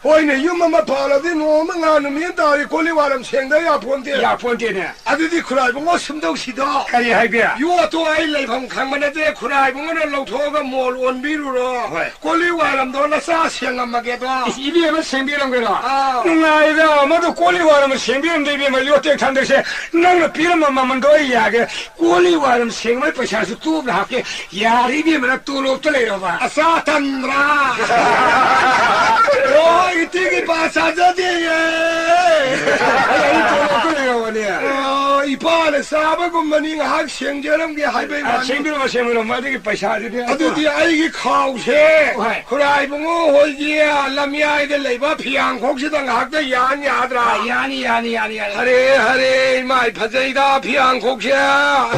[SPEAKER 3] 호이네 유마마 팔아디 노마가 누미다이 콜리와람 생다야 본데
[SPEAKER 4] 야 본데네
[SPEAKER 3] 아들이 그라이붕어 심덕시다
[SPEAKER 4] 가리 하이비야
[SPEAKER 3] 유아도 아이레이방 강만에데 그라이붕어를 놓토가 뭘 원비루로 콜리와람도 나사 생각마게도
[SPEAKER 4] 이비에만 생비는 거라 누나이다 모두 꼴리와라면 생비는 데비면 요때 탄데세 나는 비름만 만만 더 이야기 꼴리와라면 생물 버셔서 뚜브 하게 야리비면 뚜럽들레요 봐
[SPEAKER 3] 아사탄라 이때기 바사자디에
[SPEAKER 4] 뚜럽들레요 원이야
[SPEAKER 3] 이 반에 사바군만이 학생처럼 게 하이베이
[SPEAKER 4] 생비는 생물은 뭐되게 버셔야
[SPEAKER 3] 아두디 아이기 카우세 그라이붕어 홀지야 람야이들 레이바 피앙콕시당 학대 야니아드라
[SPEAKER 4] 야니
[SPEAKER 3] 하레 이마이 파제이다 피앙콕시야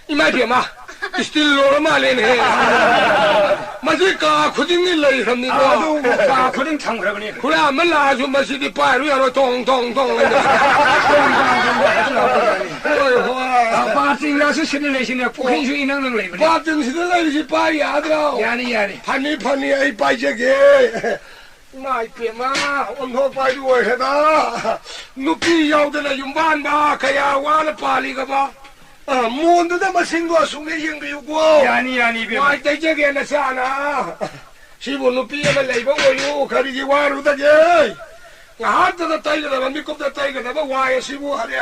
[SPEAKER 3] 이마이 피마 스틸로로 말레네 마지까 코딩이 레이합니다
[SPEAKER 4] 아도 코딩 참그러니
[SPEAKER 3] 그래 말라주 마시디 파이루야로 동동동
[SPEAKER 4] 바팅라서 신을내시네 포킨슈 이능능 레이브네
[SPEAKER 3] 바팅시들 레이시 파이 아드라
[SPEAKER 4] 야니
[SPEAKER 3] 파니 아이 파이제게 나이 피마 온호 파이루어 해다 누피 야우드나 윤반바 그야 와라 파리가바 몬드다 마신도 숭례 잉비우고
[SPEAKER 4] 야니 비마
[SPEAKER 3] 와이 대제게 나사나 시부 누피야가 레이바 오유 가리기 와루다게 하다다 타이가다 미kop다 타이가다 와야 시부 하레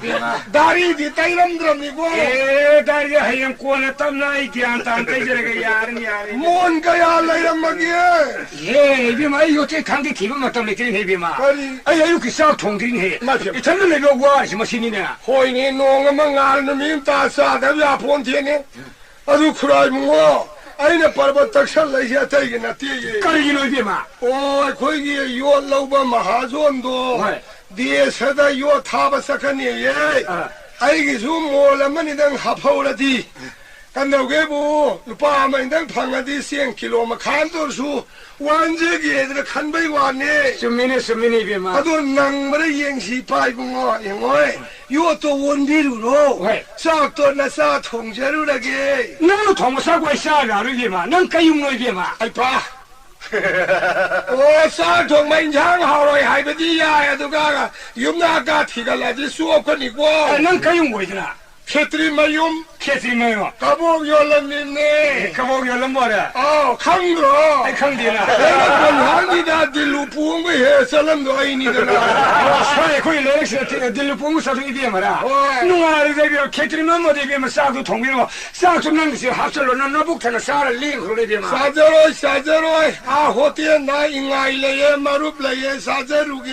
[SPEAKER 4] 이비마
[SPEAKER 3] 다리디 따이람드랍니고
[SPEAKER 4] 에 다리 하얀 꼬나 땀나 이기한 딴때저래가 야는
[SPEAKER 3] 뭔가야 라이람마게
[SPEAKER 4] 예 이비마 이거 제 강게 기분 맞다면 이기는 이비마
[SPEAKER 3] 아니
[SPEAKER 4] 아야 이렇게 싸우 통들인 해
[SPEAKER 3] 맞죠.
[SPEAKER 4] 이참는 내가 와시 뭐 신이네
[SPEAKER 3] 호이니 농어만 알는 따사다야 본티네 아주 크라이무고 아이네 빠르바딱 살라이야 타이게나 띠게
[SPEAKER 4] 까르기는 이비마
[SPEAKER 3] 오 거기에 요 라우바 마하존도 디에서다 요 타바사카니 예 아이게 좀 몰라만 당 하파오라디 간다고해보 루파만 당 방아디 10km 칸도수 완전히 애들 칸바이 왔네
[SPEAKER 4] 수민이 이비마
[SPEAKER 3] 아도 낭마를 영시 파이붕어 영어에 요또 원비루로 싹도 나사 통제루라게
[SPEAKER 4] 너는 동사과 싸가를 이비마 넌 까용노 이비마
[SPEAKER 3] 아이파 오 쌀통만 장하로이 하이버디야 누가 юм나가 티갈라지 수업권이고
[SPEAKER 4] 넌 까용 뭐이더나
[SPEAKER 3] 캐트리마욤
[SPEAKER 4] 캐스리마요
[SPEAKER 3] 가복 연락님네
[SPEAKER 4] 가복 열람 뭐라
[SPEAKER 3] 강거
[SPEAKER 4] 강디나
[SPEAKER 3] 내가 한기다 딜루 부은 거 해, 사람도 아니니더라.
[SPEAKER 4] 사회 거의 레렉스 딜루 뽕 사도 이비에 말아 누가 이제 캐트리만 뭐 이비에 싸도 통비로 싸좀 남기세요 합설로 너 북타는 싸를 링크로 이비에 말
[SPEAKER 3] 사자로, 호티에 나 잉아일레에 마루플레에 사자루게.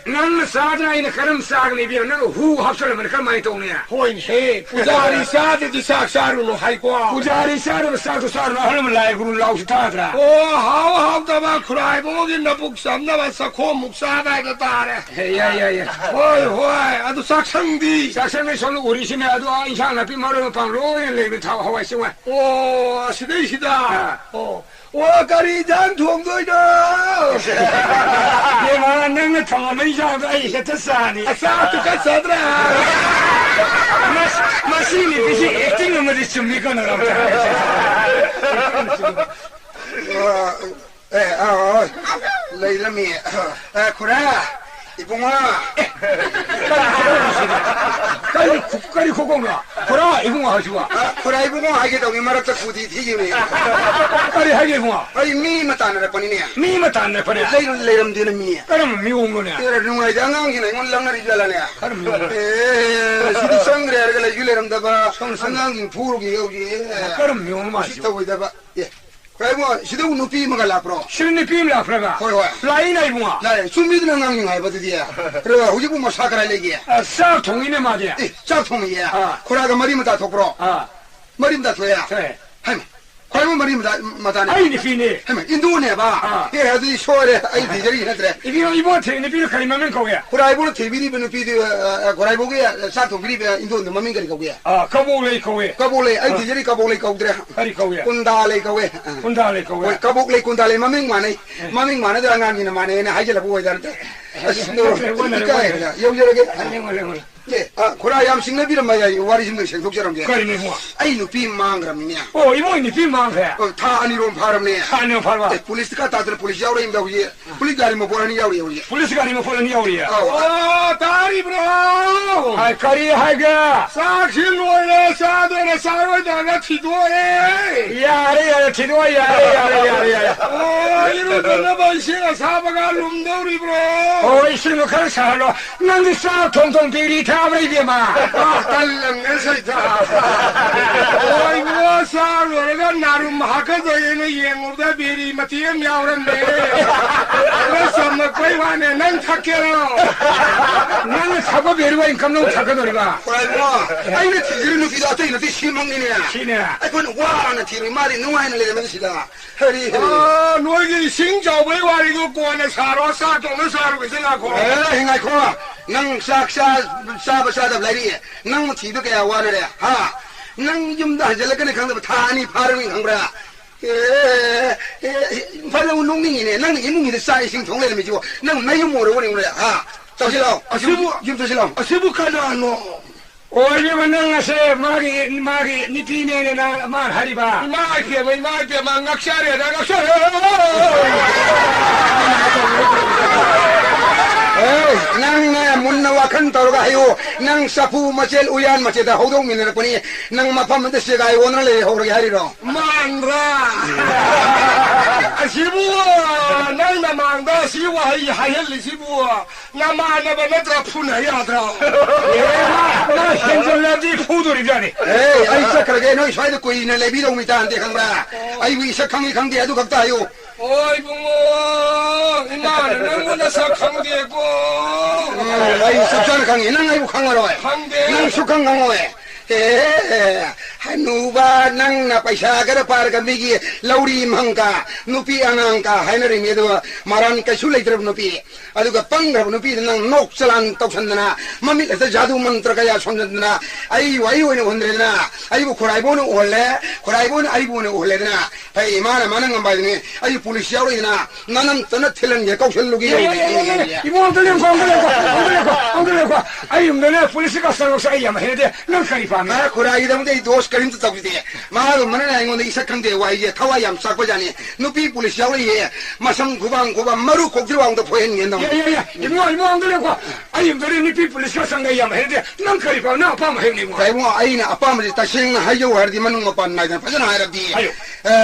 [SPEAKER 4] 난 싸드나 이네 그럼 싸는 이비에 너는 후 합설로 말 그만 많이 동네야
[SPEAKER 3] 호인해, 부자리 사드디 삭사루노 하이고.
[SPEAKER 4] 부자리 싸로 싸도 하려면 라이브로 라우스 타더라
[SPEAKER 3] 하우다바 크라이 보긴 나 북삼 나봤어 고묵사다이가 따래.
[SPEAKER 4] 야야야
[SPEAKER 3] 호이, 아주 삭상디.
[SPEAKER 4] 삭상의 손으로 우리 신에 아주 인상 나비 마르는 방로에 레비 타고 하와이 생활
[SPEAKER 3] 오, 시대시다. 와까리 잔통도이다.
[SPEAKER 4] 얘가 내가 통하면 이상하다 이 헤트사니
[SPEAKER 3] 사투가 사드라.
[SPEAKER 4] 마시니 빛이 액팅을 못해 줍니까 너랑
[SPEAKER 2] 레이라미 쿠라 이봉아
[SPEAKER 4] 까리 고공아 보라 이공아 하시와
[SPEAKER 2] 쿠라 이봉아 하게 동이 말았다 구디 튀기네
[SPEAKER 4] 까리 하게 이공아
[SPEAKER 2] 아이 미 마타나 뻔이네
[SPEAKER 4] 미마 딴네 버려
[SPEAKER 2] 레이람 되는 미
[SPEAKER 4] 그러면 미운 거네
[SPEAKER 2] 이래 누가 장강이네 이건 랑나리 잘라네
[SPEAKER 4] 그럼
[SPEAKER 2] 시디 상그래 알게 레이람 다바 상강인 부르기 여기
[SPEAKER 4] 그럼 미운 맛이
[SPEAKER 2] 시타고 있다바 예 그리고 시대고 높이 먹을라 앞으로
[SPEAKER 4] 실니 비밀라 프라가
[SPEAKER 2] 호이
[SPEAKER 4] 라이나 이공아
[SPEAKER 2] 나 준비되는 강경 해봐드디야 그래 후지부 뭐 사카라 얘기야
[SPEAKER 4] 싹 통이네 말이야
[SPEAKER 2] 짝통이야 코라가 머리면 다 독으로 머리면 다 줘야
[SPEAKER 4] 그래
[SPEAKER 2] 하면 과연 머리면 다 마다네
[SPEAKER 4] 아이니 피니
[SPEAKER 2] 하면 인도네 봐 예, 아주 쇼래 아이 디저리 해드래
[SPEAKER 4] 이번 테니 비를 가리면 거기야
[SPEAKER 2] 코라이보는 대비리 be는 비디 코라이보게 사통 비리 인도 너만 거리 거기야
[SPEAKER 4] 까보래 거기
[SPEAKER 2] 까볼래 아이 디저리 까볼래 거기래
[SPEAKER 4] 가리 거기야
[SPEAKER 2] 꾼달래 거기
[SPEAKER 4] 혼다래 거기
[SPEAKER 2] 까볼래 꾼달래 마맹 마네 들어가기는 마네네 하이젤라 보고 있다는데 여기저기
[SPEAKER 4] 랭얼
[SPEAKER 2] 예, 고라 얌싱네 비름 마야 와리 심는 생속처럼 게.
[SPEAKER 4] 가리네 뭐
[SPEAKER 2] 아이 누피 망그람이냐.
[SPEAKER 4] 이모니 비망해
[SPEAKER 2] 타 아니로 바람네.
[SPEAKER 4] 하네 팔바
[SPEAKER 2] 폴리스가 다들 폴리스 야우래 임다 우지. 폴리스 가리 뭐 보라니 야우래 우지.
[SPEAKER 4] 폴리스가 아니면 폴리니 야우리야
[SPEAKER 3] 다리 브로.
[SPEAKER 4] 아이 까리 하이가
[SPEAKER 3] 삭실로에 사도에 사로에다가 티도에.
[SPEAKER 4] 야래 지도야 야래
[SPEAKER 3] 이러다 번시가 사바가 룸도리 브로.
[SPEAKER 4] 이슬로 가르 살로 난디 싸 통통 비리 타브리비마
[SPEAKER 3] 딸랑내 서있다. 어이구 사로가 나름 하카도에는 예물다 비리 마티에 мя우란데. 그래서 먹고이 와네 난 탁해요.
[SPEAKER 4] 나는 사고 베리와 인감농 착하더리가
[SPEAKER 2] 고라이고. 아이네 티지리 누피다 또 이네 실망이네.
[SPEAKER 4] 시네
[SPEAKER 2] 아이 그건 와는 티리 말이 누와이는 레면 시다. 허리.
[SPEAKER 3] 너희 신자부의 와리도 꼬네 사로 사동을 사르고 있으라고.
[SPEAKER 2] 행아이 코라. năng sa blari nang mo tido kaya wana re ha nang yum da jala kana khang da thani pharang khang bra phala unong ni ne nang ni mu ni sa sing thong le mi ji nang mai mo ro ni ha tao silao asibu yum tao silao asibu kana no
[SPEAKER 4] 오이비 만나가세 마기 니피네네 말 하리바
[SPEAKER 3] 마이피에 낭악샤레
[SPEAKER 2] ꯅꯪꯅ ꯃꯨꯟꯅ ꯋꯥꯈꯜ ꯇꯧꯔꯒ ꯍꯥꯏꯌꯨ ꯅꯪ ꯆꯐꯨ ꯃꯆꯦꯜ ꯎꯌꯥꯟ ꯃꯆꯦꯗ ꯍꯧꯗꯣꯛꯃꯤꯟꯅꯔꯛꯄꯅꯤ ꯅꯪ ꯃꯐꯝ ꯑꯃꯗ ꯁꯦꯒꯥꯏ ꯑꯣꯟꯅ ꯂꯩꯍꯧꯔꯒꯦ ꯍꯥꯏꯔꯤꯔꯣ
[SPEAKER 3] ꯃꯥꯟꯗ꯭ꯔꯥ ꯑꯁꯤꯕꯨ ꯅꯪ ꯅꯃꯥꯡꯗ ꯁꯤ ꯋꯥꯍꯩ ꯍꯥꯏꯍꯜꯂꯤꯁꯤꯕꯨ ꯅꯃꯥꯟꯅꯕ ꯅꯠꯇ꯭ꯔ ꯐꯨꯅ ꯌꯥꯗ꯭ꯔꯣ
[SPEAKER 4] ꯍꯦꯟꯖꯜꯂꯗꯤ ꯐꯨꯗꯣꯔꯤꯕꯖꯥꯠꯅꯤ
[SPEAKER 2] ꯑꯩ ꯆꯠꯈ꯭ꯔꯒꯦ ꯅꯣꯏ ꯁ꯭ꯋꯥꯏꯗ ꯀꯨꯏꯅ ꯂꯩꯕꯤꯗꯧ ꯇꯥꯟꯗꯦ ꯈꯪꯕ꯭ꯔꯥ ꯑꯩꯕꯨ ꯏꯁꯛ ꯈꯪꯉꯤ ꯈꯪꯗꯦ ꯑꯗꯨ ꯈꯛꯇ ꯍꯥꯏꯌꯨ
[SPEAKER 3] ꯍꯣꯏ ꯏꯕꯨꯡꯉꯣ ꯏꯃꯥꯅ ꯅꯪꯉꯣꯟꯗ ꯁꯛ ꯈꯪꯗꯦꯀꯣ
[SPEAKER 2] ꯑꯩ ꯆꯞ ꯆꯥꯅ ꯈꯪꯉꯤ ꯅꯪ ꯑꯩꯕꯨ ꯈꯪꯉꯔꯣꯏ
[SPEAKER 3] ꯈꯪꯗꯦ
[SPEAKER 2] ꯅꯪ ꯁꯨꯈꯪ ꯈꯪꯉꯣꯏ ꯍꯅꯨꯕ ꯅꯪꯅ ꯄꯩꯁꯥ ꯈꯔ ꯄꯥꯔꯒ ꯃꯤꯒꯤ ꯂꯧꯔꯤ ꯃꯍꯪꯀ ꯅꯨꯄꯤ ꯑꯉꯥꯡꯀ ꯍꯥꯏꯅꯔꯤꯃꯤ ꯑꯗꯨꯒ ꯃꯔꯥꯟ ꯀꯩꯁꯨ ꯂꯩꯇ꯭ꯔꯕ ꯅꯨꯄꯤ ꯑꯗꯨꯒ ꯄꯪꯈ꯭ꯔꯕ ꯅꯨꯄꯤꯗ ꯅꯪ ꯅꯣꯛ ꯆꯂꯥꯟ ꯇꯧꯁꯟꯗꯅ ꯃꯃꯤꯠ ꯍꯦꯛꯇ ꯖꯥꯗꯨ ꯃꯟꯇ꯭ꯔ ꯀꯌꯥ ꯁꯣꯟꯖꯟꯗꯅ ꯑꯩ ꯋꯥꯔꯤ ꯑꯣꯏꯅ ꯎꯍꯟꯗ꯭ꯔꯦꯗꯅ ꯑꯩꯕꯨ ꯈꯨꯔꯥꯏꯕꯣꯅ ꯎꯍꯜꯂꯦ ꯈꯨꯔꯥꯏꯕꯣꯅ ꯑꯩꯕꯨ ꯑꯣꯏꯅ ꯎꯍꯜꯂꯦꯗꯅ ꯐꯩ ꯏꯃꯥꯅ ꯃꯥꯅ ꯉꯝꯕꯥꯏꯗꯨꯅꯤ ꯑꯩ ꯄꯨꯂꯤꯁ ꯌꯥꯎꯔꯛꯏꯗꯅ ꯅꯅꯝꯇꯅ ꯊꯤꯜꯍꯟꯒꯦ ꯀꯧꯁꯜꯂꯨꯒꯦ
[SPEAKER 4] 이모 엉들려고 아이 엄마네 폴리스 가서 아이 아마 해야 돼. 넌 그리 봐.
[SPEAKER 2] 마 고라이다문데 이 도스 그림도 떠비대 마도 만나 이거는 이삭한데 와 이제 타와 얌 싹거자니 누피 폴리스 야우리 마성 구방 마루 곡지왕도 보행이 했나
[SPEAKER 4] 야야야 이모 엉들려고 아이 엄마네 니 폴리스 가서 아이 아마 해야 돼. 넌 그리 봐. 나 아빠 뭐 해니 뭐.
[SPEAKER 2] 그리고 아이는 아빠 아버지 다시는 하려고 하지 만은 못 봤나이다 파잖아 하라디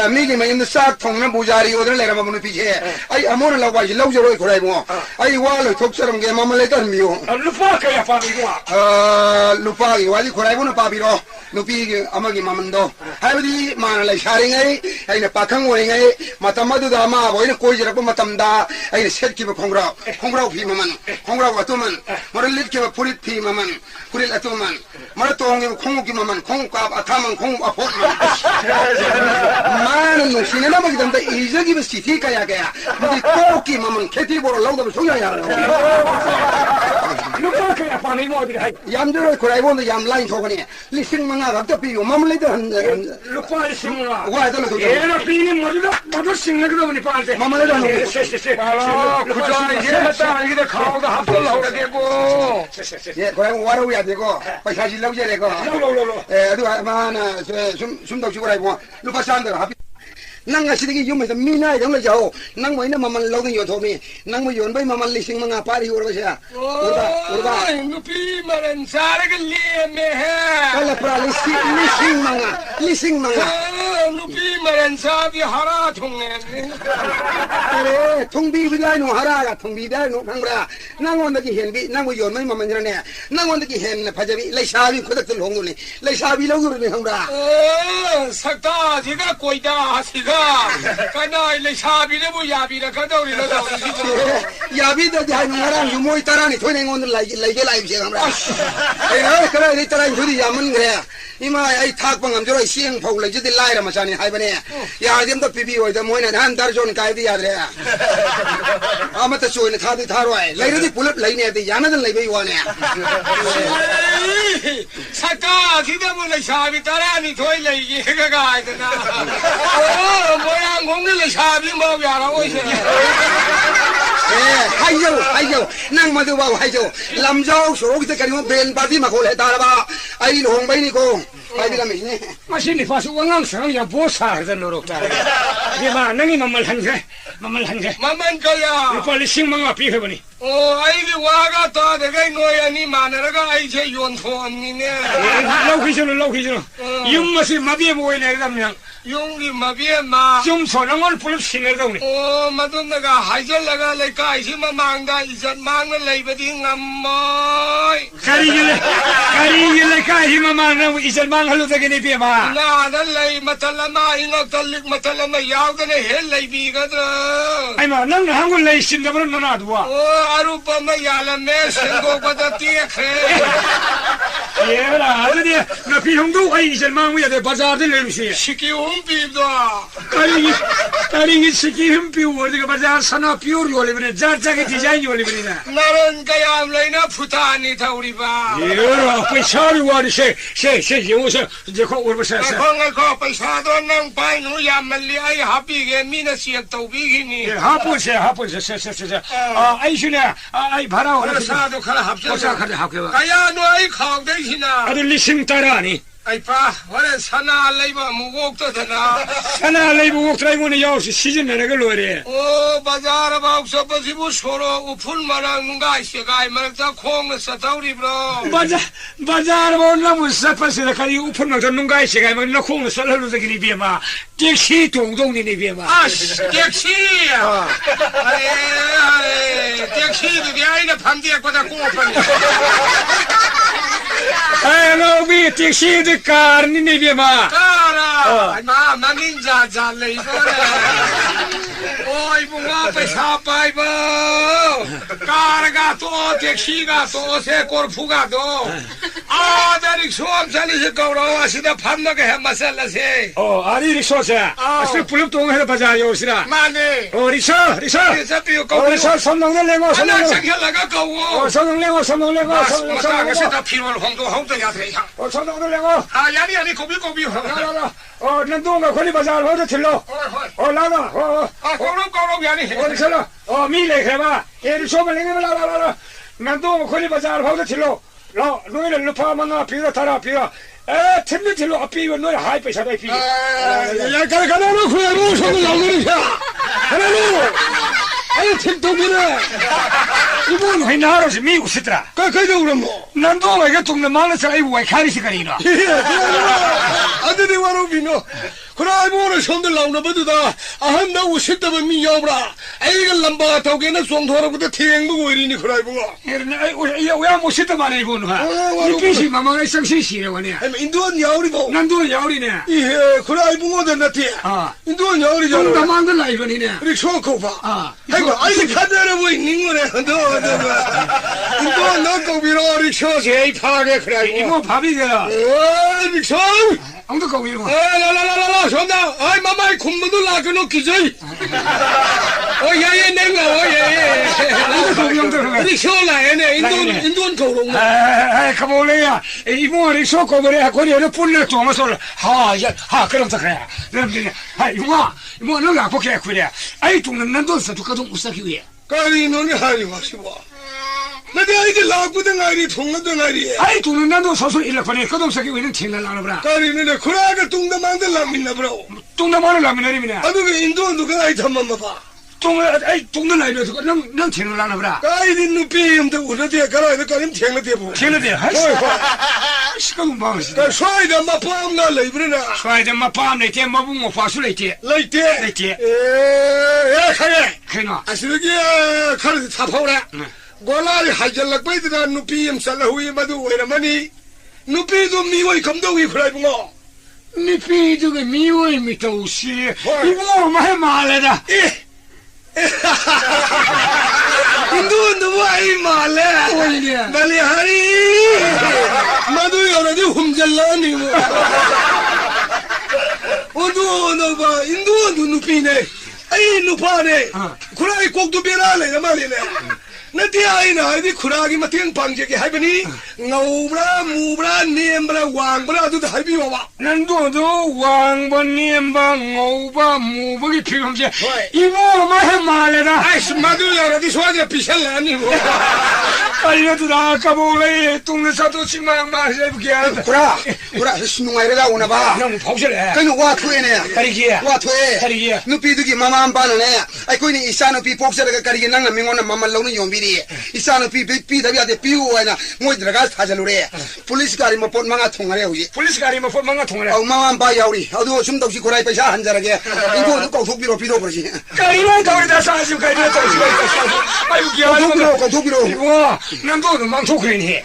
[SPEAKER 2] 미기 뭐 있는 싹 통는 부자리 오늘 내가 보는 비체 아이 아무나 라고 하지 라우저로 고라이고 아이 와를 독처럼 게 마음을 내던 미요
[SPEAKER 4] 루파 그야 파미고
[SPEAKER 2] 루파기 와디 고라이고는 바비로 누피 아마기 마만도 하이디 마나라 샤링이 아이네 파캉 오링이 마타마두다 아마 보이는 꼬이지라고 마탐다 아이네 셋기버 콩그라우 피마만 콩그라우 아토만 머를 릿기버 purit 피마만 purit 아토만 머를 똥이 콩우기마만 콩과 아타만 콩 아포 많은 농신의 나머지 담다 이적이면 시티가야 그야 근데 꼬기 마만 캐티보로 라우다면 소야야
[SPEAKER 4] 루파 그야 파미고 어디 가.
[SPEAKER 2] 얌저로 고라이보는 얌 라인 소거니 리싱망아 각도 비고 마물레도 한
[SPEAKER 4] 루파 심으라.
[SPEAKER 2] 와이들로 도저
[SPEAKER 4] 얘는 비니 모두 싱내거든 보니 빠한테.
[SPEAKER 2] 마물레도 한
[SPEAKER 3] 그저 이제 했다 이게 가오도 합설하고 되고
[SPEAKER 2] 예, 고라이보 와라우야 되고 파샤질 라우야 되고 어디 아마나 숨도 쉬고 라이보 루파 산들 합 nang asidigi yum ita mina jang la jao nang mo ina maman lawng yo thomi nang mo yon bai maman lising manga pari urba sia urba
[SPEAKER 3] nupi maran sarag leme hai
[SPEAKER 2] kala pra lising manga
[SPEAKER 3] nupi maran sabi hara thungne
[SPEAKER 2] are thungbi bidai no hara ga thungbi dai no khangra nang on ki hen bi nang mo yon mai maman ne nang on ki hen phajabi laisabi khodak tul hong ni laisabi law ni khangra
[SPEAKER 3] sakta thiga koida siga kana laisabi ne bu yabi da kadau ni lo
[SPEAKER 2] yabi da jai ngarang yu moi tarani thoi neng on lai ge lai bi khangra ai kara ni tarai thudi yaman gre ima ai thak pangam joro sieng phau lai jidi lai ra masani hai bane ya dim da pibi oi da moi na han dar jon kai di ya re amata choi ne thadi tharoi lai ri pulap lai ne de yana dan lai bai wa ne
[SPEAKER 3] sakta thiga bu laisabi tarani thoi lai ge ga ga na moyang ngong le sabi mo ya ra oi se
[SPEAKER 2] hayo nang ma du ba hayo lam jau so ki ka ni ben ba di ma ko le ta la ba ai hong bai ni ko ai di la mi ni
[SPEAKER 4] 마신이 파수 왕왕 상야 보사르다 노력다. 이마 능이 mammal 한세.
[SPEAKER 3] maman kaya
[SPEAKER 4] 빨리 식망아 비해보니.
[SPEAKER 3] ai bi wa ga ta de ga ngoya ni ma na ga ai che yon thon ni ne
[SPEAKER 4] lau기죠. 윤맛이 마비에 모이네 그러면.
[SPEAKER 3] 용기 마비에 마
[SPEAKER 4] 좀 소랑을 불 신내다 우니.
[SPEAKER 3] 마돈다가 하절라가 le kai si ma mangda izat mang na lei badi ngammoi
[SPEAKER 4] 가리길래 가히마 망나 이절 망할로 되겠니 비마.
[SPEAKER 3] na da lei matalama ingok talik matalama yaw da ne hel lei bi ga da
[SPEAKER 4] 아이마 넌 한국 내이 신다버는 너나도 와.
[SPEAKER 3] arupa ma yala me sengo ba da tie khe
[SPEAKER 4] 얘라 아들이 나 비형도 아이 이절 망우야 돼 바자들 내루시.
[SPEAKER 3] shiki bi da
[SPEAKER 4] 가리기 시키힘 비우 어디가 바자 사나 비우리 올리브네 자자게 디자인 올리브네.
[SPEAKER 3] naran kayam leina phutani thauri ba
[SPEAKER 4] 얘라 पैसा리 वाली से 용서 이제 거 올버서.
[SPEAKER 3] ko paisa do nang pai nu yam li ai happy ge mi na siak tau bi gi ni
[SPEAKER 4] 하푼세 아 아이슈네 아이 바라 오라
[SPEAKER 3] sa do khala hapse
[SPEAKER 4] 보자 가자 학교.
[SPEAKER 3] kaya no ai khang dei sina
[SPEAKER 4] 아들 리싱 따라니
[SPEAKER 3] ai pa hore sana leiba mugok to dana
[SPEAKER 4] sana leiba mugok trai mo ne yaw season na ga lore
[SPEAKER 3] o bazar ba so pa sibu soro upun marang nungai se gai mar ta khong na satauri bro
[SPEAKER 4] bazar mo na mu sa pa se ka ri upun na nungai se gai ma na khong na sa lu de ni be ma taxi dong dong ni be ma
[SPEAKER 3] taxi ai taxi de ai na pham dia ko da ko pa
[SPEAKER 4] ai no bi taxi de car ni be ma
[SPEAKER 3] cara ma mangin ja lei ko oi bunga paisa pai ba car ga to taxi ga to se kor phuga do a da rickshaw chali se gauro asida pham na ga masala se
[SPEAKER 4] ari rickshaw se asli pulup tong he bazar yo sira
[SPEAKER 3] mane
[SPEAKER 4] rickshaw
[SPEAKER 3] piu ko
[SPEAKER 4] rickshaw somnong le ngo
[SPEAKER 3] somnong la ga ko
[SPEAKER 4] somnong le ngo somnong
[SPEAKER 3] ga se ta phirol hong to ya thei
[SPEAKER 4] somnong le ngo
[SPEAKER 3] yani ko bi
[SPEAKER 4] la nandong ga kholi bazar ho de thilo la
[SPEAKER 3] ko yani
[SPEAKER 4] rickshaw mi le khe ba e rickshaw me le la nandong kholi bazar ho de thilo 라 너희는 루파만나 비가 타라 비가 에 템미틀로 앞비가 너희 하이 빼셔다 비 야 가라가라로 그래로 손을 나오느냐 가라로 아이 템도미네 이번 회나로지 미국 시더라
[SPEAKER 3] 그래도 그럼 뭐
[SPEAKER 4] 난도 이게 동네 말에서 아이 왜 카리시가리나
[SPEAKER 3] 아들이 와로 비노 그래 뭐를 손들 나오나 보다 아한 나고 싶다면 미야브라 아이가 람바가 타오게나 송토라부터 태행보고 이리니 그래 보고
[SPEAKER 4] 이러네 왜 못시다 말해 이거는 이 빛이 마마가 상시시라고 하네
[SPEAKER 3] 인도원 야우리고
[SPEAKER 4] 난도 야우리네
[SPEAKER 3] 예 그래 보고 된다티 인도원 야우리잖아
[SPEAKER 4] 동다 만들라 이거니네
[SPEAKER 3] 리쇼 코파 아이고 아이 카드를 뭐 있는 거네 인도원 넣고 비로 리쇼 제이 파게 그래
[SPEAKER 4] 이거 밥이게라
[SPEAKER 3] 리쇼
[SPEAKER 4] 아무도 거기 이거
[SPEAKER 3] 라라라라라 손다 아이 마마이 굶어도 라그노 기저이 야예 내가 예예
[SPEAKER 4] 아무도 거기 형들
[SPEAKER 3] 리쇼라에네 인도원 거롱
[SPEAKER 4] 가볼래야 이모 리쇼 거버래 거리에 불러 도마솔 하 그럼 더 그래 그럼 이모 너가 보게 그래 아이 동는 난도 서도 가도 우사기 위에
[SPEAKER 3] 까리 너네 하리 마시고 나도 이게 라고든 아이리 통하던 아이리
[SPEAKER 4] 아이 동는 난도 서술 일러 보내 가도 우사기 위는 팅날라나 보라
[SPEAKER 3] 까리 너네 그라가 뚱다 만들 라민나 브로
[SPEAKER 4] 동나 말을 라미나리미네
[SPEAKER 3] 아도 그 인도원 누가 아이 담만 봐봐
[SPEAKER 4] 동는 아이로 넌 팅날라나 보라
[SPEAKER 3] 까리 누피 엄도 우르데 가라 까리 팅나 대보
[SPEAKER 4] 팅나대 하이 시간 방시
[SPEAKER 3] 까 소이다 마파음나 레이브르나
[SPEAKER 4] 소이다 마파음네 테 마붕고 파술레테
[SPEAKER 3] 레이테 에 카게
[SPEAKER 4] 그나
[SPEAKER 3] 아시르게 카르 타파오라 골라리 하절락바이드나 누피임 살라후이 마두 오이라마니 누피도 미워이 감독이 그래 붕어
[SPEAKER 4] 누피도 미워이 미토시 이거 마해 말레다
[SPEAKER 3] 인도 누구 아이 말레 말레 하리 마두 여러디 훔잘라니 뭐 어두 너봐 인도 누피네 아이 누파네 그라이 꼭두 베라래 말이네 나티 아이나 아이디 쿠라기 마팅 방제게 하이버니 ngau브라 무브라 니엠브라 왕브라 아두도 하이비와와
[SPEAKER 4] 난도도 왕바 니엠바 ngau바 무브기 필요함제 이거 마해 말레다
[SPEAKER 3] 아이스 마두 여러디 소아제 비샬라니 뭐
[SPEAKER 4] 알려주라 까보래 동네사도 지망 마세브게
[SPEAKER 2] 구라 신웅아이래가 오나봐
[SPEAKER 4] 너무 파우셔래
[SPEAKER 2] 그는 와 투에네
[SPEAKER 4] 까리기야
[SPEAKER 2] 와 투에
[SPEAKER 4] 까리기야
[SPEAKER 2] 누피두기 마마 안바네 아이 코이니 이사누피 폭세가 까리기 낭나 민고나 마마 라우는 용비리 이사누피 비다비아데 비우와나 모이드라가 사절루래 폴리스 가리 뭐 폰망아 통하래 우지
[SPEAKER 4] 폴리스 가리 뭐 폰망아 통하래
[SPEAKER 2] 마마 안바 야우리 어두 숨덕시 구라이 빼샤 한자라게 이거 꼭속비로 비도 그러지
[SPEAKER 4] 까리만 가오리다 사지 까리만 떨어지고 아이고 기야
[SPEAKER 2] 꼭속비로
[SPEAKER 4] 이거 난도도 망토크이니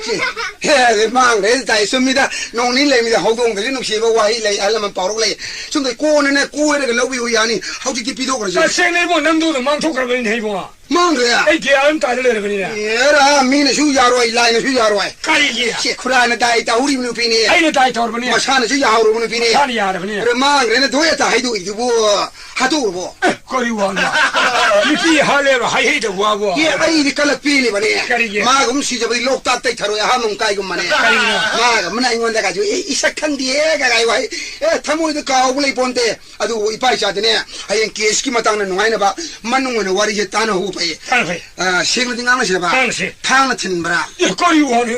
[SPEAKER 2] 해 망래 다있습니다 농린래입니다 호동들이 녹시고 와이래 알라만 바로래 좀더 꼬네네 꼬에를 러비고 야니 하우지 비도 그러지
[SPEAKER 4] 생내고 난도도 망토크라고 해고
[SPEAKER 2] 망래야
[SPEAKER 4] 에이 기안 따르래 그냥
[SPEAKER 2] 얘라 미네 슈야로이 라이네 슈야로이
[SPEAKER 4] 까리기야
[SPEAKER 2] 쿠라나 다이다 우리 누피니
[SPEAKER 4] 아이네 다이 터르니
[SPEAKER 2] 마샤나 슈야로 누피니
[SPEAKER 4] 사니 야르니
[SPEAKER 2] 그래 망래네 도야다 하이도 이두부 하도고
[SPEAKER 4] 거리와나 니피 할래로 하이해도 와보
[SPEAKER 2] 예 아이디 칼락피리 바네
[SPEAKER 4] 그러게.
[SPEAKER 2] 마금 시저버리 록닥 타로야 하몽 까이고 마네 마가 문화 인원다 가지고 이삭한 뒤에 가가이고 에 타모이도 까오블레 본데 아두 이파이샤드네 하yen 케스키 마땅나 농아이나 봐 만농원의 와리제 따나 호파이
[SPEAKER 4] 당시
[SPEAKER 2] 아 시그르딩 안나시나 봐
[SPEAKER 4] 당시
[SPEAKER 2] 탕나 친브라
[SPEAKER 4] 거리와니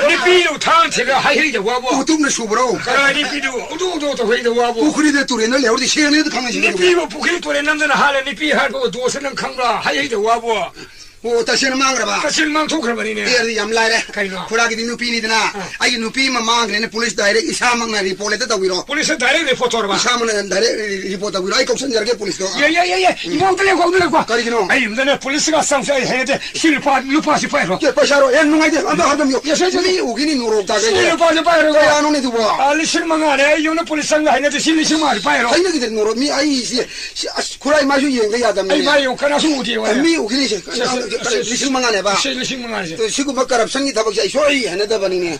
[SPEAKER 4] 니피로 탕치가 하이해도 와보
[SPEAKER 2] 우tum나 수브로
[SPEAKER 4] 그라 니피도 우두우두 회도 와보
[SPEAKER 2] 우크리데 뚜레는 레오디 시그네도 강나시
[SPEAKER 4] 니피로 부케 토레 남자나 할래 니피 할고 도스는 강가 하이해도 와보
[SPEAKER 2] 오 다시는 망그라 봐
[SPEAKER 4] 실망 토크라버리네
[SPEAKER 2] Erdi yamlaire.
[SPEAKER 4] Kaino.
[SPEAKER 2] Kuragi di nupi ni dana. Ai nupi ma mangne police direct isamang na report ta tawiro.
[SPEAKER 4] police 다이렉트 포토로 봐
[SPEAKER 2] Isamang na direct report tawiro. Ai kopsan jarge police do.
[SPEAKER 4] 예예예예 이모들레 고들레 고
[SPEAKER 2] Karigino.
[SPEAKER 4] 아이 근데 police가 상사에 해야 돼 실파 루파시 파이로
[SPEAKER 2] Ke pasaro en nungai de anda hadam yo.
[SPEAKER 4] Yes, yes, yes.
[SPEAKER 2] Ni ugini nuro ta ge.
[SPEAKER 4] 실파시 파이로
[SPEAKER 2] Kaya ano ni tu bo.
[SPEAKER 4] 알리 실망하네 이거는 police가 해야 실리 실망이 파이로
[SPEAKER 2] Ai ni de nuro mi ai si kurai ma ju yen ge yadam
[SPEAKER 4] 아이
[SPEAKER 2] ni.
[SPEAKER 4] 마요 가나서 어디에 와
[SPEAKER 2] Mi ugini se. Lisil mangane ba.
[SPEAKER 4] 실리 실망하지
[SPEAKER 2] Sigu makarap sangi tabak sai soi hana da bani ne.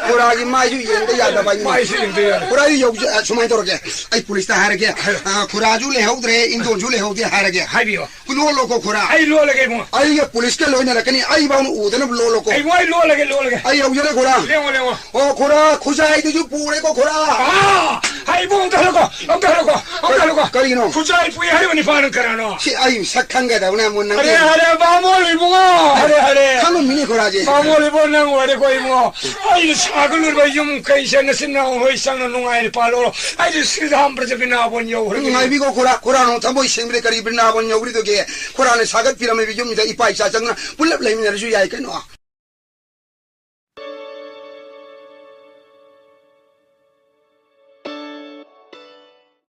[SPEAKER 2] Kuragi ma ju yen ge yadam ba ni.
[SPEAKER 4] 마이 실인데
[SPEAKER 2] Kuragi yo sumai toroke. Ai police ta harage. Kuraju le hodre indon ju le hodre harage.
[SPEAKER 4] 하비요
[SPEAKER 2] Lolo ko kura.
[SPEAKER 4] 아이 로라게 뭐
[SPEAKER 2] Ai ya police ke loina rakani ai ba nu udana lolo ko.
[SPEAKER 4] 아이 와이 로라게
[SPEAKER 2] Ai au jere kura.
[SPEAKER 4] 레오 레오
[SPEAKER 2] O kura khujai de ju pure ko kura.
[SPEAKER 4] 아 아이 뭐 엉달고
[SPEAKER 2] Karigino.
[SPEAKER 4] 구자이 부에 하려니 파는 거라노
[SPEAKER 2] Si ai sakhan ga da una mun na.
[SPEAKER 4] 하래 마모리 붕어 하래
[SPEAKER 2] Kanu mini kura je.
[SPEAKER 4] 마모리 보는 거래 거의 뭐 아이 사글을 봐 용케이션에 신나고 회상은 농아이 팔로 아이 시다 한 버저 비나 본요
[SPEAKER 2] Ngai bi ko kura no thambo sembre kari bina bon nyogri do ge kura ne sagat pirame bi jum da ipai sa changna pulap lai mi na ju yai ke no.